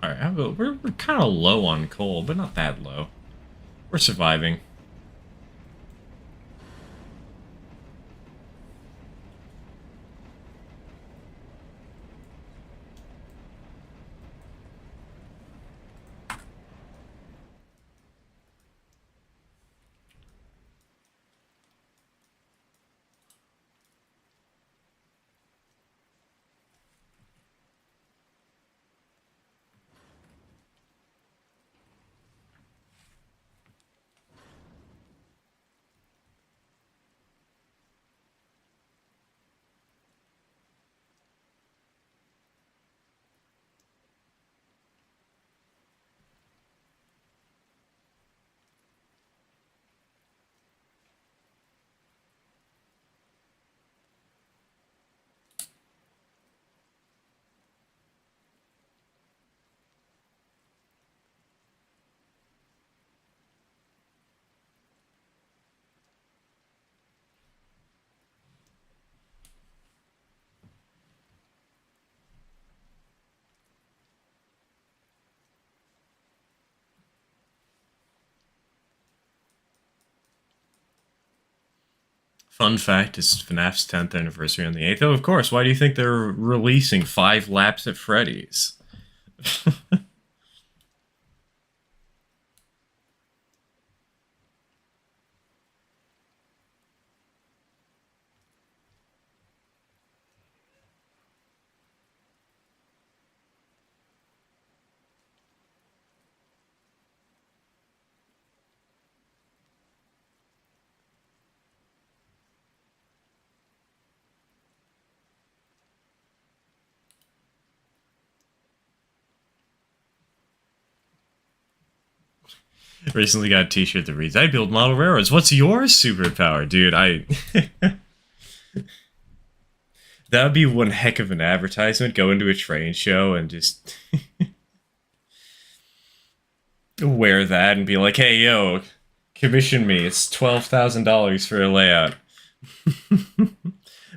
Alright, we're kind of low on coal, but not that low. We're surviving. Fun fact, it's FNAF's 10th anniversary on the 8th. Oh, of course, why do you think they're releasing 5 Laps at Freddy's? Recently got a t-shirt that reads, I build model railroads. What's your superpower? Dude, that would be one heck of an advertisement. Go into a train show and just wear that and be like, hey, yo, commission me. It's $12,000 for a layout.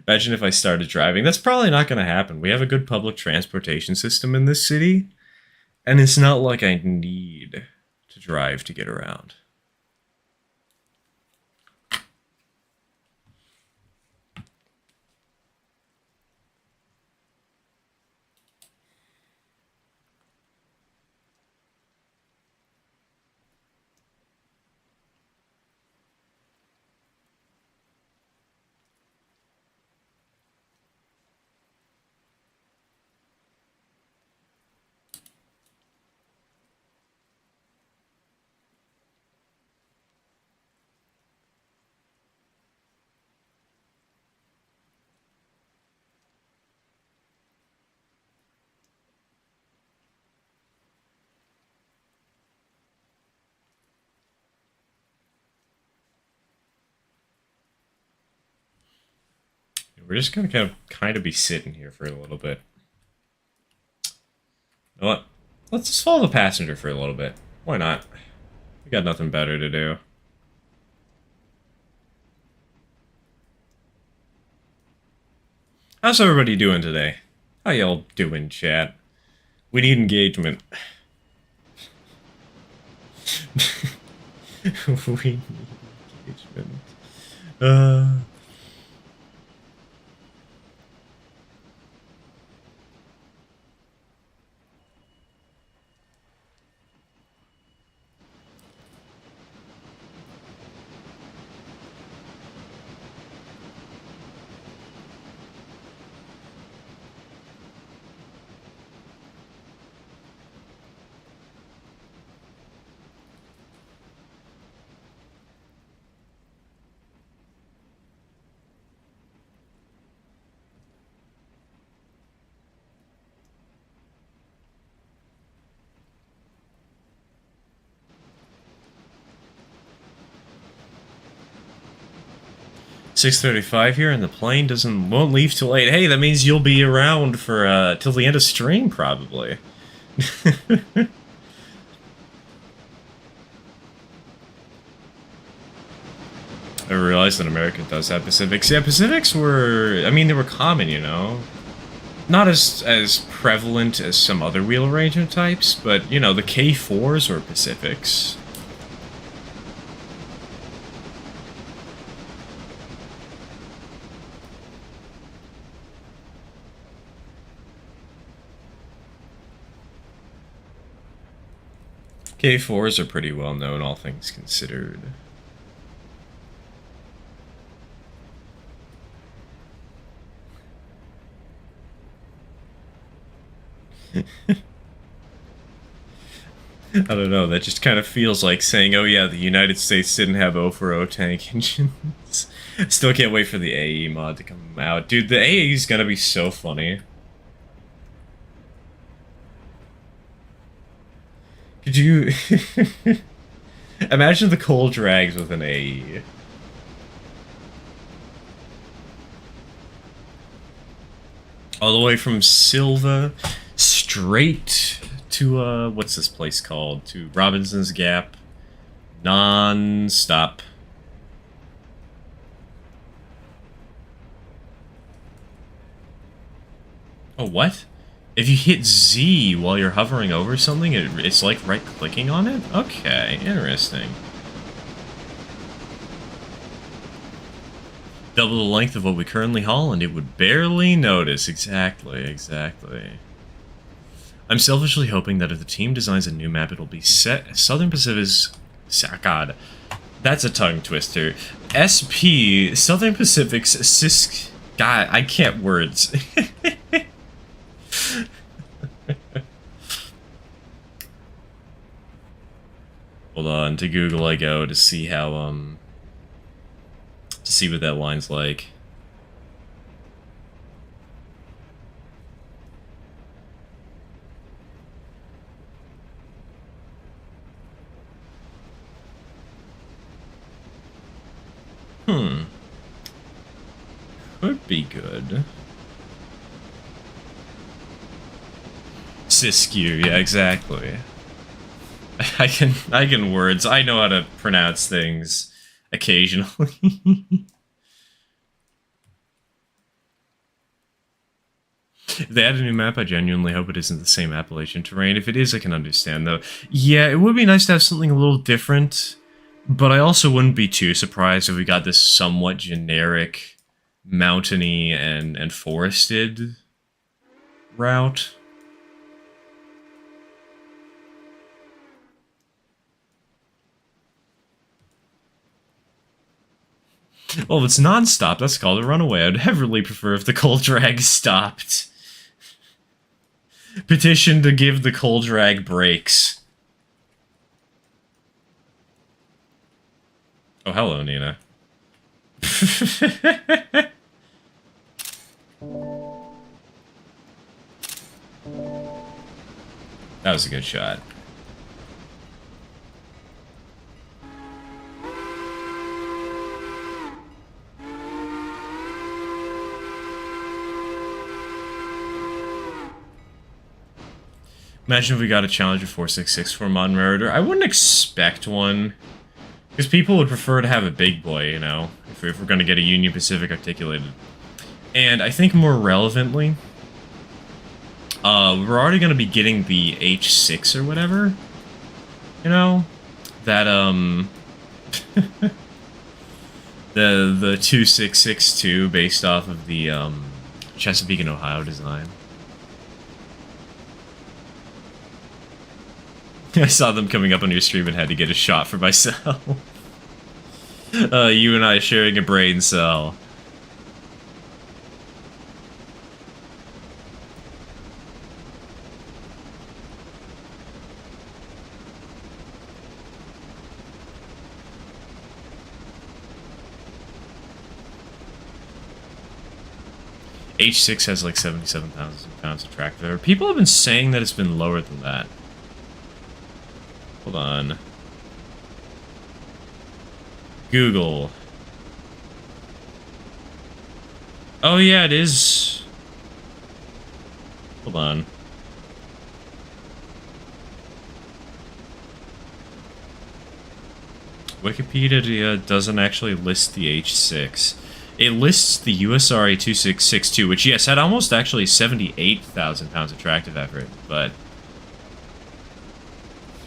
Imagine if I started driving. That's probably not going to happen. We have a good public transportation system in this city, and it's not like I need to drive to get around. We're just gonna kind of be sitting here for a little bit. You know what? Let's just follow the passenger for a little bit. Why not? We got nothing better to do. How's everybody doing today? How y'all doing, chat? We need engagement. We need engagement. 6:35 here, and the plane won't leave till 8. Hey, that means you'll be around for till the end of stream, probably. I realized that America does have Pacifics. Yeah, Pacifics were, I mean, they were common, you know? Not as prevalent as some other wheel arrangement types, but, you know, the K4s were Pacifics. K4s are pretty well known, all things considered. I don't know, that just kind of feels like saying, oh yeah, the United States didn't have 040 tank engines. Still can't wait for the AE mod to come out. Dude, the AE is gonna be so funny. Could you... Imagine the coal drags with an AE. All the way from Silva straight to, what's this place called? To Robinson's Gap. Non-stop. Oh, what? If you hit Z while you're hovering over something, it's like right-clicking on it? Okay, interesting. Double the length of what we currently haul, and it would barely notice. Exactly. I'm selfishly hoping that if the team designs a new map, it'll be set Southern Pacific's... God, that's a tongue twister. SP, Southern Pacific's Cisc... God, I can't words. Hold on, to Google I go to see how, to see what that line's like. Could be good. Siskiyou, yeah, exactly. I can words. I know how to pronounce things occasionally. If they add a new map, I genuinely hope it isn't the same Appalachian terrain. If it is, I can understand, though. Yeah, it would be nice to have something a little different, but I also wouldn't be too surprised if we got this somewhat generic mountainy and forested route. Well, if it's non-stop, that's called a runaway. I'd heavily prefer if the coal drag stopped. Petition to give the coal drag breaks. Oh, hello, Nina. That was a good shot. Imagine if we got a Challenger 466 for Modern Meritor. I wouldn't expect one, because people would prefer to have a big boy, you know, if we're going to get a Union Pacific articulated. And I think more relevantly, we're already going to be getting the H6 or whatever, you know, that, the 2662 based off of the, Chesapeake and Ohio design. I saw them coming up on your stream and had to get a shot for myself. You and I sharing a brain cell. H6 has like 77,000 pounds of track there. People have been saying that it's been lower than that. Hold on. Oh yeah, it is. Hold on. Wikipedia doesn't actually list the H6. It lists the USRA 2662, which, yes, had almost actually 78,000 pounds of tractive effort, but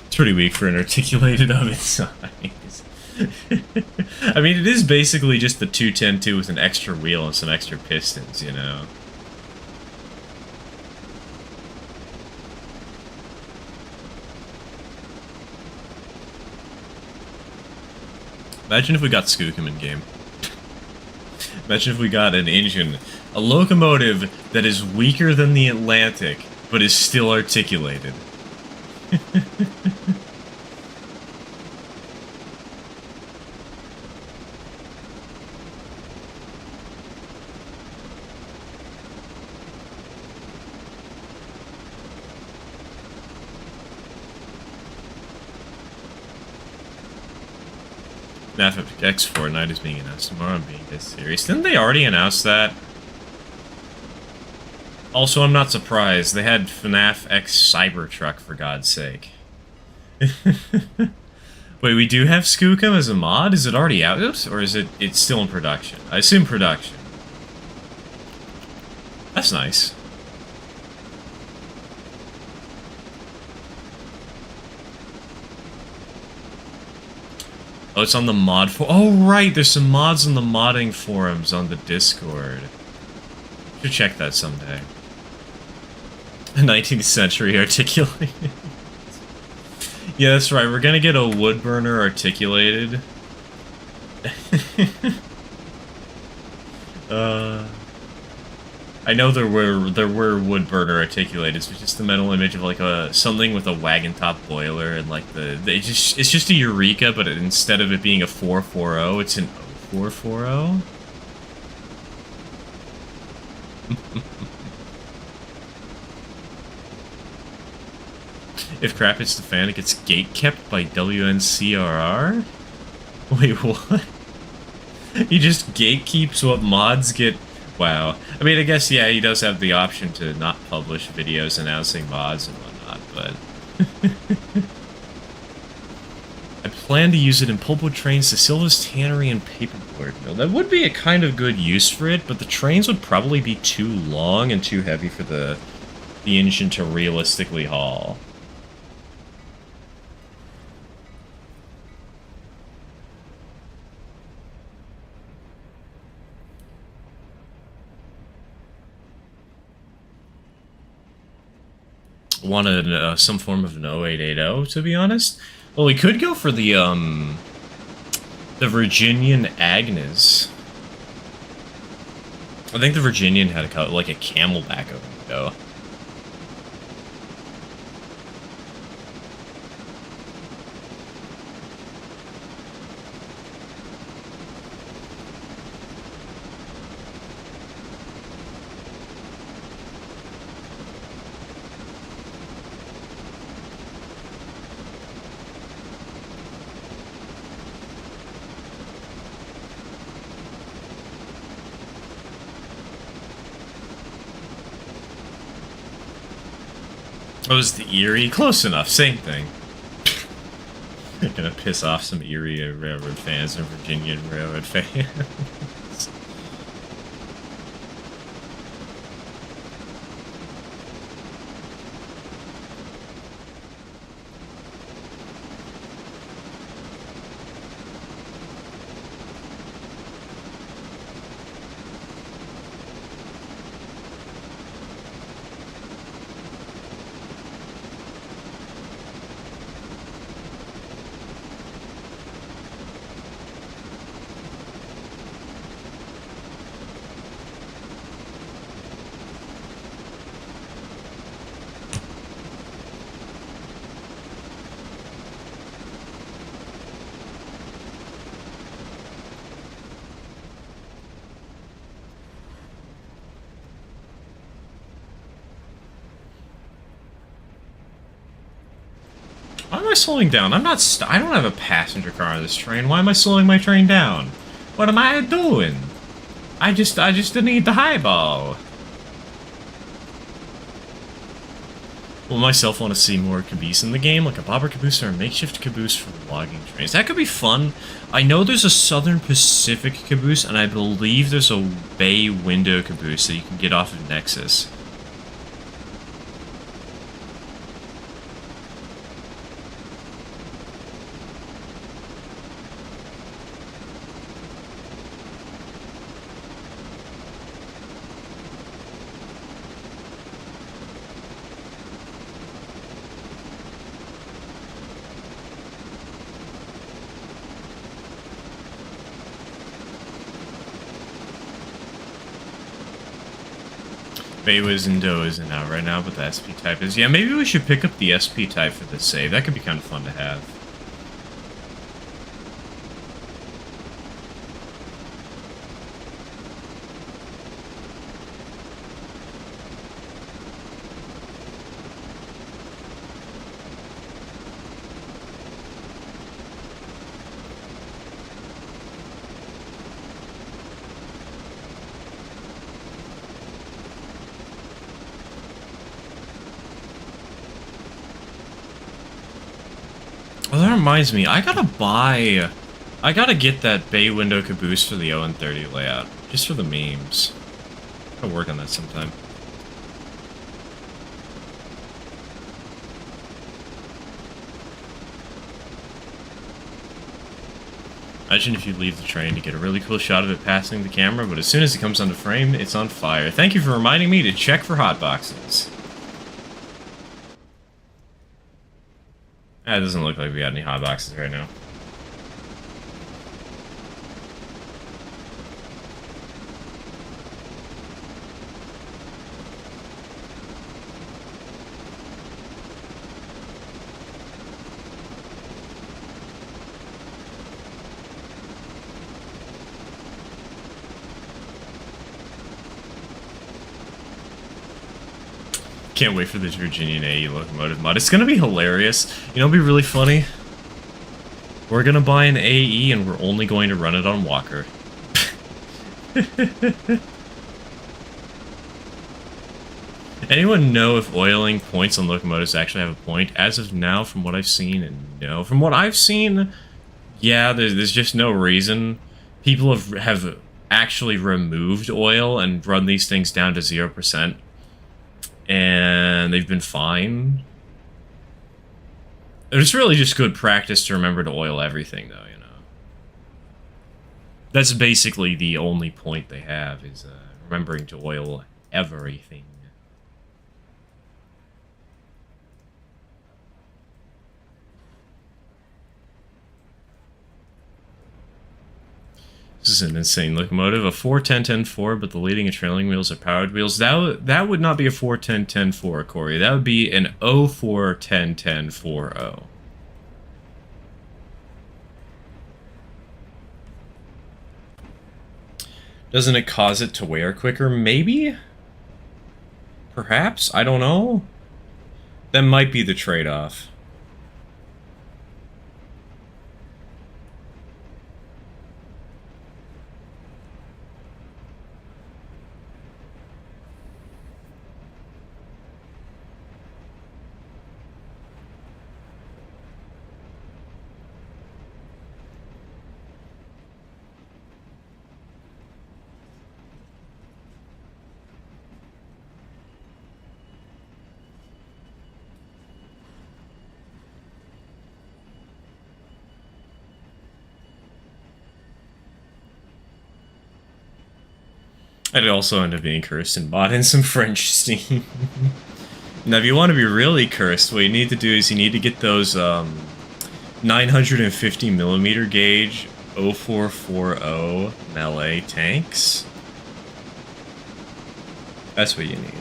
it's pretty weak for an articulated of its size. I mean, it is basically just the 210-2 with an extra wheel and some extra pistons, you know? Imagine if we got Skookum in game. Imagine if we got an engine, a locomotive that is weaker than the Atlantic, but is still articulated. FNAF X Fortnite is being announced tomorrow. I'm being this serious. Didn't they already announce that? Also, I'm not surprised. They had FNAF X Cybertruck, for God's sake. Wait, we do have Skookum as a mod? Is it already out? Oops, or is it's still in production? I assume production. That's nice. Oh, it's on the mod for. Oh, right, there's some mods on the modding forums on the Discord. Should check that someday. 19th century articulated. Yeah, that's right. We're gonna get a wood burner articulated. I know there were wood burner articulateds, it's just the mental image of like something with a wagon top boiler and like it's just a Eureka, but instead of it being a 440, it's an 0440. If crap hits the fan, it gets gate kept by WNCRR? Wait, what? He just gatekeeps what mods get. Wow. I mean, I guess, yeah, he does have the option to not publish videos announcing mods and whatnot, but... I plan to use it in pulpwood trains to Silva's Tannery and Paperboard Mill. That would be a kind of good use for it, but the trains would probably be too long and too heavy for the engine to realistically haul. Wanted some form of an 0880, to be honest. Well, we could go for the Virginian Agnes. I think the Virginian had like a camelback a while ago. Oh, was the Erie? Close enough, same thing. Gonna piss off some Erie Railroad fans and Virginian Railroad fans. Why am I slowing down? I'm not. I don't have a passenger car on this train. Why am I slowing my train down? What am I doing? I just need the highball. Will myself want to see more caboose in the game, like a bobber caboose or a makeshift caboose for logging trains. That could be fun. I know there's a Southern Pacific caboose, and I believe there's a bay window caboose that you can get off of Nexus. Bay window isn't out right now, but the SP type is. Yeah, maybe we should pick up the SP type for this save. That could be kind of fun to have. Well, that reminds me, I gotta get that bay window caboose for the 0 layout, just for the memes. I'll work on that sometime. Imagine if you leave the train to get a really cool shot of it passing the camera, but as soon as it comes onto frame, it's on fire. Thank you for reminding me to check for hotboxes. It doesn't look like we got any hot boxes right now. Can't wait for this Virginian AE locomotive mod. It's gonna be hilarious. You know, it'll be really funny. We're gonna buy an AE and we're only going to run it on Walker. Anyone know if oiling points on locomotives actually have a point? As of now, from what I've seen, and no. From what I've seen, yeah, there's just no reason. People have actually removed oil and run these things down to 0%. And they've been fine. It's really just good practice to remember to oil everything, though, you know. That's basically the only point they have, is remembering to oil everything. This is an insane locomotive. A 410-10-4, but the leading and trailing wheels are powered wheels. That would not be a 410-10-4, Corey. That would be an 04-10-10-4-0. Doesn't it cause it to wear quicker? Maybe? Perhaps? I don't know. That might be the trade-off. I'd also end up being cursed and bought in some French steam. Now, if you want to be really cursed, what you need to do is you need to get those 950mm gauge 0440 melee tanks. That's what you need.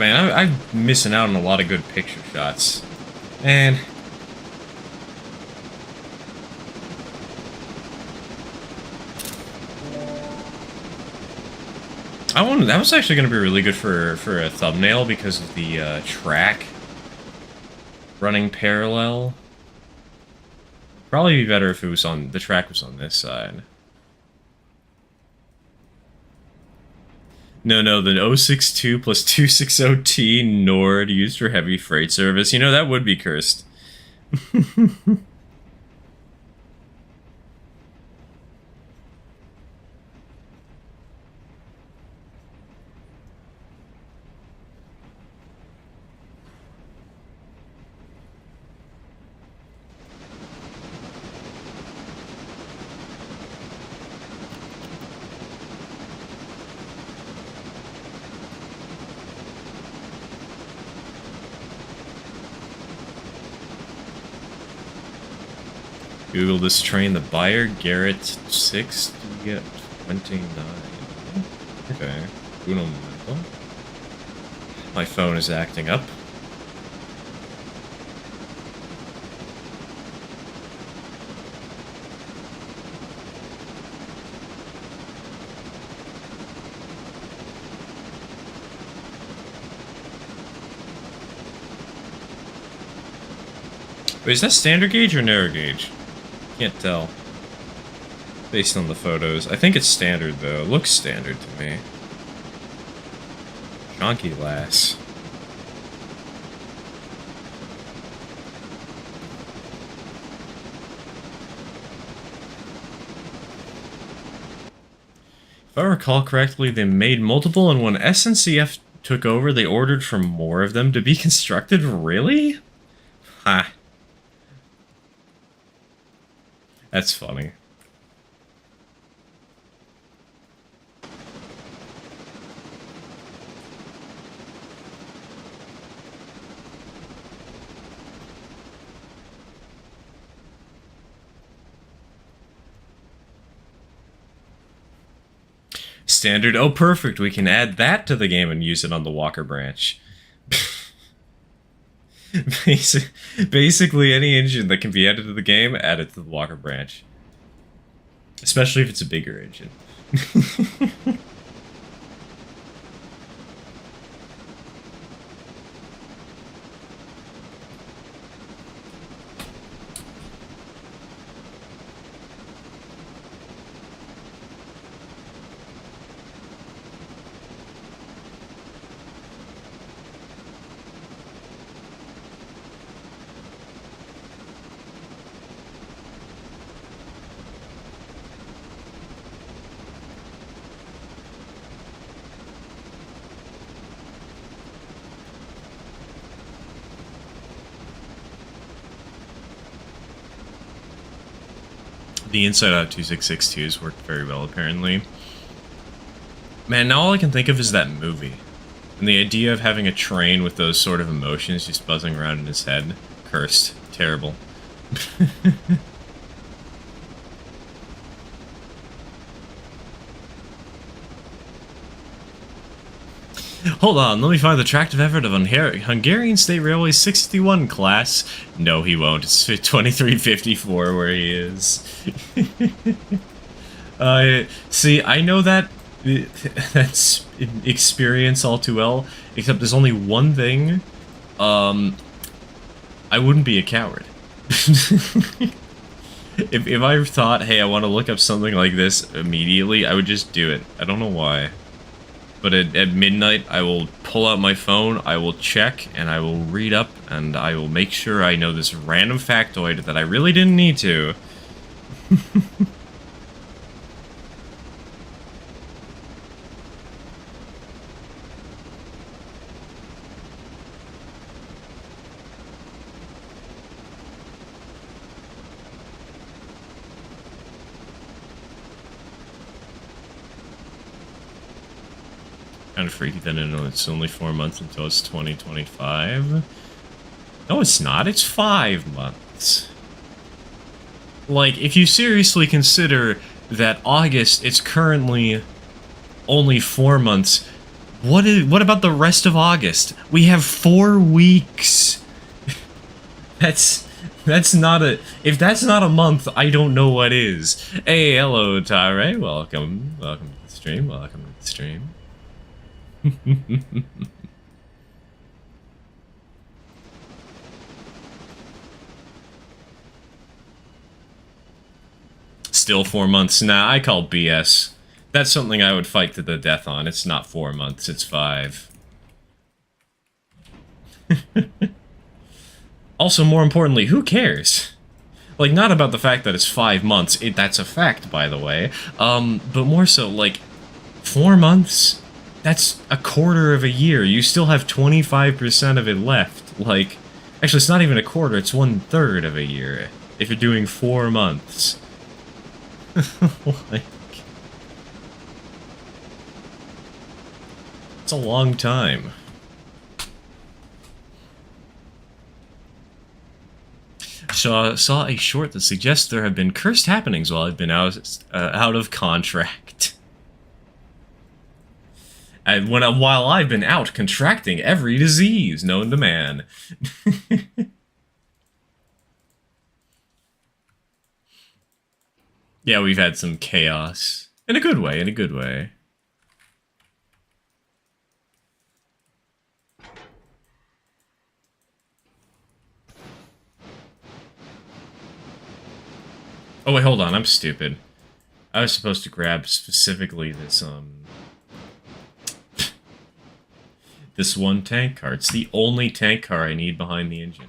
man, I'm missing out on a lot of good picture shots. Man. That was actually going to be really good for a thumbnail because of the track running parallel. Probably be better if it was the track was on this side. No, the 062 plus 260T Nord used for heavy freight service. You know, that would be cursed. Google this train, the buyer, Garrett 6 to get 29. Okay. Uno momento. My phone is acting up. Wait, is that standard gauge or narrow gauge? Can't tell. Based on the photos. I think it's standard, though. It looks standard to me. Chonky lass. If I recall correctly, they made multiple, and when SNCF took over, they ordered for more of them to be constructed? Really? Ha. That's funny. Standard. Oh, perfect. We can add that to the game and use it on the Walker branch. Basically, any engine that can be added to the game, add it to the Walker branch. Especially if it's a bigger engine. The Inside Out 2662s worked very well, apparently. Man, now all I can think of is that movie. And the idea of having a train with those sort of emotions just buzzing around in his head. Cursed. Terrible. Hold on, let me find the tractive effort of Hungarian State Railway 61 class. No, he won't. It's 2354 where he is. See, I know that's experience all too well, except there's only one thing. I wouldn't be a coward. If I thought, hey, I want to look up something like this immediately, I would just do it. I don't know why. But at midnight, I will pull out my phone, I will check, and I will read up, and I will make sure I know this random factoid that I really didn't need to. Kind of freaky that I know it's only 4 months until it's 2025. No, it's not. It's 5 months. Like, if you seriously consider that August, it's currently only 4 months, What about the rest of August? We have 4 weeks. That's not a if that's not a month, I don't know what is. Hey, hello Tare, welcome to the stream, welcome to the stream. Still 4 months. Nah, I call BS. That's something I would fight to the death on. It's not 4 months, it's 5. Also, more importantly, who cares? Like, not about the fact that it's 5 months. That's a fact, by the way. But more so, like, 4 months? That's a quarter of a year. You still have 25% of it left. Like, actually, it's not even a quarter. It's 1/3 of a year. If you're doing 4 months. Like, it's a long time. So, saw a short that suggests there have been cursed happenings while I've been out of contract. And while I've been out contracting every disease known to man. Yeah, we've had some chaos. In a good way, in a good way. Oh wait, hold on, I'm stupid. I was supposed to grab specifically this, this one tank car. It's the only tank car I need behind the engine.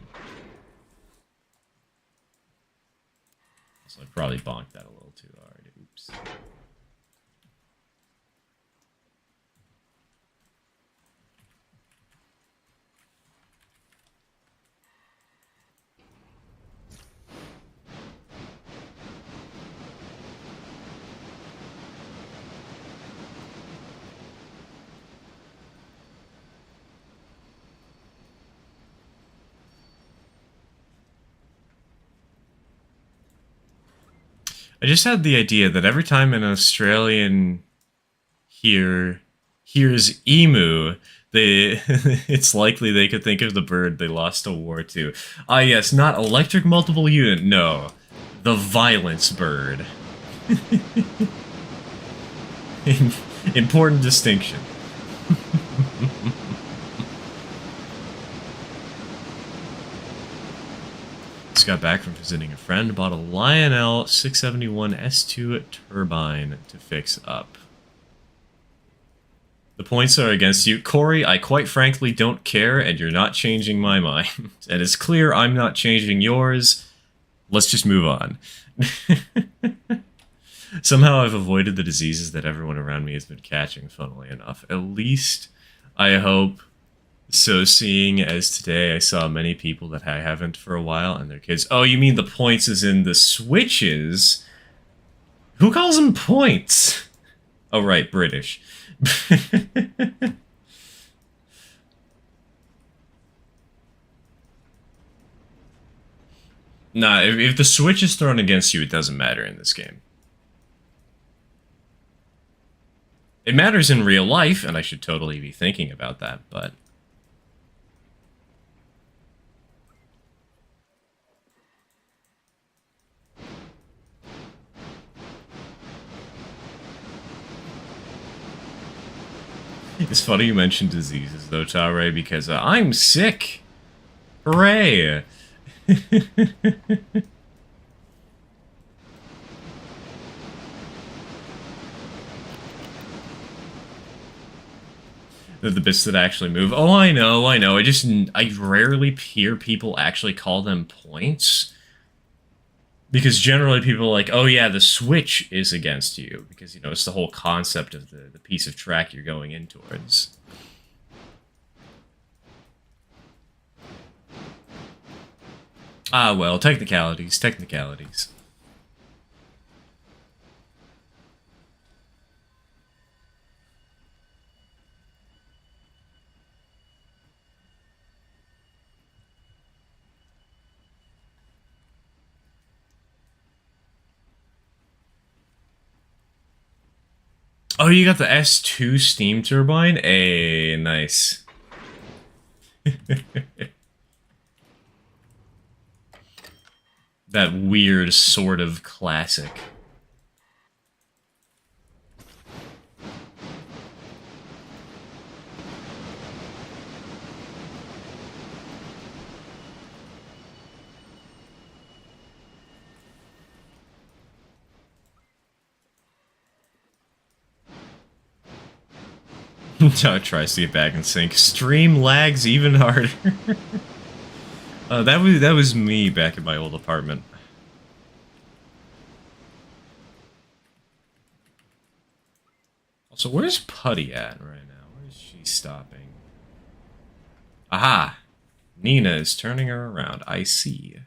So I probably bonked that a little too hard. Oops. I just had the idea that every time an Australian hears emu, they it's likely they could think of the bird they lost a war to. Ah yes, not electric multiple unit, no. The violence bird. Important distinction. Just got back from visiting a friend, bought a Lionel 671 S2 turbine to fix up. The points are against you. Corey, I quite frankly don't care, and you're not changing my mind. And it's clear I'm not changing yours. Let's just move on. Somehow I've avoided the diseases that everyone around me has been catching, funnily enough. At least, I hope. So seeing as today I saw many people that I haven't for a while and their kids. Oh, you mean the points is in the switches? Who calls them points? Oh, right, British. Nah, if the switch is thrown against you, it doesn't matter in this game. It matters in real life, and I should totally be thinking about that, but... It's funny you mentioned diseases, though, Tare, because I'm sick. Hooray! The bits that actually move. Oh, I know. I rarely hear people actually call them points. Because generally people are like, oh yeah, the switch is against you. Because, you know, it's the whole concept of the piece of track you're going in towards. Ah, well, technicalities. Oh, you got the S2 steam turbine? Hey, nice. That weird sort of classic. Tries to get back in sync. Stream lags even harder. That was me back in my old apartment. Also, where's Putty at right now? Where is she stopping? Aha! Nina is turning her around. I see.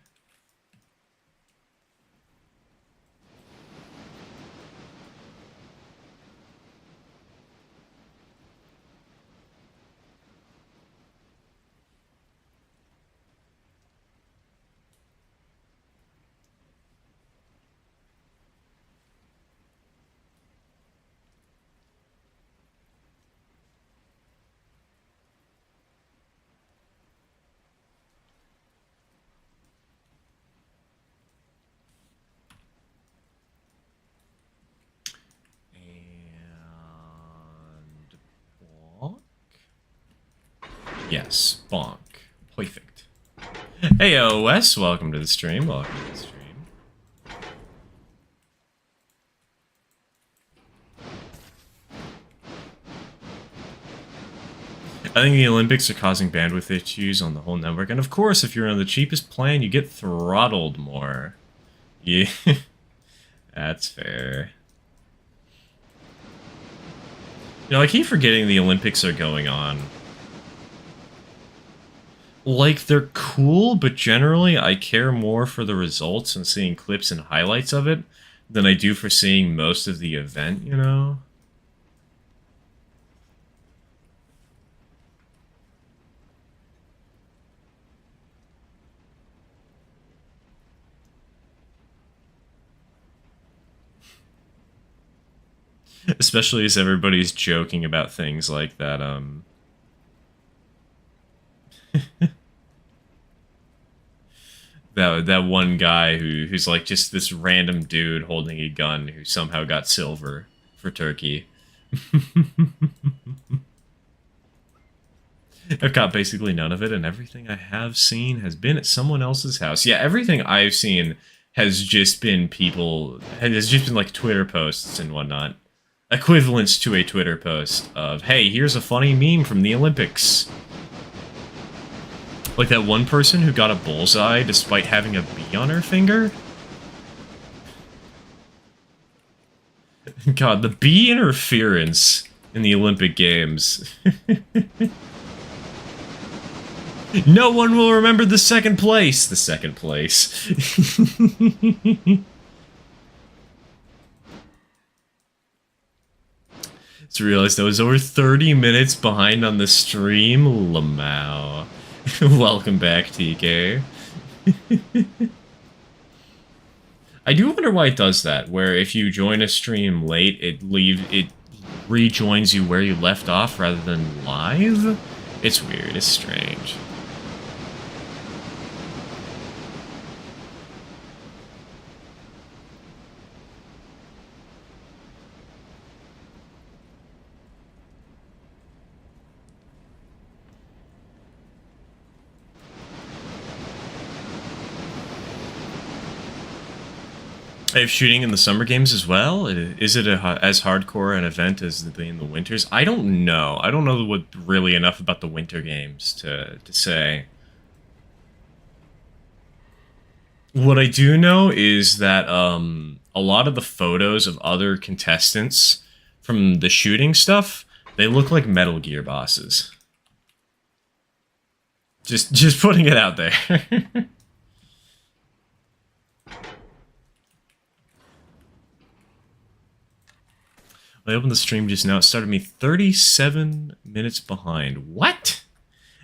Yes, bonk. Perfect. Hey, OS, welcome to the stream. Welcome to the stream. I think the Olympics are causing bandwidth issues on the whole network, and of course, if you're on the cheapest plan, you get throttled more. Yeah, that's fair. You know, I keep forgetting the Olympics are going on. Like, they're cool, but generally I care more for the results and seeing clips and highlights of it than I do for seeing most of the event, you know? Especially as everybody's joking about things like that, that one guy who's like just this random dude holding a gun who somehow got silver for Turkey. I've got basically none of it, and everything I have seen has been at someone else's house. Yeah, everything I've seen has just been like Twitter posts and whatnot. Equivalents to a Twitter post of, hey, here's a funny meme from the Olympics. Like that one person who got a bullseye despite having a bee on her finger? God, the bee interference in the Olympic Games. No one will remember the second place. The second place. Just realized I was over 30 minutes behind on the stream. Lamau. Welcome back, TK. I do wonder why it does that, where if you join a stream late, it rejoins you where you left off rather than live? It's weird, it's strange. They have shooting in the summer games as well? Is it as hardcore an event as in the winters? I don't know. I don't know what really enough about the winter games to say. What I do know is that a lot of the photos of other contestants from the shooting stuff, they look like Metal Gear bosses. Just putting it out there. I opened the stream just now. It started me 37 minutes behind. What?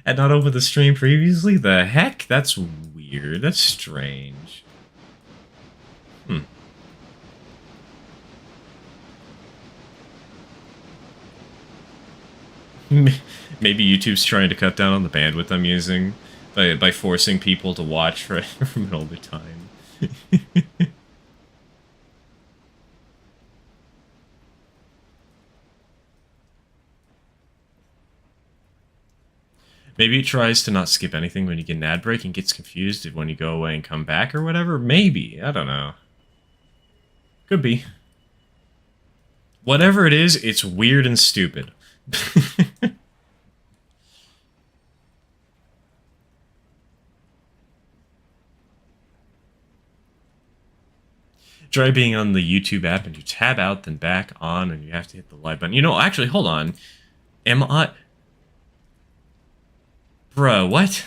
Had not opened the stream previously? The heck? That's weird. That's strange. Maybe YouTube's trying to cut down on the bandwidth I'm using by forcing people to watch for an older time. Maybe it tries to not skip anything when you get an ad break and gets confused when you go away and come back or whatever. Maybe. I don't know. Could be. Whatever it is, it's weird and stupid. Try being on the YouTube app and you tab out, then back on, and you have to hit the live button. You know, actually, hold on. Am I... Bruh, what?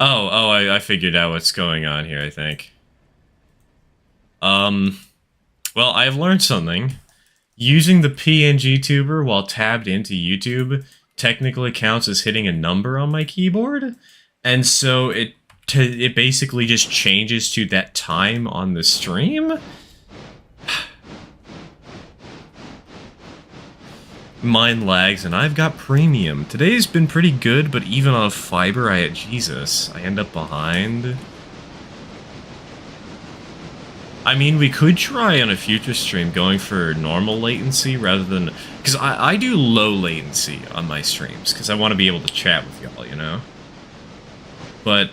I figured out what's going on here, I think. Well, I've learned something. Using the PNG tuber while tabbed into YouTube technically counts as hitting a number on my keyboard, and so it basically just changes to that time on the stream. Mine lags, and I've got premium. Today's been pretty good, but even on fiber, I end up behind. I mean, we could try on a future stream going for normal latency rather than... Because I do low latency on my streams, because I want to be able to chat with y'all, you know? But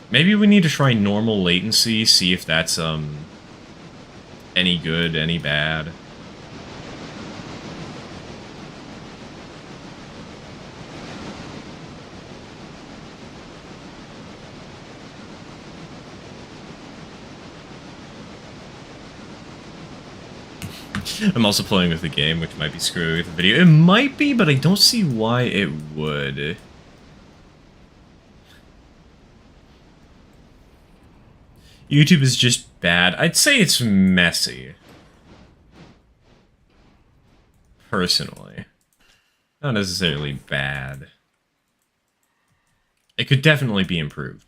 maybe we need to try normal latency, see if that's, any good, any bad. I'm also playing with the game, which might be screwy with the video. It might be, but I don't see why it would. YouTube is just bad. I'd say it's messy. Personally. Not necessarily bad. It could definitely be improved.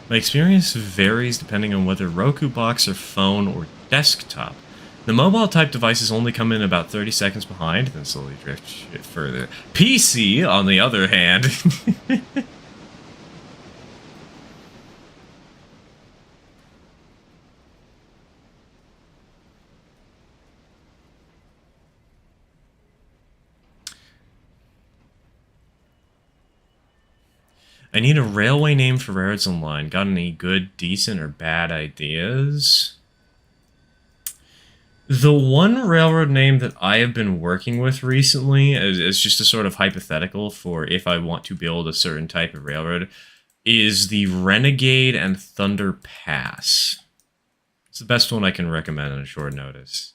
My experience varies depending on whether Roku box or phone or desktop. The mobile type devices only come in about 30 seconds behind, then slowly drift shit further. PC, on the other hand... I need a railway name for Railroads Online. Got any good, decent, or bad ideas? The one railroad name that I have been working with recently, as just a sort of hypothetical for if I want to build a certain type of railroad, is the Renegade and Thunder Pass. It's the best one I can recommend on a short notice.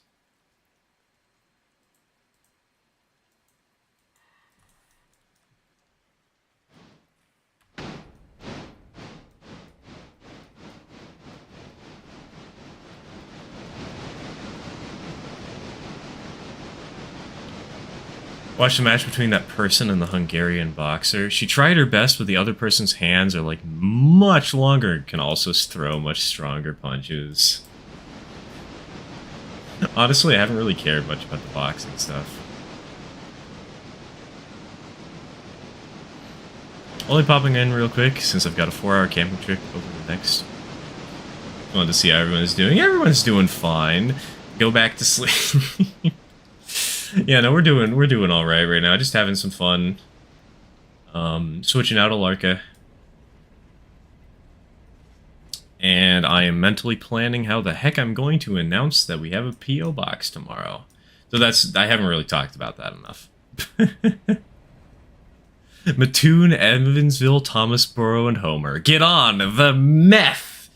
Watch the match between that person and the Hungarian boxer. She tried her best, but the other person's hands are like much longer and can also throw much stronger punches. Honestly, I haven't really cared much about the boxing stuff. Only popping in real quick, since I've got a 4-hour camping trip over the next. Wanted to see how everyone's doing. Everyone's doing fine. Go back to sleep. Yeah, no, we're doing all right now. Just having some fun. Switching out a Larka. And I am mentally planning how the heck I'm going to announce that we have a P.O. box tomorrow. So I haven't really talked about that enough. Mattoon, Evansville, Thomasboro, and Homer. Get on the meth!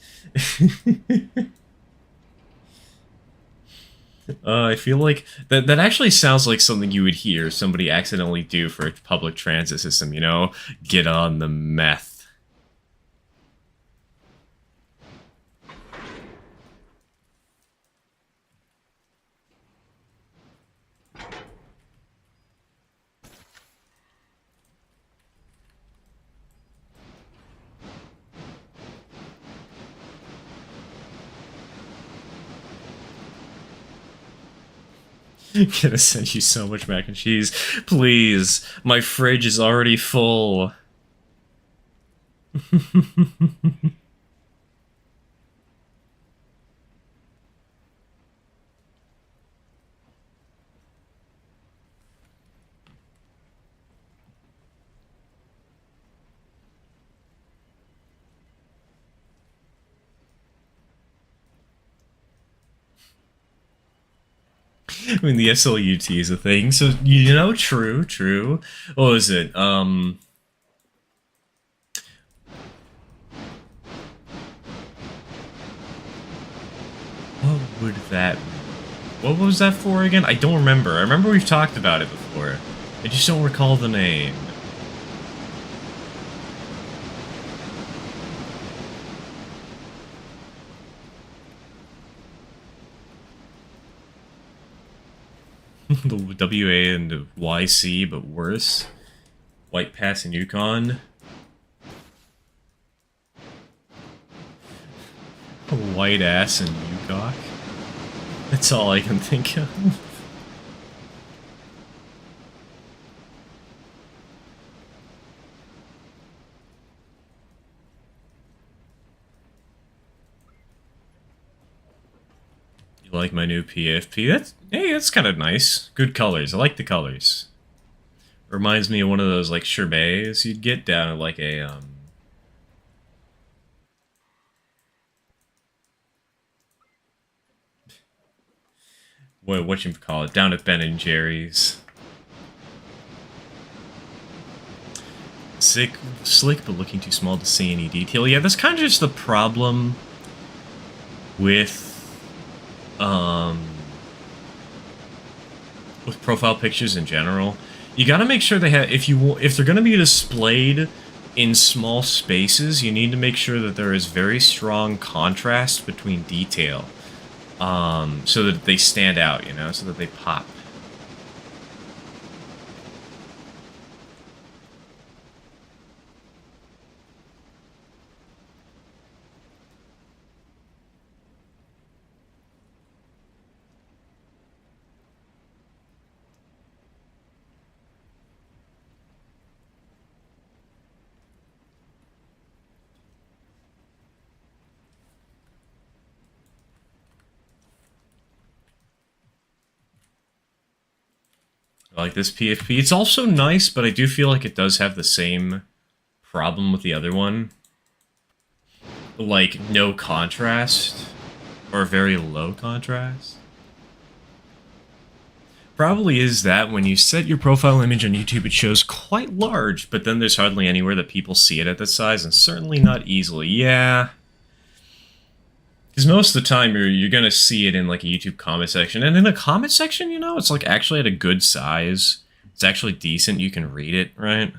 I feel like that actually sounds like something you would hear somebody accidentally do for a public transit system, you know? Get on the meth. Gonna send you so much mac and cheese. Please, my fridge is already full. I mean, the SLUT is a thing, so, you know, true, true. What was it? What would that... What was that for again? I don't remember. I remember we've talked about it before. I just don't recall the name. The WA and the YC, but worse. White Pass and Yukon. White ass and Yukok. That's all I can think of. You like my new PFP? Hey, that's kind of nice. Good colors. I like the colors. Reminds me of one of those like sherbets you'd get down at like a what you call it, down at Ben and Jerry's. Slick, but looking too small to see any detail. Yeah, that's kind of just the problem with profile pictures in general. You gotta make sure they have, if they're gonna be displayed in small spaces, you need to make sure that there is very strong contrast between detail. So that they stand out, you know, so that they pop. I like this PFP. It's also nice, but I do feel like it does have the same problem with the other one. Like, no contrast. Or very low contrast. Probably is that when you set your profile image on YouTube, it shows quite large, but then there's hardly anywhere that people see it at that size, and certainly not easily. Yeah. Because most of the time, you're going to see it in, like, a YouTube comment section. And in the comment section, you know, it's, like, actually at a good size. It's actually decent. You can read it, right?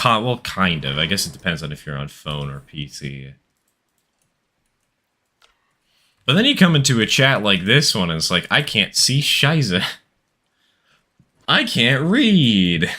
Well, kind of. I guess it depends on if you're on phone or PC. But then you come into a chat like this one, and it's like, I can't see Shiza. I can't read.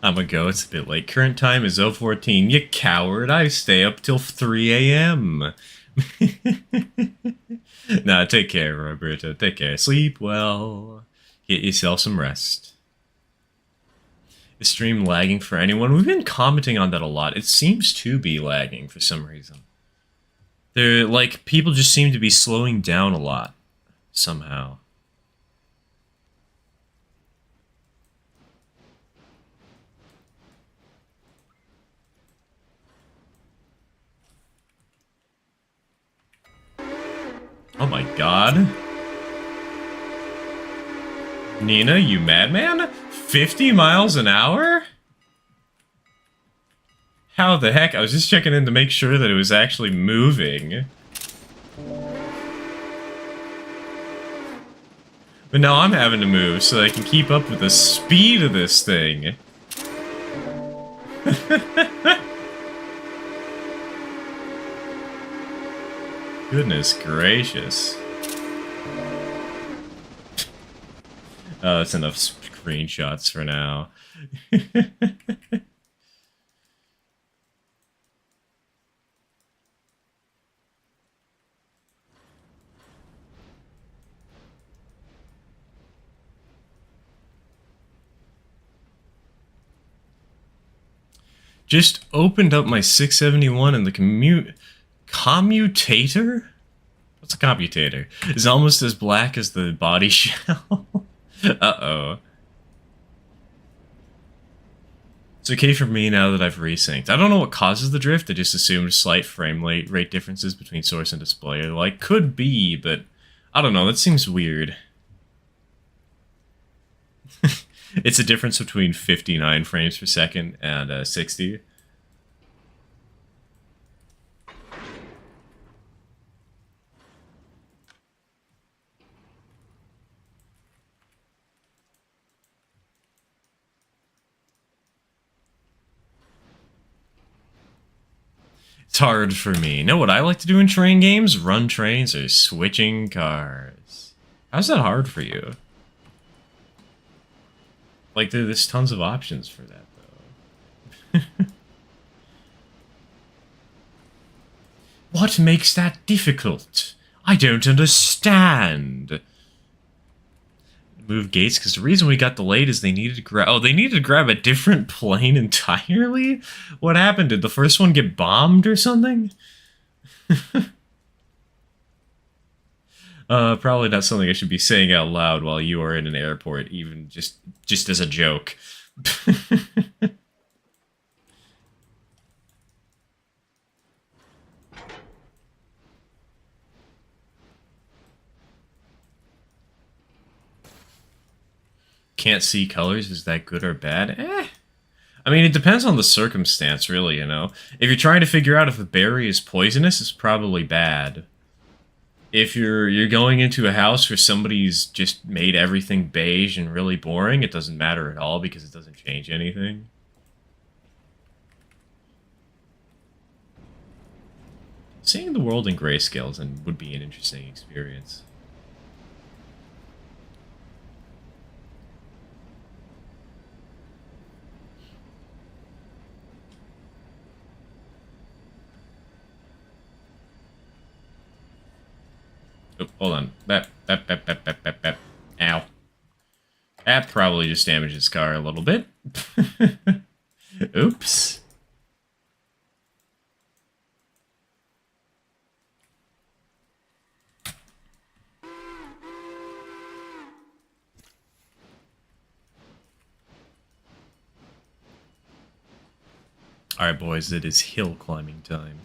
I'm gonna go, it's a bit late. Current time is 0:14. You coward, I stay up till 3 a.m. Nah, take care, Roberto. Take care. Sleep well. Get yourself some rest. Is stream lagging for anyone? We've been commenting on that a lot. It seems to be lagging for some reason. They're, like, people just seem to be slowing down a lot. Somehow. Oh my god. Nina, you madman? 50 miles an hour? How the heck? I was just checking in to make sure that it was actually moving. But now I'm having to move so that I can keep up with the speed of this thing. Goodness gracious. Oh, that's enough screenshots for now. Just opened up my 671 and the commutator? What's a commutator? It's almost as black as the body shell. Uh-oh. It's okay for me now that I've resynced. I don't know what causes the drift. I just assumed slight frame rate differences between source and display. Like, could be, but I don't know. That seems weird. It's a difference between 59 frames per second and 60. It's hard for me. Know what I like to do in train games? Run trains or switching cars. How's that hard for you? Like, there's tons of options for that, though. What makes that difficult? I don't understand. Move gates, because the reason we got delayed is they needed to grab... Oh, they needed to grab a different plane entirely? What happened? Did the first one get bombed or something? Probably not something I should be saying out loud while you are in an airport, even just as a joke. Can't see colors, is that good or bad? I mean, it depends on the circumstance, really, you know? If you're trying to figure out if a berry is poisonous, it's probably bad. If you're going into a house where somebody's just made everything beige and really boring, it doesn't matter at all because it doesn't change anything. Seeing the world in grayscales would be an interesting experience. Oh, hold on. Bap. Ow. That probably just damaged his car a little bit. Oops. Alright, boys, it is hill climbing time.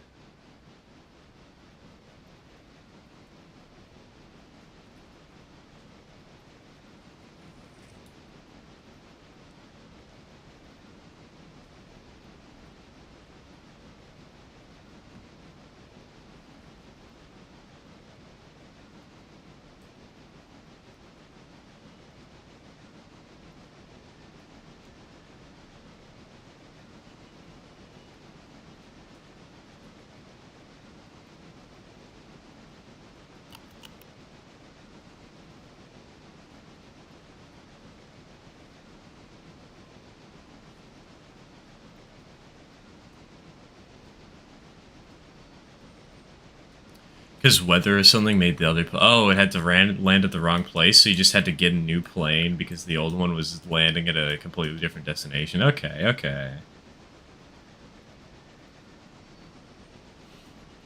Because weather or something made the other... Oh, it had to land at the wrong place, so you just had to get a new plane because the old one was landing at a completely different destination. Okay, okay.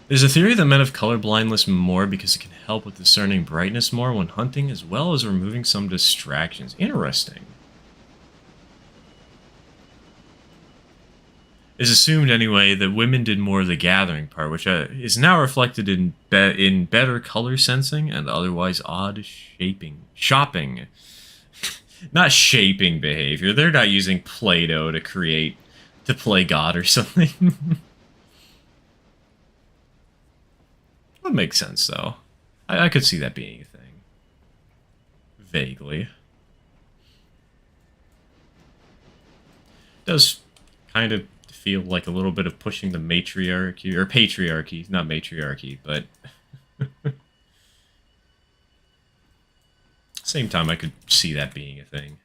There's a theory that men have color blindness more because it can help with discerning brightness more when hunting, as well as removing some distractions. Interesting. It's assumed anyway that women did more of the gathering part, which is now reflected in better color sensing and otherwise odd shopping. Not shaping behavior. They're not using Play-Doh to play God or something. That makes sense, though. I could see that being a thing. Vaguely. Does kind of feel like a little bit of pushing the matriarchy, or patriarchy, not matriarchy, but same time I could see that being a thing.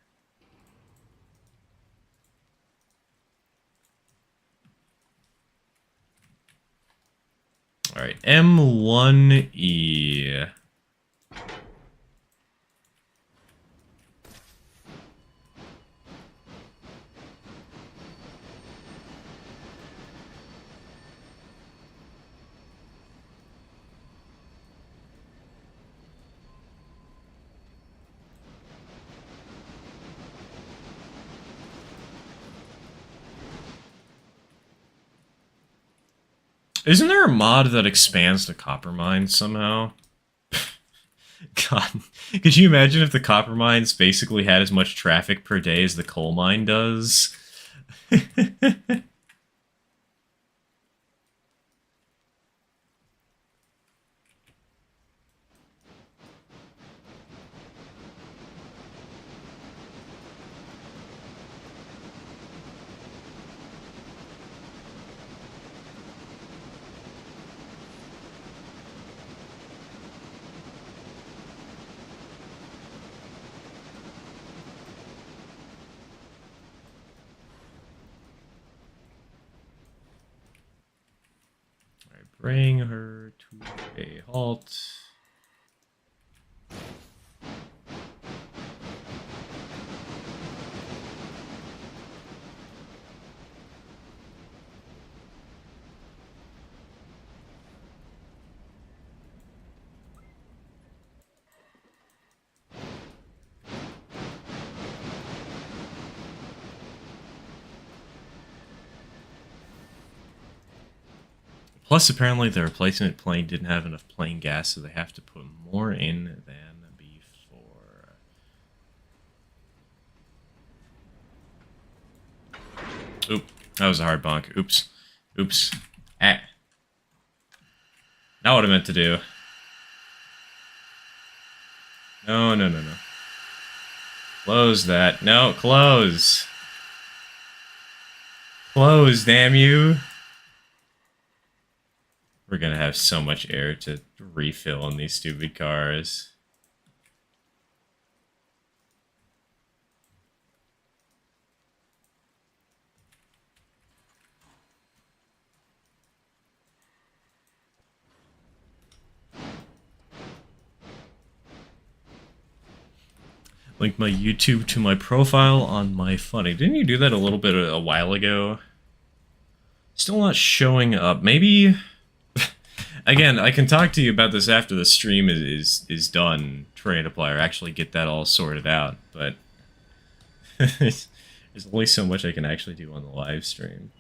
Alright, M1E. Isn't there a mod that expands the copper mine somehow? God, could you imagine if the copper mines basically had as much traffic per day as the coal mine does? Bring her to a halt. Plus, apparently, the replacement plane didn't have enough plane gas, so they have to put more in than before. Oop, that was a hard bonk. Oops. Oops. Ah. Not what I meant to do. No, no, no, no. Close that. No, close. Close, damn you. We're gonna have so much air to refill in these stupid cars. Link my YouTube to my profile on my funny. Didn't you do that a little bit a while ago? Still not showing up. Maybe... Again, I can talk to you about this after the stream is done. Train-Applier, actually get that all sorted out, but there's only so much I can actually do on the live stream.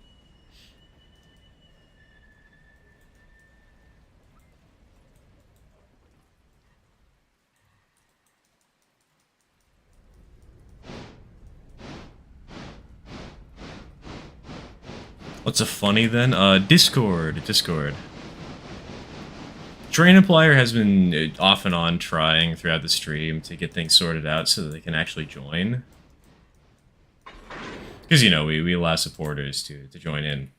What's a funny then? Discord. Train-Applier has been off and on trying throughout the stream to get things sorted out so that they can actually join. Because, you know, we allow supporters to join in.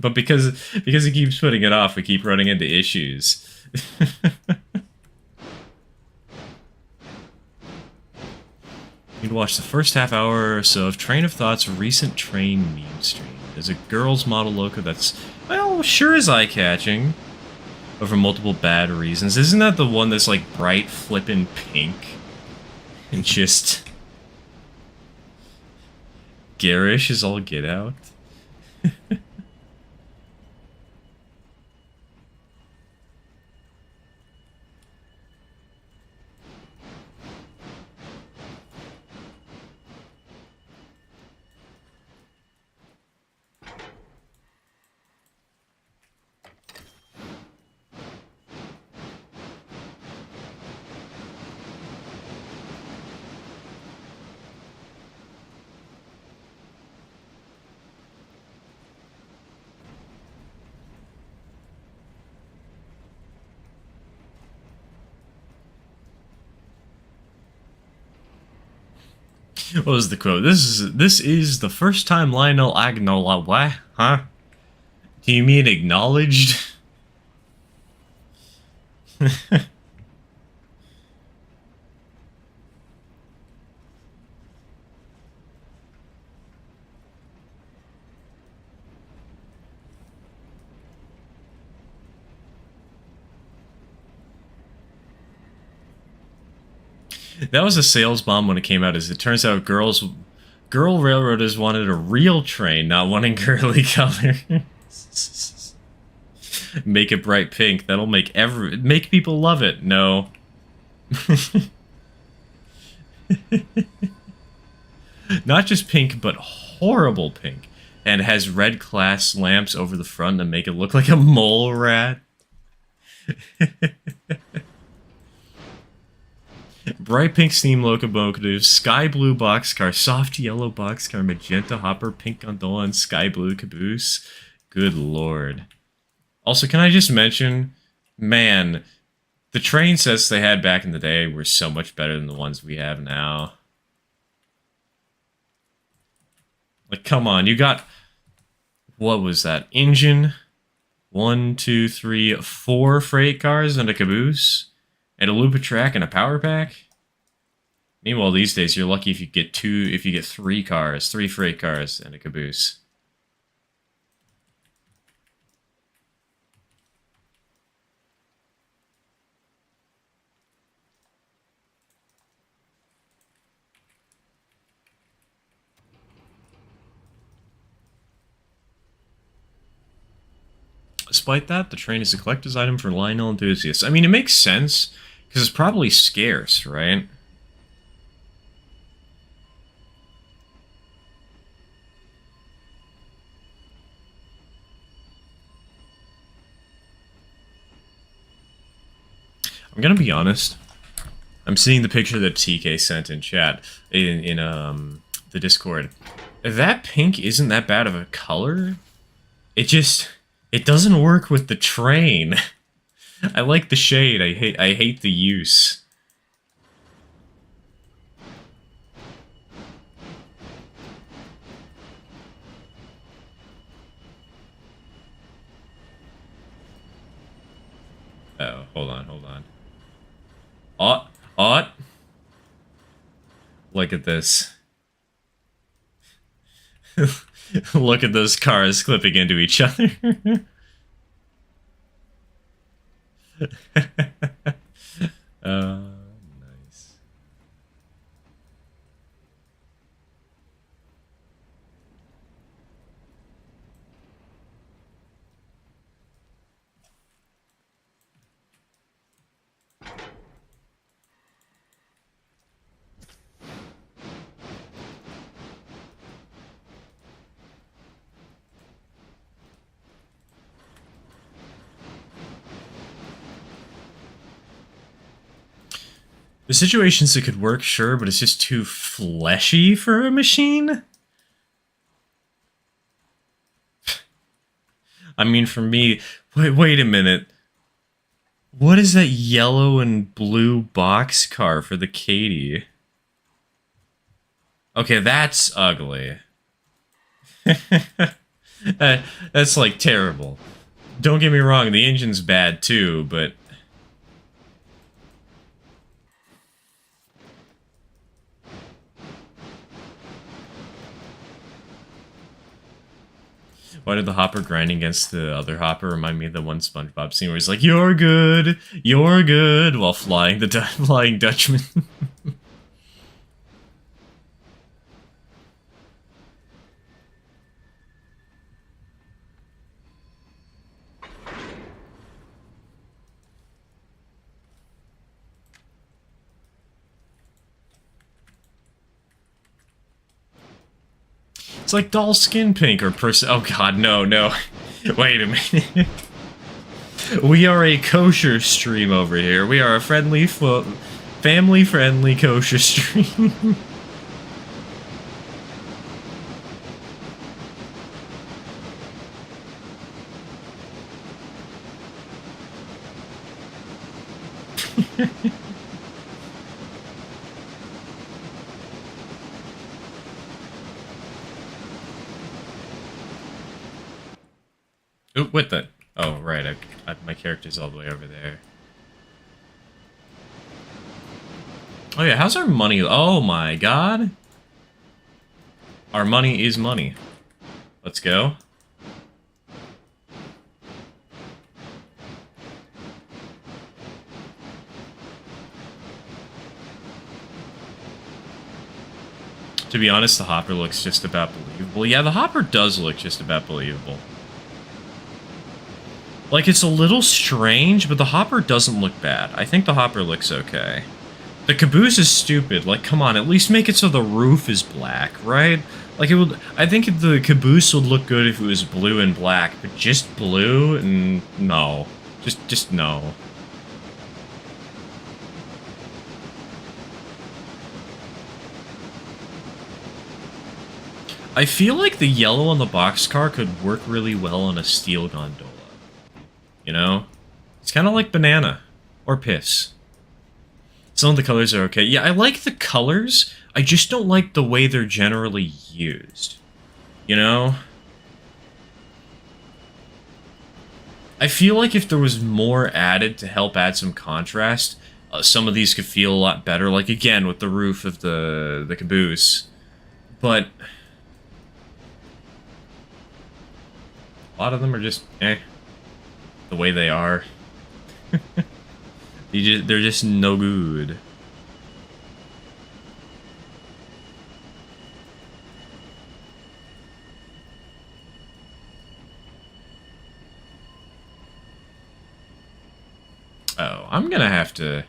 But because he keeps putting it off, we keep running into issues. You can watch the first half hour or so of Train of Thought's recent train meme stream. There's a girls model loco that's, well, sure is eye-catching, but for multiple bad reasons. Isn't that the one that's like bright flippin' pink and just garish as all get out? What was the quote? This is the first time Lionel Agnola. What? Huh? Do you mean acknowledged? That was a sales bomb when it came out. As it turns out, girl railroaders wanted a real train, not one in girly color. Make it bright pink. That'll make people love it. No. Not just pink, but horrible pink. And has red class lamps over the front to make it look like a mole rat. Bright pink steam locomotive, sky blue boxcar, soft yellow boxcar, magenta hopper, pink gondola, and sky blue caboose. Good lord. Also, can I just mention, man, the train sets they had back in the day were so much better than the ones we have now. Like, come on, you got, what was that, engine, 1, 2, 3, 4 freight cars and a caboose? And a loop of track and a power pack? Meanwhile, these days, you're lucky if you get 3 cars, 3 freight cars, and a caboose. Despite that, the train is a collector's item for Lionel enthusiasts. I mean, it makes sense, because it's probably scarce, right? I'm gonna be honest. I'm seeing the picture that TK sent in chat, in the Discord. That pink isn't that bad of a color. It doesn't work with the train. I like the shade. I hate the use. Oh, hold on. Look at this. Look at those cars clipping into each other. Nice. The situations it could work, sure, but it's just too fleshy for a machine? I mean, for me... Wait a minute. What is that yellow and blue boxcar for the Katy? Okay, that's ugly. That's, like, terrible. Don't get me wrong, the engine's bad, too, but... Why did the hopper grinding against the other hopper remind me of the one SpongeBob scene where he's like, you're good, while flying the Flying Dutchman? It's like doll skin pink or oh god, no. Wait a minute. We are a kosher stream over here. We are a family-friendly kosher stream. Oh, what the? Oh, right. My character's all the way over there. Oh yeah, how's our money? Oh my god. Our money is money. Let's go. To be honest, the hopper looks just about believable. Yeah, the hopper does look just about believable. Like, it's a little strange, but the hopper doesn't look bad. I think the hopper looks okay. The caboose is stupid. Like, come on, at least make it so the roof is black, right? Like, it would. I think the caboose would look good if it was blue and black, but just blue? And no. Just no. I feel like the yellow on the boxcar could work really well on a steel gondola. You know? It's kind of like banana. Or piss. Some of the colors are okay. Yeah, I like the colors. I just don't like the way they're generally used. You know? I feel like if there was more added to help add some contrast, some of these could feel a lot better. Like, again, with the roof of the caboose. But a lot of them are just, the way they are. They're just no good. Oh, I'm gonna have to...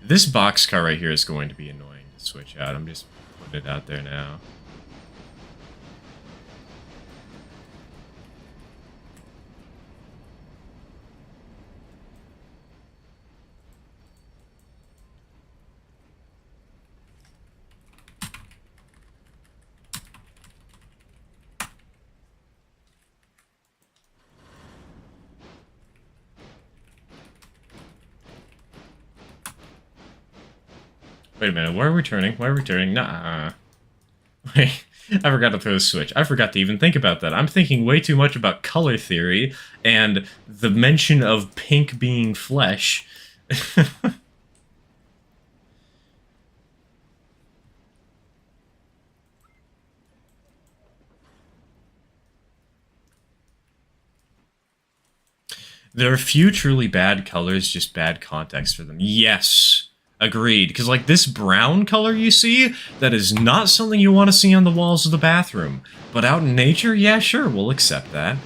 This boxcar right here is going to be annoying to switch out. I'm just putting it out there now. Wait a minute, where are we turning? Why are we turning? Nah. Wait, I forgot to throw the switch. I forgot to even think about that. I'm thinking way too much about color theory and the mention of pink being flesh. There are a few truly bad colors, just bad context for them. Yes, agreed. Because, like, this brown color you see, that is not something you want to see on the walls of the bathroom. But out in nature, yeah, sure, we'll accept that.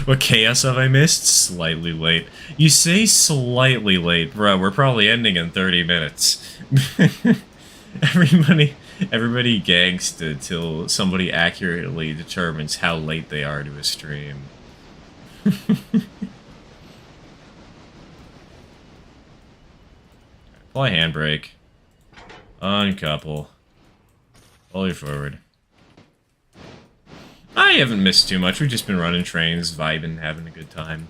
What chaos have I missed? Slightly late. You say slightly late, bro. We're probably ending in 30 minutes. everybody gangsta till somebody accurately determines how late they are to a stream. Apply handbrake. Uncouple. Pull you forward. I haven't missed too much. We've just been running trains, vibing, having a good time.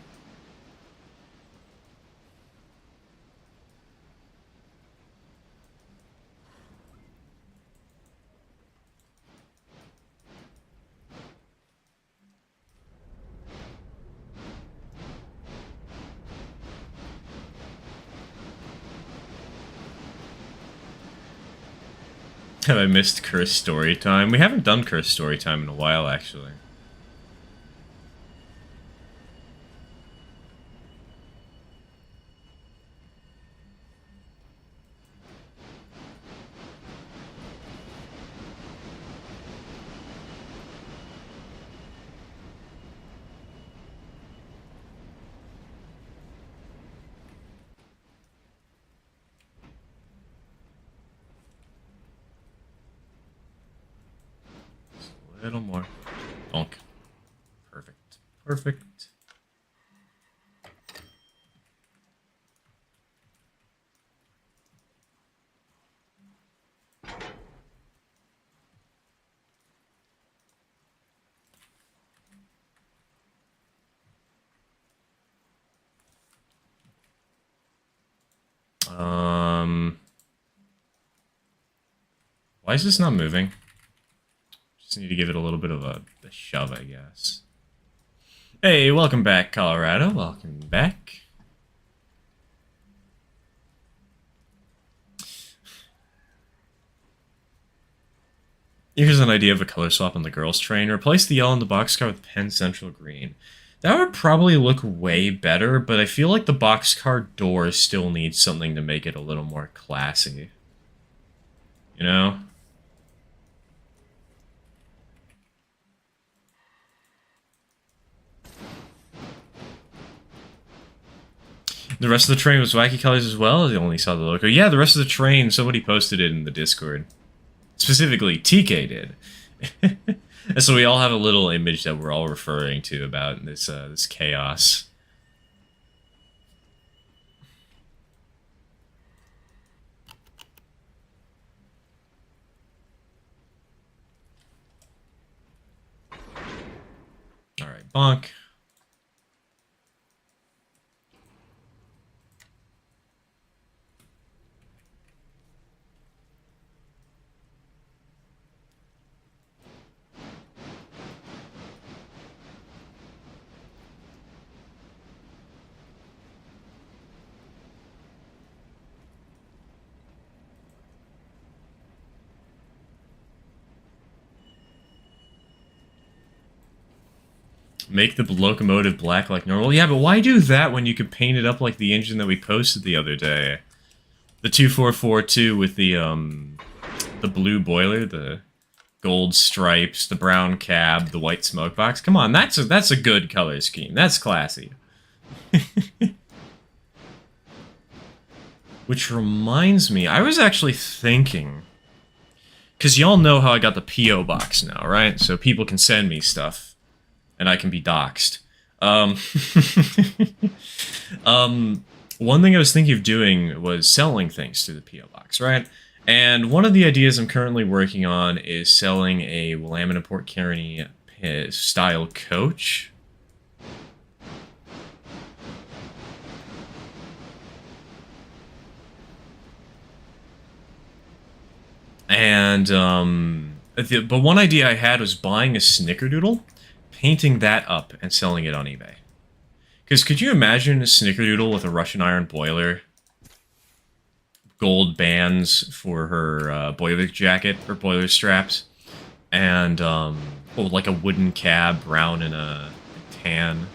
Have I missed Curse story time? We haven't done Curse story time in a while, actually. A little more. Donk. Perfect. Perfect. Why is this not moving? Just need to give it a little bit of a shove, I guess. Hey, welcome back, Colorado. Welcome back. Here's an idea of a color swap on the girls' train. Replace the yellow in the boxcar with Penn Central Green. That would probably look way better, but I feel like the boxcar door still needs something to make it a little more classy. You know? The rest of the train was wacky colors as well? I only saw the logo. Yeah, the rest of the train, somebody posted it in the Discord. Specifically, TK did. And so we all have a little image that we're all referring to about this this chaos. All right, bonk. Make the locomotive black like normal. Yeah, but why do that when you could paint it up like the engine that we posted the other day? The 2442 with the blue boiler, the gold stripes, the brown cab, the white smoke box. Come on, that's a good color scheme. That's classy. Which reminds me, I was actually thinking, because y'all know how I got the P.O. box now, right? So people can send me stuff. And I can be doxxed. One thing I was thinking of doing was selling things through the P.O. Box, right? And one of the ideas I'm currently working on is selling a Willamette and Port Carney style coach. And, but one idea I had was buying a snickerdoodle, painting that up and selling it on eBay. Because could you imagine a snickerdoodle with a Russian iron boiler, gold bands for her boiler jacket or boiler straps, and like a wooden cab, brown and a tan.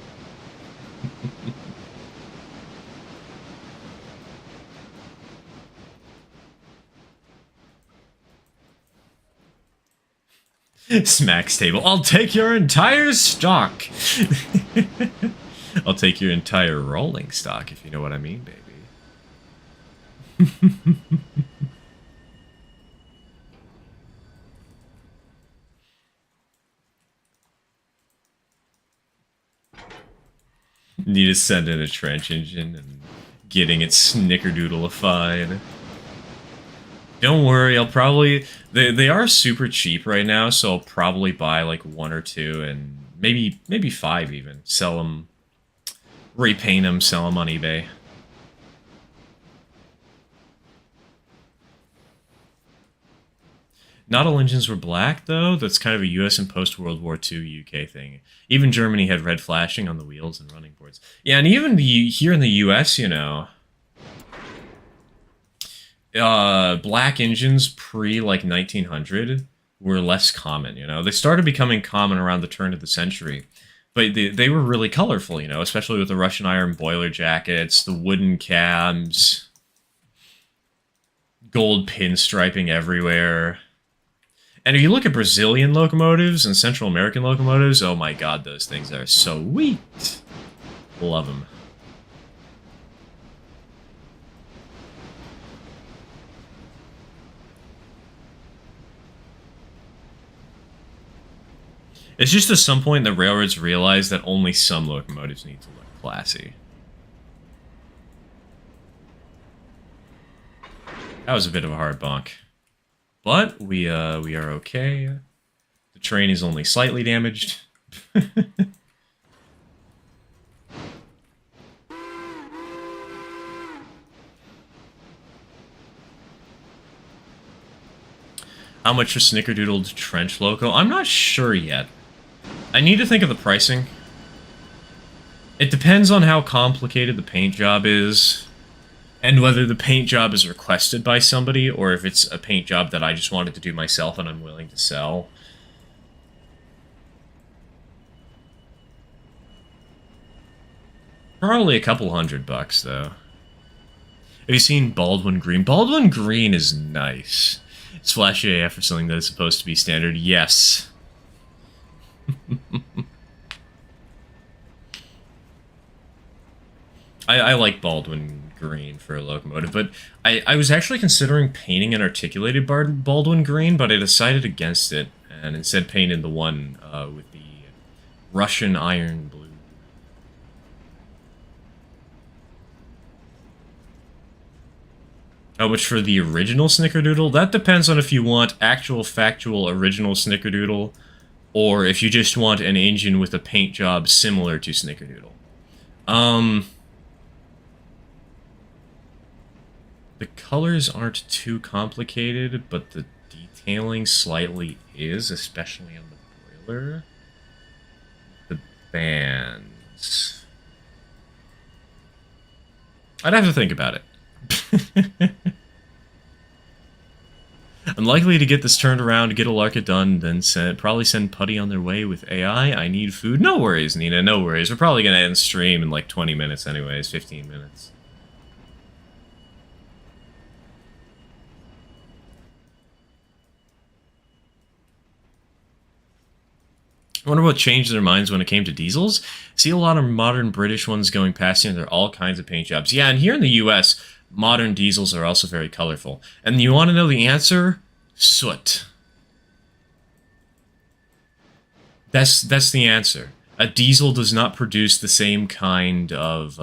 Smacks table. I'll take your entire stock. I'll take your entire rolling stock, if you know what I mean, baby. Need to send in a trench engine and getting it snickerdoodleified. Don't worry, I'll probably... They are super cheap right now, so I'll probably buy like 1 or 2 and maybe 5 even. Sell them, repaint them, sell them on eBay. Not all engines were black, though. That's kind of a US and post-World War II UK thing. Even Germany had red flashing on the wheels and running boards. Yeah, and even here in the US, you know... black engines pre, like, 1900 were less common, you know? They started becoming common around the turn of the century. But they were really colorful, you know? Especially with the Russian iron boiler jackets, the wooden cabs, gold pinstriping everywhere. And if you look at Brazilian locomotives and Central American locomotives, oh my god, those things are sweet. Love them. It's just at some point the railroads realized that only some locomotives need to look classy. That was a bit of a hard bonk. But we are okay. The train is only slightly damaged. How much a snickerdoodled trench logo? I'm not sure yet. I need to think of the pricing. It depends on how complicated the paint job is, and whether the paint job is requested by somebody, or if it's a paint job that I just wanted to do myself and I'm willing to sell. Probably a couple $100, though. Have you seen Baldwin Green? Baldwin Green is nice. It's flashy AF for something that is supposed to be standard. Yes. I like Baldwin Green for a locomotive, but I was actually considering painting an articulated Baldwin Green, but I decided against it, and instead painted the one with the Russian iron blue. How much for the original Snickerdoodle? That depends on if you want actual factual original Snickerdoodle, or if you just want an engine with a paint job similar to Snickerdoodle. The colors aren't too complicated, but the detailing slightly is, especially on the boiler. The bands. I'd have to think about it. I'm likely to get this turned around, get Alarka done, then probably send Putty on their way with AI. I need food. No worries, Nina, no worries. We're probably going to end stream in like 20 minutes anyways, 15 minutes. I wonder what changed their minds when it came to diesels. See a lot of modern British ones going past here, and there are all kinds of paint jobs. Yeah, and here in the US, modern diesels are also very colorful. And you want to know the answer? Soot. That's the answer. A diesel does not produce the same kind of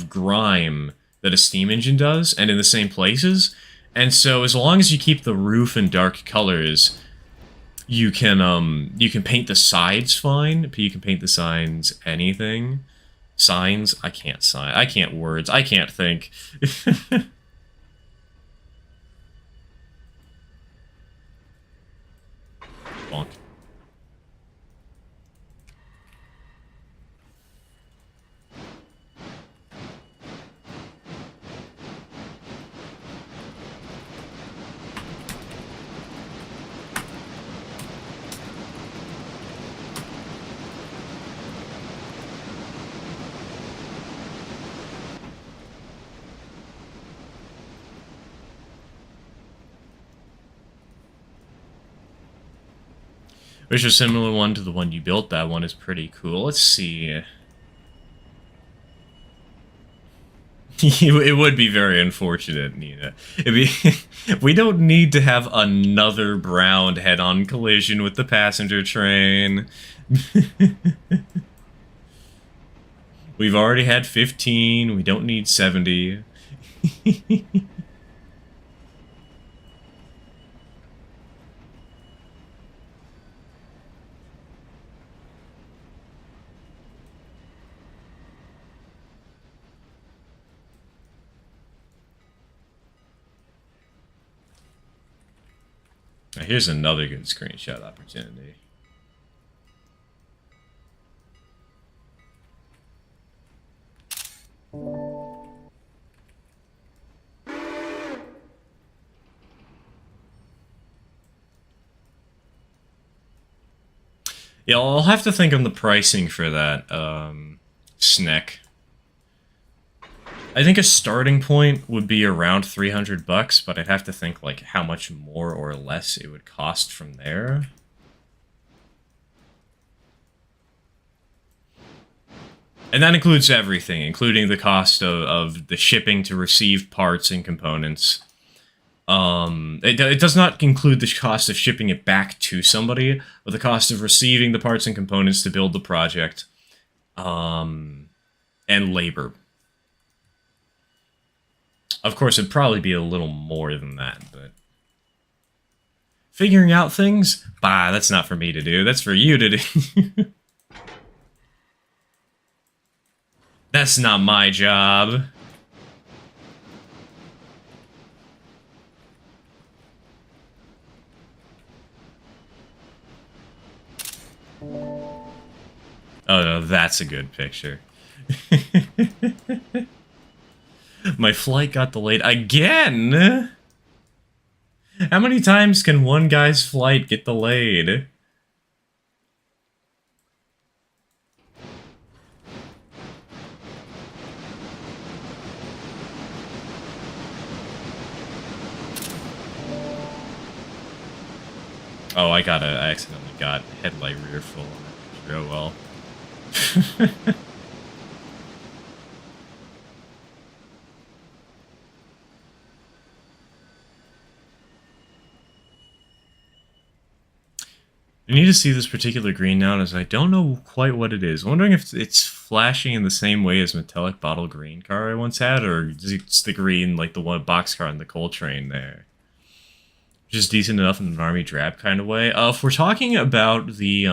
grime that a steam engine does, and in the same places. And so as long as you keep the roof in dark colors, you can paint the sides fine, but you can paint the signs anything. Signs? I can't words. I can't think. Bonk. Which is a similar one to the one you built. That one is pretty cool. Let's see. It would be very unfortunate, Nina. We don't need to have another brown head-on collision with the passenger train. We've already had 15. We don't need 70. Now here's another good screenshot opportunity. Yeah, I'll have to think on the pricing for that, SNEC. I think a starting point would be around $300, but I'd have to think like how much more or less it would cost from there. And that includes everything, including the cost of the shipping to receive parts and components. It does not include the cost of shipping it back to somebody, but the cost of receiving the parts and components to build the project, and labor. Of course, it'd probably be a little more than that, but... Figuring out things? Bah, that's not for me to do. That's for you to do. That's not my job. Oh no, that's a good picture. My flight got delayed again? How many times can one guy's flight get delayed? Oh, I accidentally got headlight rear full on that picture. Oh well. I need to see this particular green now, as I don't know quite what it is. Wondering if it's flashing in the same way as metallic bottle green car I once had, or is it the green like the one boxcar on the coal train there? Just decent enough in an army drab kind of way. If we're talking about the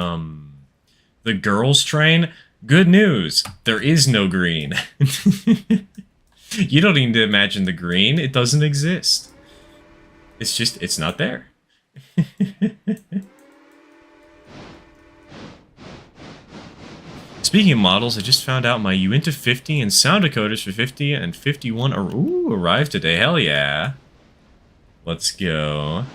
girls train, good news. There is no green. You don't need to imagine the green. It doesn't exist. It's not there. Speaking of models, I just found out my Uinta 50 and sound decoders for 50 and 51 arrived today. Hell yeah. Let's go.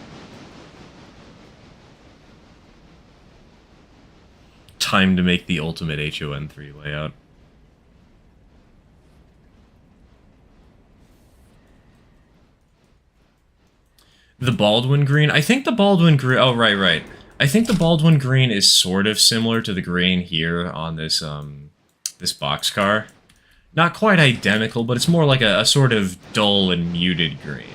Time to make the ultimate HON3 layout. The Baldwin green? I think the Baldwin green... Oh, right. I think the Baldwin green is sort of similar to the green here on this, this boxcar. Not quite identical, but it's more like a sort of dull and muted green.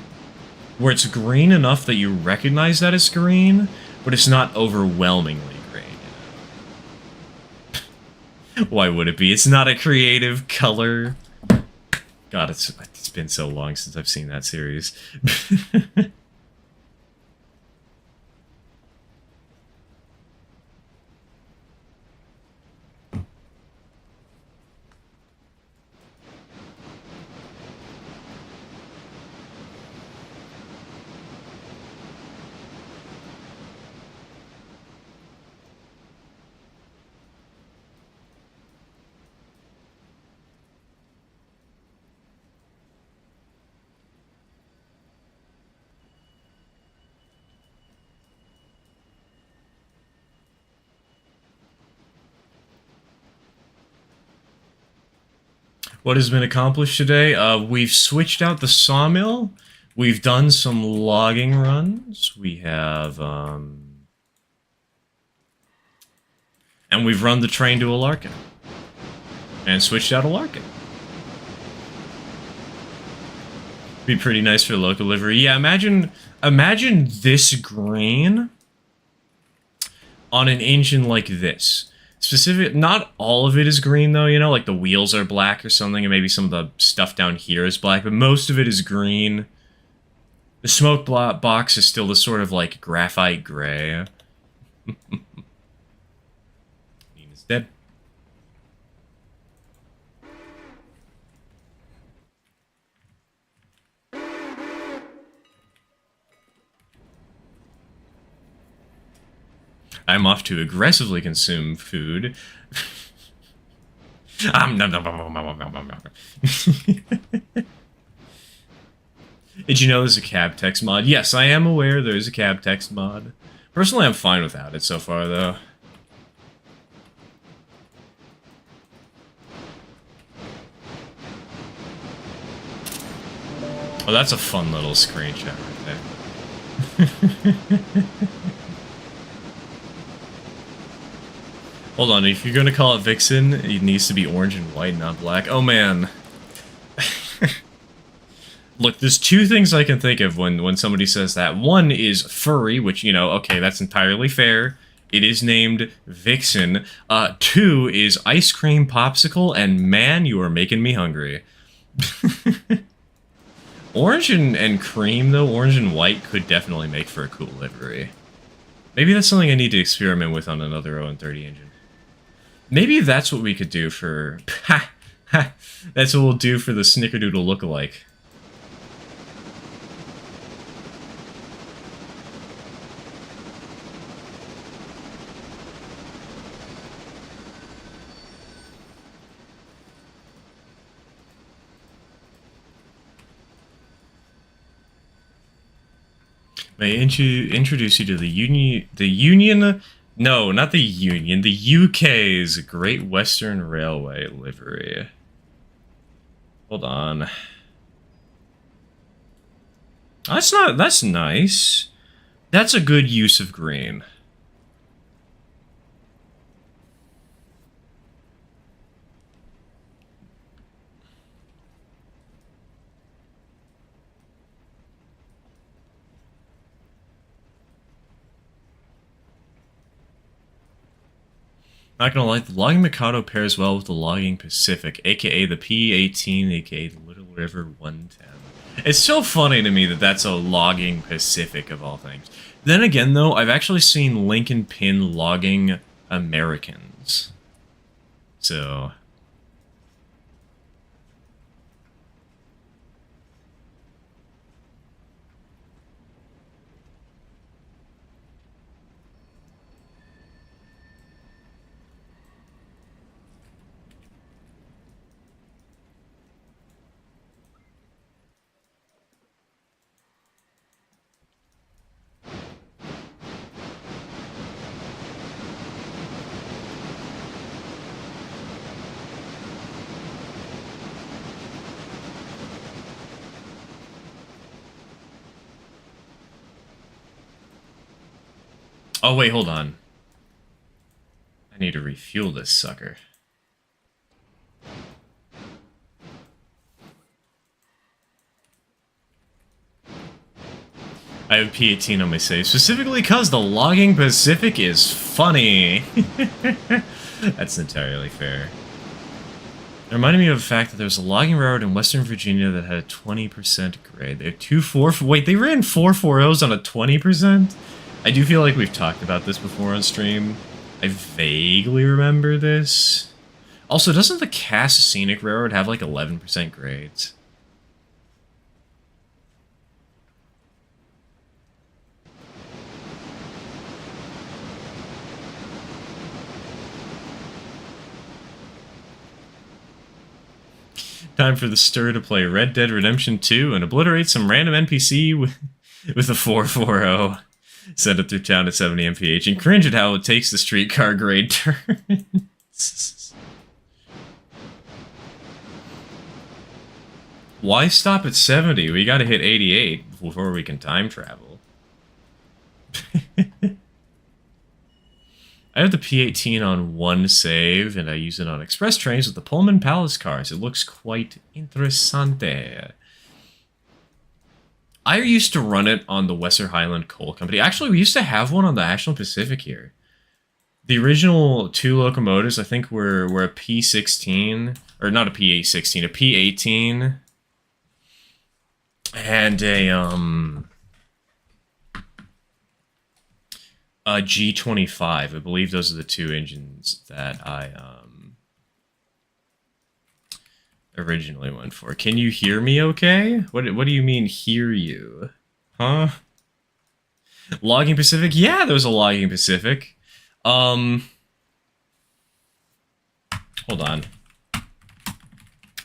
Where it's green enough that you recognize that it's green, but it's not overwhelmingly green, you know? Why would it be? It's not a creative color. God, it's been so long since I've seen that series. What has been accomplished today? We've switched out the sawmill. We've done some logging runs. We have, and we've run the train to a Larkin. And switched out a Larkin. Be pretty nice for local livery. Yeah, imagine this green on an engine like this. Not all of it is green though, you know, like the wheels are black or something, and maybe some of the stuff down here is black, but most of it is green. The smoke box is still this sort of like graphite gray. Nina's dead. I'm off to aggressively consume food. Did you know there's a cab text mod? Yes, I am aware there is a cab text mod. Personally, I'm fine without it so far, though. Oh, that's a fun little screenshot right there. Hold on, if you're gonna call it Vixen, it needs to be orange and white, not black. Oh man. Look, there's two things I can think of when somebody says that. One is furry, which, you know, okay, that's entirely fair. It is named Vixen. Two is ice cream popsicle, and man, you are making me hungry. Orange and cream, though, orange and white could definitely make for a cool livery. Maybe that's something I need to experiment with on another ON30 engine. Maybe that's what we could do for... That's what we'll do for the Snickerdoodle lookalike. May I introduce you to the Union. No, not the Union. The UK's Great Western Railway livery. Hold on. That's nice. That's a good use of green. Not gonna lie, the Logging Mikado pairs well with the Logging Pacific, aka the P-18, aka the Little River 110. It's so funny to me that that's a Logging Pacific of all things. Then again, though, I've actually seen Lincoln Pin logging Americans. So... Oh, wait, hold on. I need to refuel this sucker. I have P-18 on my save, specifically because the Logging Pacific is funny. That's entirely fair. It reminded me of the fact that there was a logging railroad in Western Virginia that had a 20% grade. They had wait, they ran 440s on a 20%? I do feel like we've talked about this before on stream. I vaguely remember this. Also, doesn't the Cass Scenic Railroad have like 11% grades? Time for the stir to play Red Dead Redemption 2 and obliterate some random NPC with a 440. Send it through town at 70 mph and cringe at how it takes the streetcar grade turns. Why stop at 70? We gotta hit 88 before we can time travel. I have the P-18 on one save, and I use it on express trains with the Pullman Palace cars. It looks quite interessante. I used to run it on the Western Highland Coal Company. Actually, we used to have one on the National Pacific here. The original two locomotives, I think, were a P-16, or not a P-16, a P-18, and a G25. I believe those are the two engines that I originally went for. Can you hear me okay? What do you mean hear you? Huh? Logging Pacific? Yeah, there was a Logging Pacific. Hold on.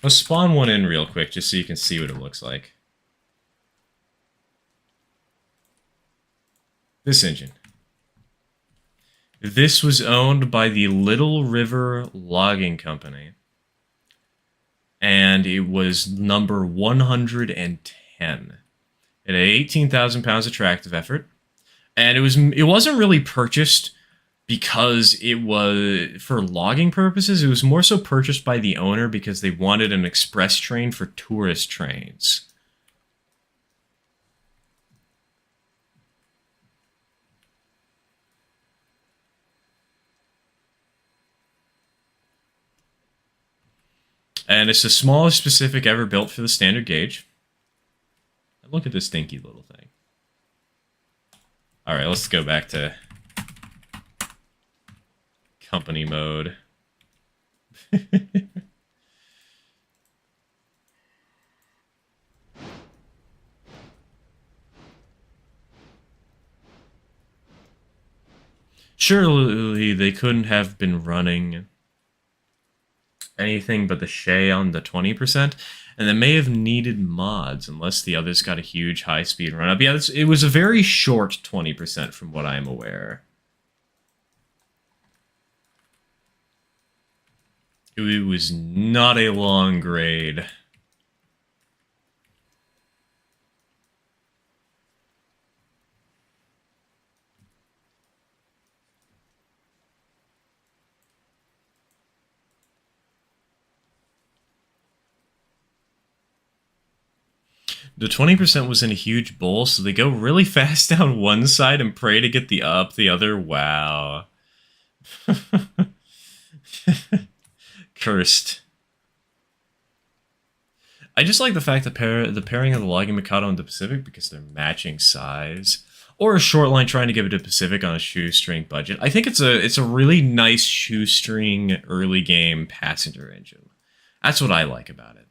Let's spawn one in real quick just so you can see what it looks like. This engine. This was owned by the Little River Logging Company. And it was number 110. It had 18,000 pounds of tractive effort. And it wasn't really purchased because it was for logging purposes. It was more so purchased by the owner because they wanted an express train for tourist trains. And it's the smallest Pacific ever built for the standard gauge. And look at this dinky little thing. Alright, let's go back to company mode. Surely they couldn't have been running anything but the Shay on the 20%, and they may have needed mods unless the others got a huge high-speed run-up. Yeah, it was a very short 20% from what I'm aware. It was not a long grade. The 20% was in a huge bowl, so they go really fast down one side and pray to get the up the other. Wow. Cursed. I just like the fact that the pairing of the Logging Mikado and the Pacific because they're matching size. Or a short line trying to give it a Pacific on a shoestring budget. I think it's a really nice shoestring early game passenger engine. That's what I like about it.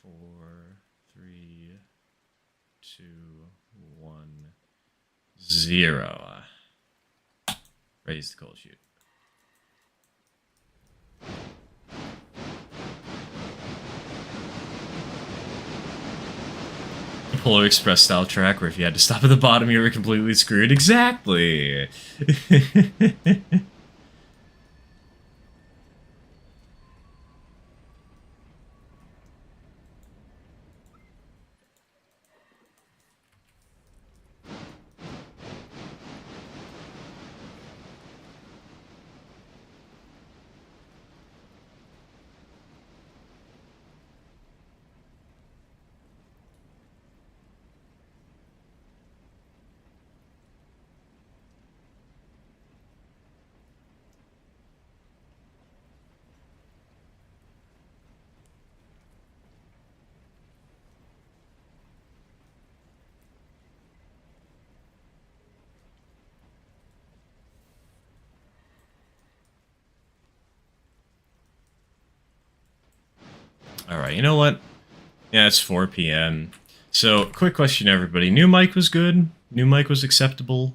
Four, three, two, 1, 0. Raise the cold shoot. Polar Express style track where if you had to stop at the bottom you were completely screwed. Exactly. Alright, you know what? Yeah, it's 4 p.m. So, quick question everybody. New mic was good? New mic was acceptable?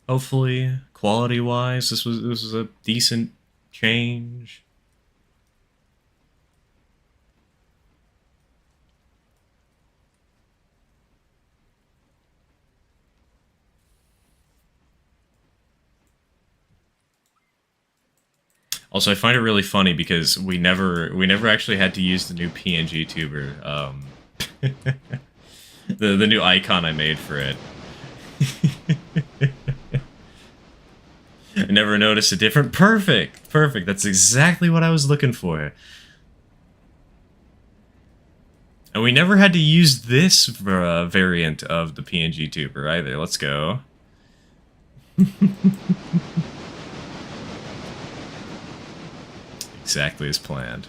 Hopefully, quality-wise, this was a decent change. Also, I find it really funny because we never actually had to use the new PNG tuber, the new icon I made for it. I never noticed a different. Perfect, perfect. That's exactly what I was looking for. And we never had to use this variant of the PNG tuber either. Let's go. Exactly as planned.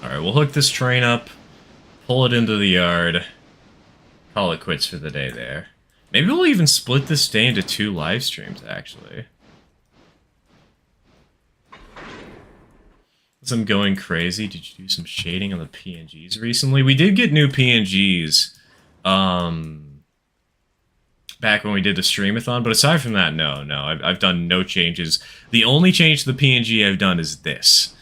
Alright, we'll hook this train up, pull it into the yard, call it quits for the day there. Maybe we'll even split this day into 2 live streams, actually. As I'm going crazy, did you do some shading on the PNGs recently? We did get new PNGs back when we did the streamathon, but aside from that, no, I've done no changes. The only change to the PNG I've done is this.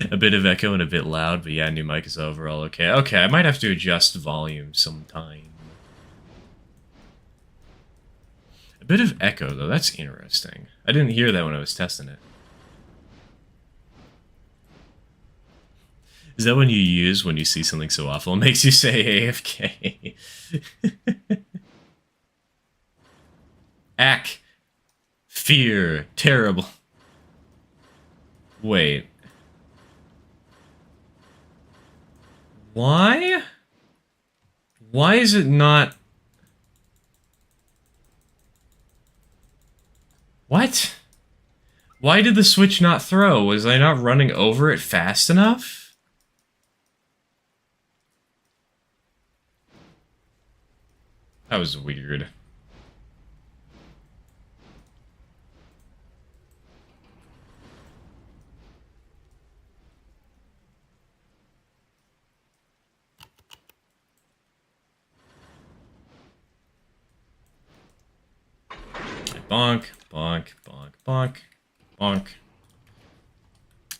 A bit of echo and a bit loud, but yeah, new mic is overall okay. Okay, I might have to adjust volume sometime. A bit of echo, though. That's interesting. I didn't hear that when I was testing it. Is that when you use when you see something so awful? It makes you say AFK. Fear. Terrible. Wait. Why? Why is it not... What? Why did the switch not throw? Was I not running over it fast enough? That was weird. Bonk, bonk, bonk, bonk, bonk.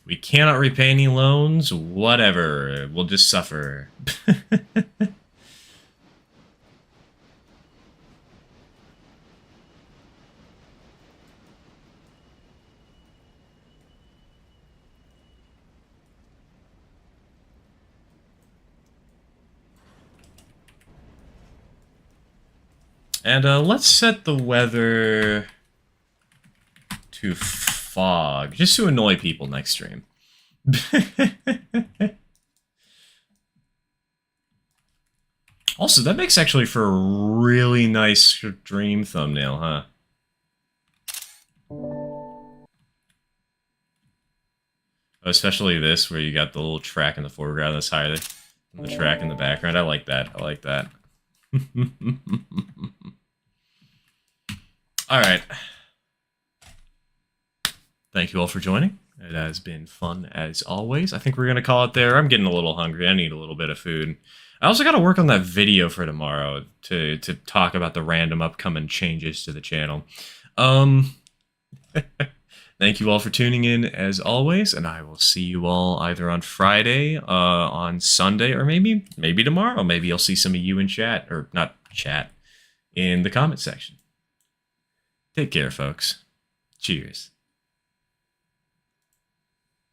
We cannot repay any loans. Whatever. We'll just suffer. And let's set the weather to fog, just to annoy people next stream. Also, that makes actually for a really nice stream thumbnail, huh? Especially this, where you got the little track in the foreground that's higher than the track in the background. I like that. I like that. Alright. Thank you all for joining. It has been fun as always. I think we're going to call it there. I'm getting a little hungry. I need a little bit of food. I also got to work on that video for tomorrow to talk about the random upcoming changes to the channel. Thank you all for tuning in as always, and I will see you all either on Friday, on Sunday, or maybe tomorrow. Maybe I'll see some of you in chat, or not chat, in the comment section. Take care, folks. Cheers.